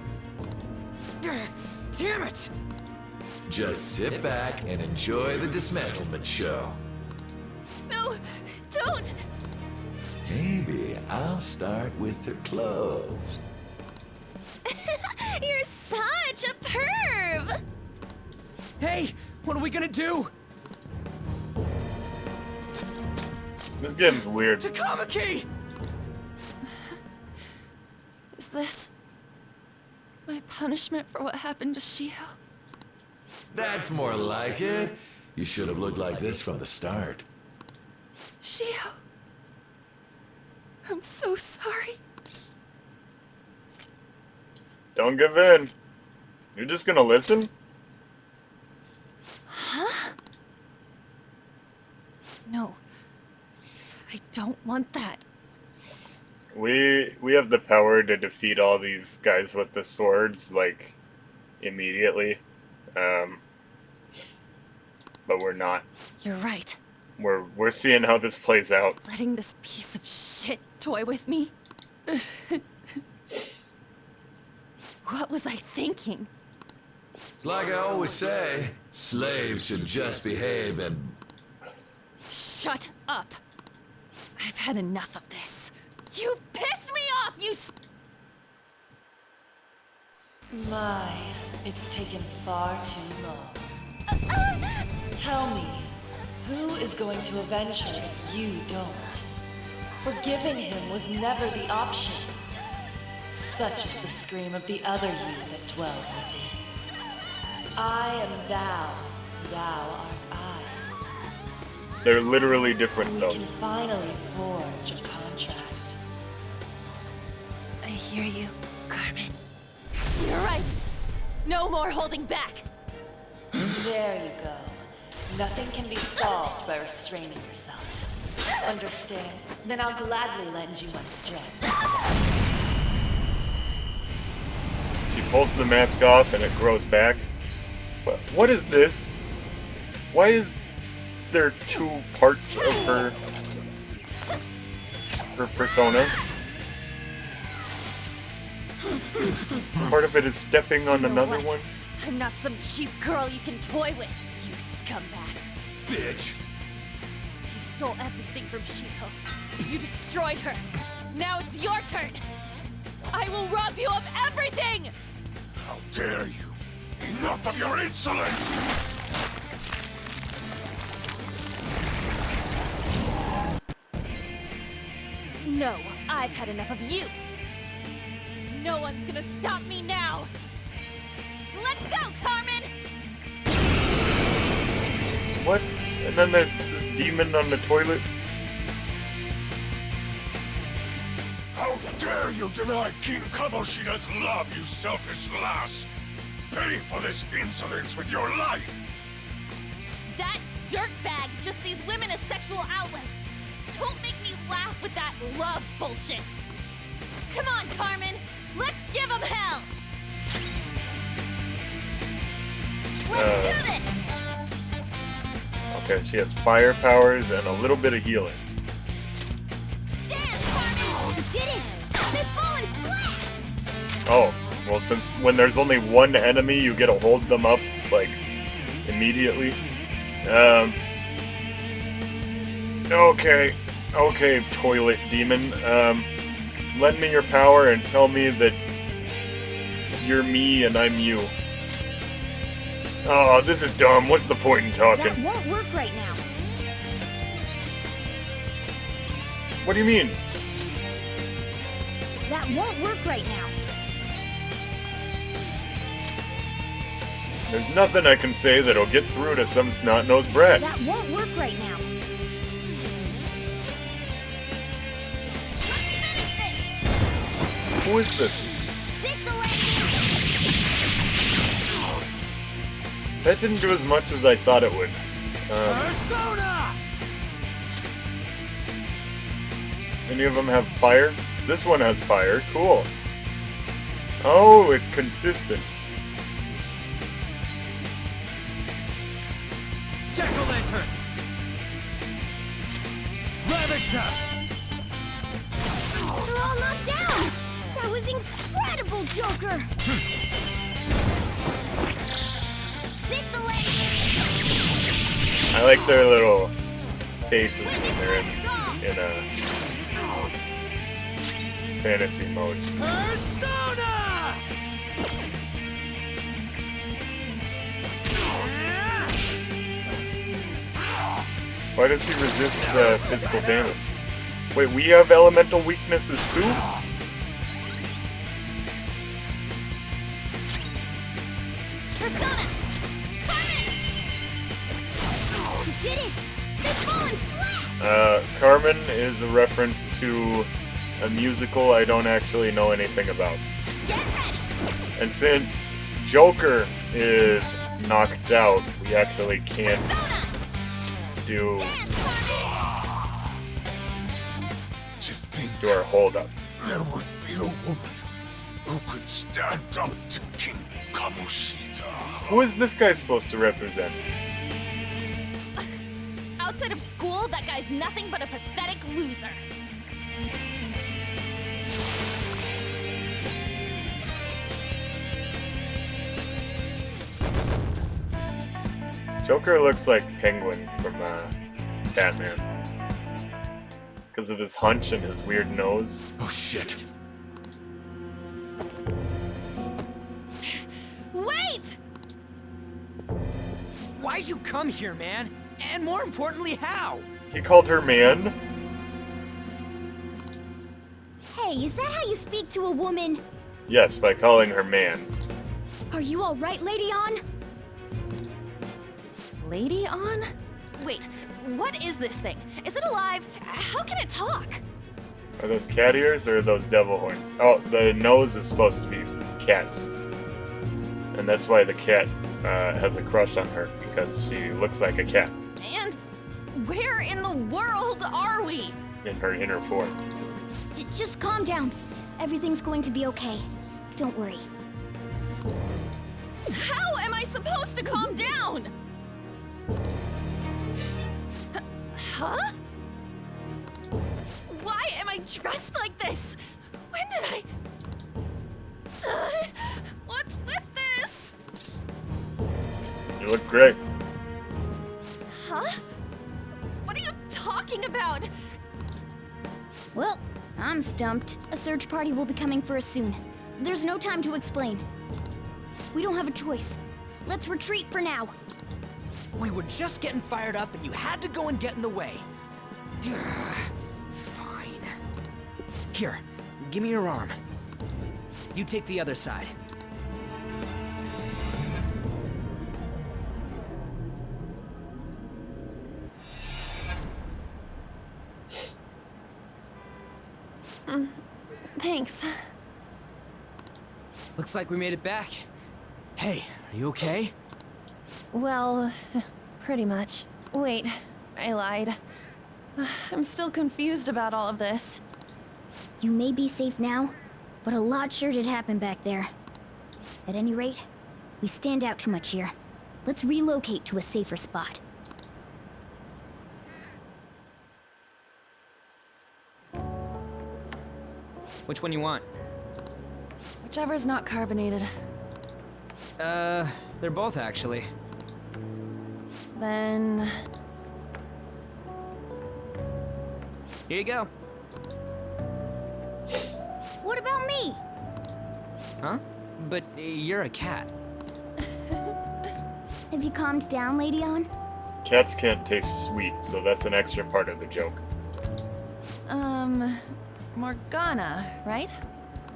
Damn it! Just sit back and enjoy the dismantlement show. No, don't! Maybe I'll start with her clothes. You're such a perv! Hey, what are we gonna do? This game's weird. Takamaki! Is this my punishment for what happened to Shio? That's more like it. You should have looked like this from the start. Shio, I'm so sorry. Don't give in. You're just gonna listen? Huh? No. I don't want that. We have the power to defeat all these guys with the swords, like, immediately. But we're not. You're right. We're seeing how this plays out. Letting this piece of shit toy with me? What was I thinking? It's like I always say, slaves should just behave and... Shut up! I've had enough of this. You pissed me off, you My, it's taken far too long. Tell me, who is going to avenge her if you don't? Forgiving him was never the option. Such is the scream of the other you that dwells within. I am thou, thou art I. They're literally different, though. We can finally forge a contract. I hear you, Carmen. You're right. No more holding back. There you go. Nothing can be solved by restraining yourself. Understand? Then I'll gladly lend you my strength. She pulls the mask off and it grows back. But what is this? Why is there two parts of her persona? Part of it is stepping on You know another what? one. I'm not some cheap girl you can toy with, you scumbag. Bitch! You stole everything from Shiho. You destroyed her. Now it's your turn. I will rob you of everything! How dare you! Enough of your insolence! No, I've had enough of you. No one's gonna stop me now. Let's go, Carmen! What? And then there's this demon on the toilet. How dare you deny King Kamoshida's love, you selfish lass! Pay for this insolence with your life! That dirtbag just sees women as sexual outlets. Don't make me laugh with that love bullshit. Come on, Carmen. Let's give him hell. Let's do this. Okay, she has fire powers and a little bit of healing. Damn, Carmen! You did it! They've fallen flat! Oh, well, since when there's only one enemy, you get to hold them up, like, immediately. Okay, toilet demon. Lend me your power and tell me that you're me and I'm you. Oh, this is dumb. What's the point in talking? That won't work right now. What do you mean? That won't work right now. There's nothing I can say that'll get through to some snot-nosed brat. That won't work right now. Who is this? That didn't do as much as I thought it would. Persona! Any of them have fire? This one has fire. Cool. Oh, it's consistent. Jack-o'-lantern! Ravage them! They're all knocked down! That was incredible, Joker! I like their little faces when they're in a fantasy mode. Persona! Why does he resist physical damage? Wait, we have elemental weaknesses too? Persona! Carmen! You did it! They've fallen flat! Carmen is a reference to a musical I don't actually know anything about. And since Joker is knocked out, we actually can't do our hold up. There would be a woman who could stand up to King Kamoshida. Who is this guy supposed to represent? Outside of school, that guy's nothing but a pathetic loser. Joker looks like Penguin from Batman. Because of his hunch and his weird nose. Oh shit. Wait! Why'd you come here, man? And more importantly, how? He called her man? Hey, is that how you speak to a woman? Yes, by calling her man. Are you alright, Lady On? Lady On? Wait, what is this thing? Is it alive? How can it talk? Are those cat ears or are those devil horns? Oh, the nose is supposed to be cat's. And that's why the cat has a crush on her, because she looks like a cat And where in the world are we? in her inner form. Just calm down. Everything's going to be okay. Don't worry. How am I supposed to calm down? Huh? Why am I dressed like this? When did I... what's with this? You look great. Huh? What are you talking about? Well, I'm stumped. A search party will be coming for us soon. There's no time to explain. We don't have a choice. Let's retreat for now. We were just getting fired up and you had to go and get in the way. Fine. Here, give me your arm. You take the other side. Thanks. Looks like we made it back. Hey, are you okay? Well, pretty much. Wait, I lied. I'm still confused about all of this. You may be safe now, but a lot sure did happen back there. At any rate, we stand out too much here. Let's relocate to a safer spot. Which one you want? Whichever's not carbonated. They're both actually. Then... Here you go. What about me? Huh? But you're a cat. Have you calmed down, Lady On? Cats can't taste sweet, so that's an extra part of the joke. Morgana, right?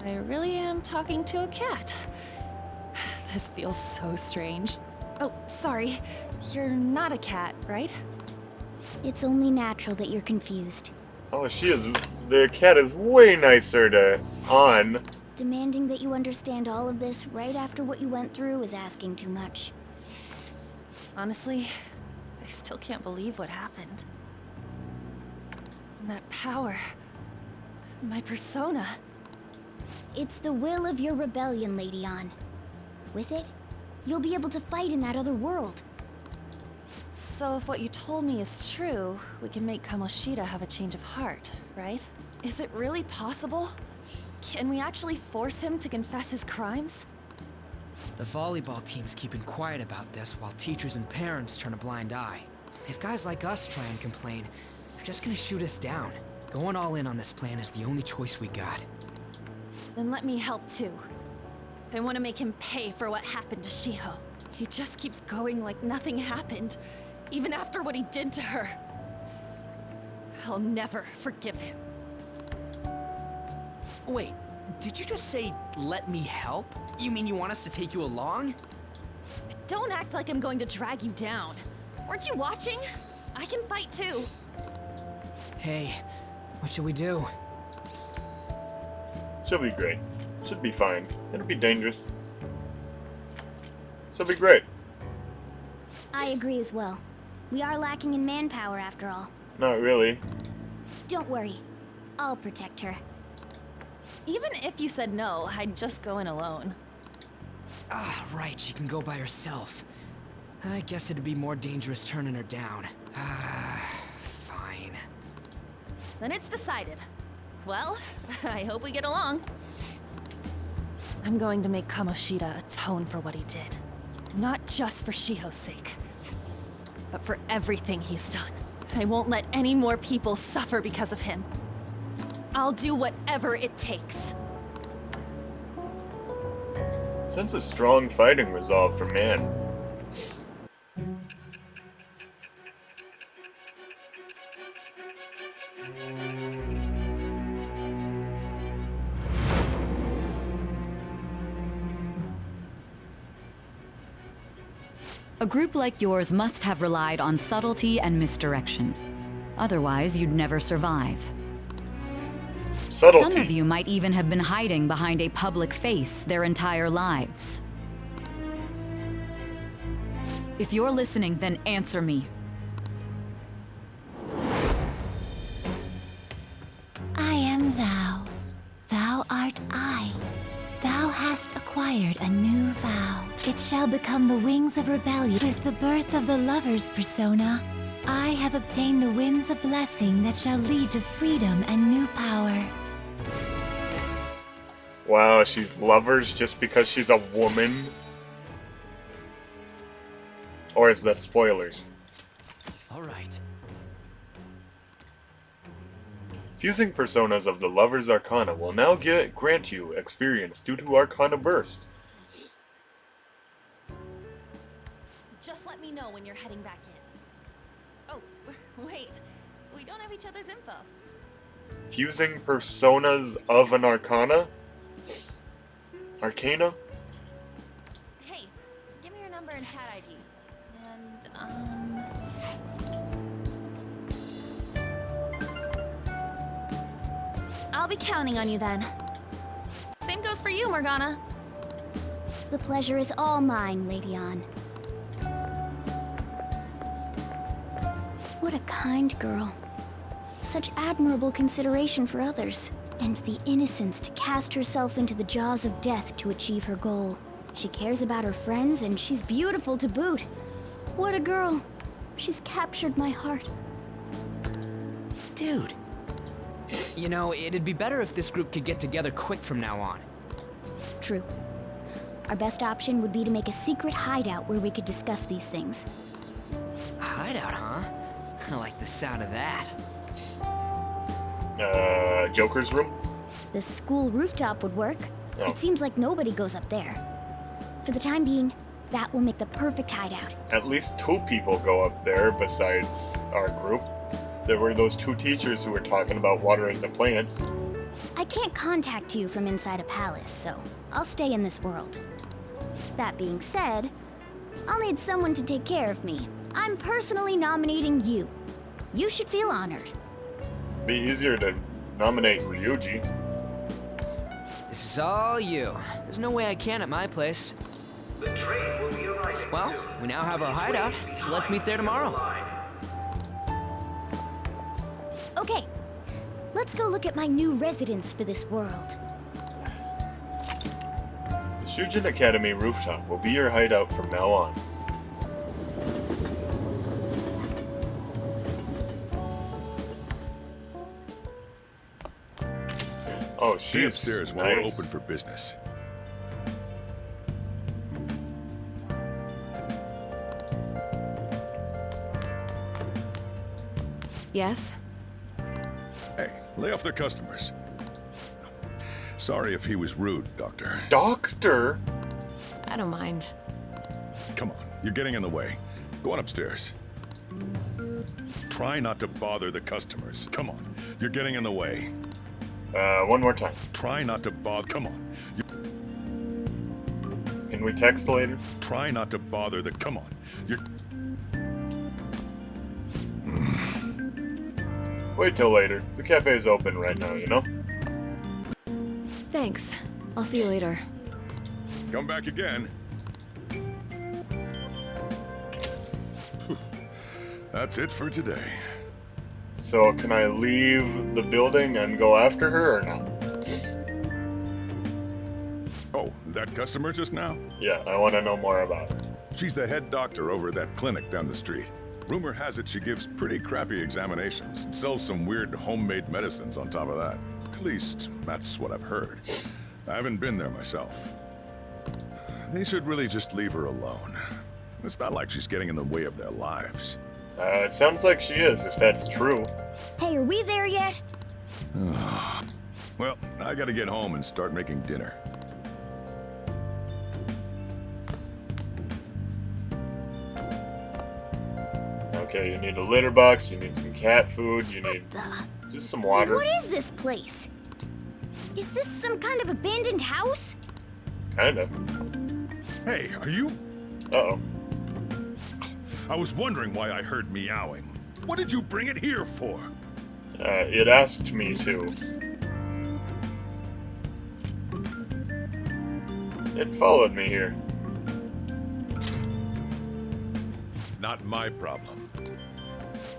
I really am talking to a cat. This feels so strange. Oh, sorry. You're not a cat, right? It's only natural that you're confused. Oh, she is... The cat is way nicer to On. Demanding that you understand all of this right after what you went through is asking too much. Honestly, I still can't believe what happened. And that power... my persona... It's the will of your rebellion, Lady On. With it, you'll be able to fight in that other world. So if what you told me is true, we can make Kamoshida have a change of heart, right? Is it really possible? Can we actually force him to confess his crimes? The volleyball team's keeping quiet about this while teachers and parents turn a blind eye. If guys like us try and complain, they're just gonna shoot us down. Going all in on this plan is the only choice we got. Then let me help too. I want to make him pay for what happened to Shiho. He just keeps going like nothing happened, even after what he did to her. I'll never forgive him. Wait, did you just say, let me help? You mean you want us to take you along? Don't act like I'm going to drag you down. Weren't you watching? I can fight too. Hey, what should we do? She'll be great. Should be fine. It'll be dangerous. She'll be great. I agree as well. We are lacking in manpower after all. Not really. Don't worry. I'll protect her. Even if you said no, I'd just go in alone. Ah, right, she can go by herself. I guess it'd be more dangerous turning her down. Fine. Then it's decided. Well, I hope we get along. I'm going to make Kamoshida atone for what he did. Not just for Shiho's sake. but for everything he's done. I won't let any more people suffer because of him. I'll do whatever it takes. Sense a strong fighting resolve from man. A group like yours must have relied on subtlety and misdirection. Otherwise, you'd never survive. Subtlety. Some of you might even have been hiding behind a public face their entire lives. If you're listening, then answer me. I am thou. Thou art I. Thou hast acquired a new vow. It shall become the wings of rebellion. With the birth of the lover's persona, I have obtained the winds of blessing that shall lead to freedom and new power. Wow, she's lovers just because she's a woman? Or is that spoilers? Alright. Fusing personas of the Lover's Arcana will now grant you experience due to Arcana Burst. Just let me know when you're heading back in. Oh, wait. We don't have each other's info. Fusing personas of an Arcana? Arcana? Hey, give me your number and chat ID. And, I'll be counting on you then. Same goes for you, Morgana. The pleasure is all mine, Lady Ann. What a kind girl. Such admirable consideration for others, and the innocence to cast herself into the jaws of death to achieve her goal. She cares about her friends, and she's beautiful to boot. What a girl. She's captured my heart. Dude. You know, it'd be better if this group could get together quick from now on. True. Our best option would be to make a secret hideout where we could discuss these things. A hideout, huh? I like the sound of that. Joker's room? The school rooftop would work. Oh. It seems like nobody goes up there. For the time being, that will make the perfect hideout. At least 2 people go up there besides our group. There were those 2 teachers who were talking about watering the plants. I can't contact you from inside a palace, so I'll stay in this world. That being said, I'll need someone to take care of me. I'm personally nominating you. You should feel honored. Be easier to nominate Ryuji. This is all you. There's no way I can at my place. The train will be arriving Well, soon. we now have our hideout, so let's meet there tomorrow. Okay, let's go look at my new residence for this world. The Shujin Academy rooftop will be your hideout from now on. Oh, Stay she's upstairs while we're open for business. Yes? Hey, lay off the customers. Sorry if he was rude, Doctor. Doctor? I don't mind. Come on, you're getting in the way. Go on upstairs. Try not to bother the customers. Come on, you're getting in the way. One more time. Try not to bother. Come on. Can we text later? Try not to bother the. Come on. You're. Wait till later. The cafe's open right now, you know? Thanks. I'll see you later. Come back again. That's it for today. So, can I leave the building and go after her or not? Oh, that customer just now? Yeah, I want to know more about her. She's the head doctor over at that clinic down the street. Rumor has it she gives pretty crappy examinations and sells some weird homemade medicines on top of that. At least, that's what I've heard. I haven't been there myself. They should really just leave her alone. It's not like she's getting in the way of their lives. It sounds like she is, if that's true. Hey, are we there yet? Well, I gotta get home and start making dinner. Okay, you need a litter box, you need some cat food, you need just some water. What is this place? Is this some kind of abandoned house? Kinda. Hey, are you? Uh-oh. I was wondering why I heard meowing. What did you bring it here for? It asked me to. It followed me here. Not my problem.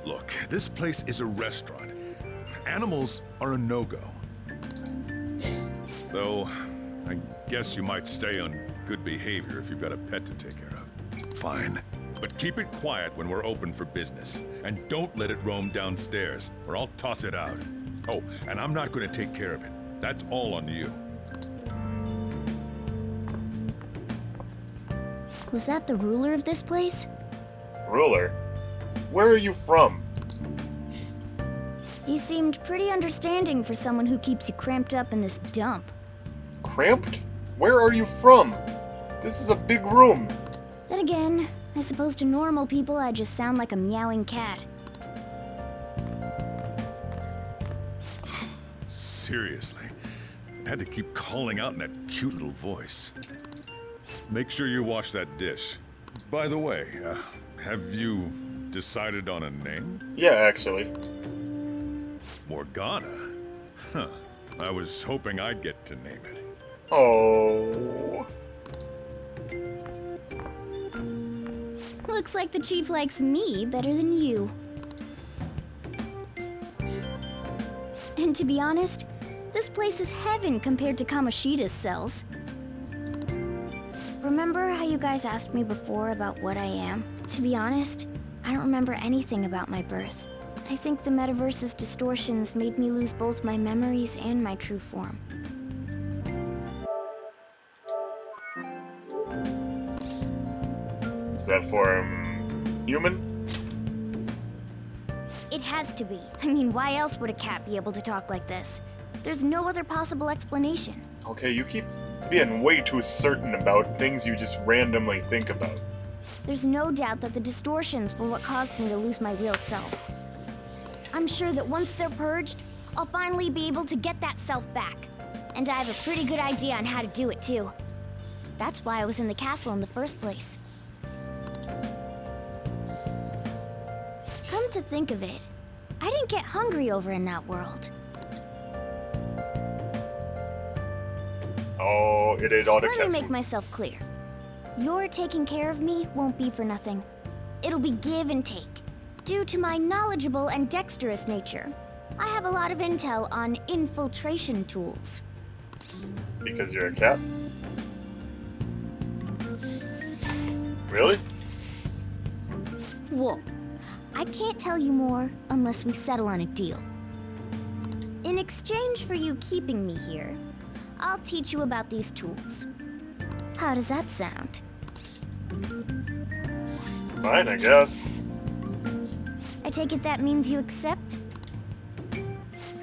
Look, this place is a restaurant. Animals are a no-go. Though, I guess you might stay on good behavior if you've got a pet to take care of. Fine. But keep it quiet when we're open for business. And don't let it roam downstairs, or I'll toss it out. Oh, and I'm not going to take care of it. That's all on you. Was that the ruler of this place? Ruler? Where are you from? He seemed pretty understanding for someone who keeps you cramped up in this dump. Cramped? Where are you from? This is a big room. Then again, I suppose to normal people I just sound like a meowing cat. Seriously. I had to keep calling out in that cute little voice. Make sure you wash that dish. By the way, have you decided on a name? Yeah, actually. Morgana? Huh. I was hoping I'd get to name it. Oh. Looks like the chief likes me better than you. And to be honest, this place is heaven compared to Kamoshida's cells. Remember how you guys asked me before about what I am? To be honest, I don't remember anything about my birth. I think the metaverse's distortions made me lose both my memories and my true form. Is that for, human? It has to be. I mean, why else would a cat be able to talk like this? There's no other possible explanation. Okay, you keep being way too certain about things you just randomly think about. There's no doubt that the distortions were what caused me to lose my real self. I'm sure that once they're purged, I'll finally be able to get that self back. And I have a pretty good idea on how to do it, too. That's why I was in the castle in the first place. Come to think of it, I didn't get hungry over in that world. Oh, it ought to catch Let me make myself clear. Your taking care of me won't be for nothing. It'll be give and take. Due to my knowledgeable and dexterous nature, I have a lot of intel on infiltration tools. Because you're a cat? Really? Whoa. I can't tell you more unless we settle on a deal. In exchange for you keeping me here, I'll teach you about these tools. How does that sound? Fine, I guess. I take it that means you accept?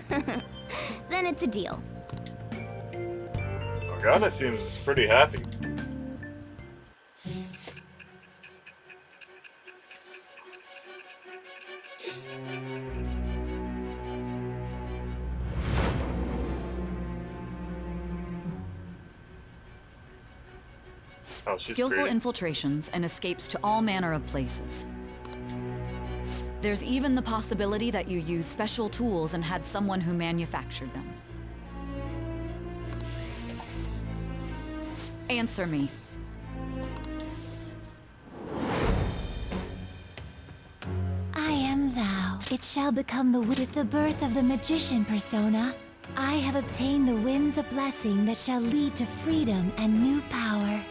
Then it's a deal. Morgana seems pretty happy. Oh, she's Skillful pretty. infiltrations and escapes to all manner of places. There's even the possibility that you used special tools and had someone who manufactured them. Answer me. I am thou. It shall become with the birth of the magician persona. I have obtained the winds of blessing that shall lead to freedom and new power.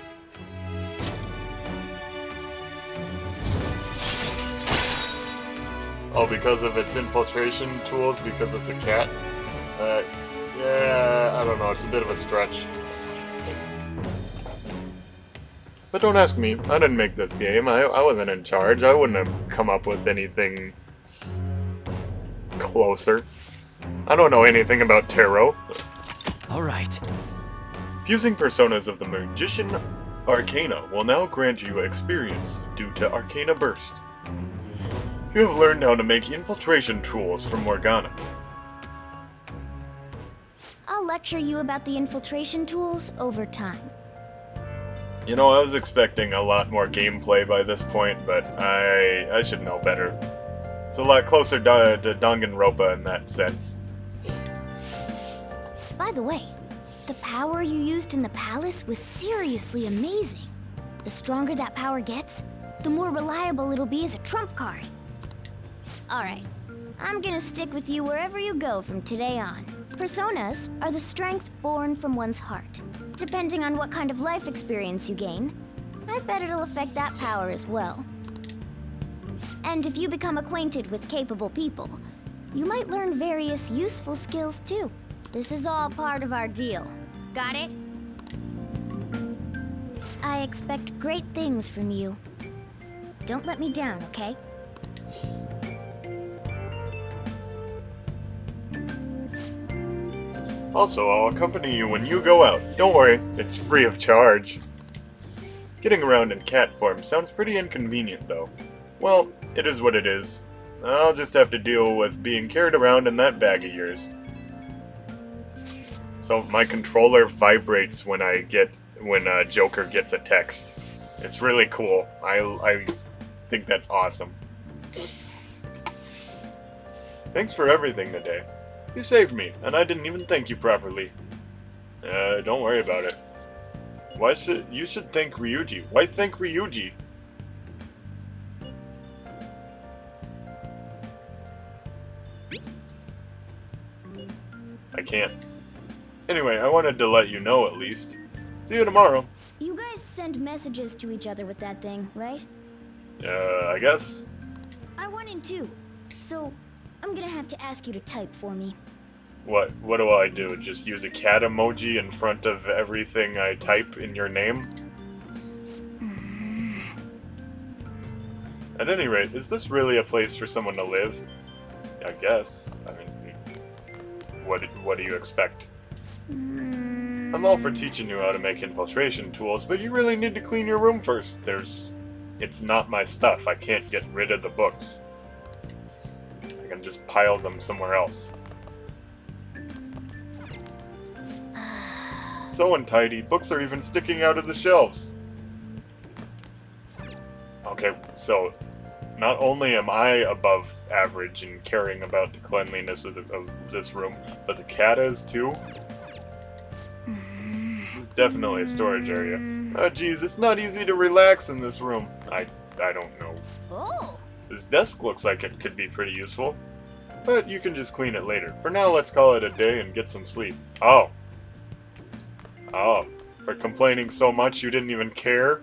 Oh, because of its infiltration tools, because it's a cat? Yeah, I don't know, it's a bit of a stretch. But don't ask me. I didn't make this game. I wasn't in charge. I wouldn't have come up with anything closer. I don't know anything about tarot. Alright. Fusing personas of the Magician Arcana will now grant you experience due to Arcana Burst. You have learned how to make infiltration tools from Morgana. I'll lecture you about the infiltration tools over time. You know, I was expecting a lot more gameplay by this point, but I should know better. It's a lot closer to Danganronpa in that sense. By the way, the power you used in the palace was seriously amazing. The stronger that power gets, the more reliable it'll be as a trump card. Alright, I'm gonna stick with you wherever you go from today on. Personas are the strength born from one's heart. Depending on what kind of life experience you gain, I bet it'll affect that power as well. And if you become acquainted with capable people, you might learn various useful skills too. This is all part of our deal. Got it? I expect great things from you. Don't let me down, okay? Also, I'll accompany you when you go out. Don't worry, it's free of charge. Getting around in cat form sounds pretty inconvenient, though. Well, it is what it is. I'll just have to deal with being carried around in that bag of yours. So my controller vibrates when Joker gets a text. It's really cool. I think that's awesome. Thanks for everything today. You saved me, and I didn't even thank you properly. Don't worry about it. You should thank Ryuji. Why thank Ryuji? I can't. Anyway, I wanted to let you know at least. See you tomorrow. You guys send messages to each other with that thing, right? I guess. I want in too, so I'm gonna have to ask you to type for me. What do I do? Just use a cat emoji in front of everything I type in your name? At any rate, is this really a place for someone to live? I guess. I mean, what do you expect? I'm all for teaching you how to make infiltration tools, but you really need to clean your room first. It's not my stuff. I can't get rid of the books. I can just pile them somewhere else. So untidy, books are even sticking out of the shelves. Okay, so not only am I above average in caring about the cleanliness of this room, but the cat is too. This is definitely a storage area. Oh geez, it's not easy to relax in this room. I don't know. Oh. This desk looks like it could be pretty useful, but you can just clean it later. For now, let's call it a day and get some sleep. Oh, for complaining so much you didn't even care?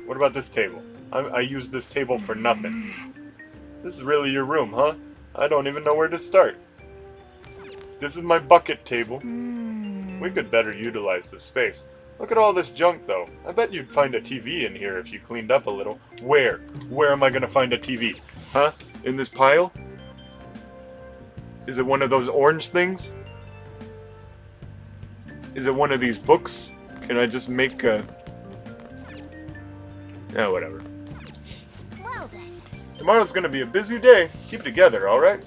What about this table? I use this table for nothing. This is really your room, huh? I don't even know where to start. This is my bucket table. We could better utilize this space. Look at all this junk, though. I bet you'd find a TV in here if you cleaned up a little. Where? Where am I gonna find a TV? Huh? In this pile? Is it one of those orange things? Is it one of these books? Can I just make a... Yeah, whatever. Well then. Tomorrow's gonna be a busy day. Keep it together, alright?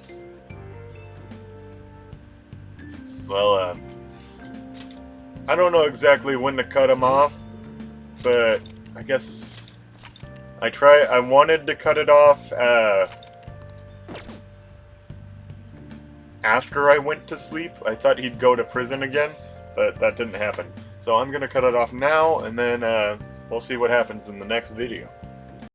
Well, I don't know exactly when to cut them off, but I guess I wanted to cut it off after I went to sleep. I thought he'd go to prison again, but that didn't happen. So I'm gonna cut it off now, and then we'll see what happens in the next video.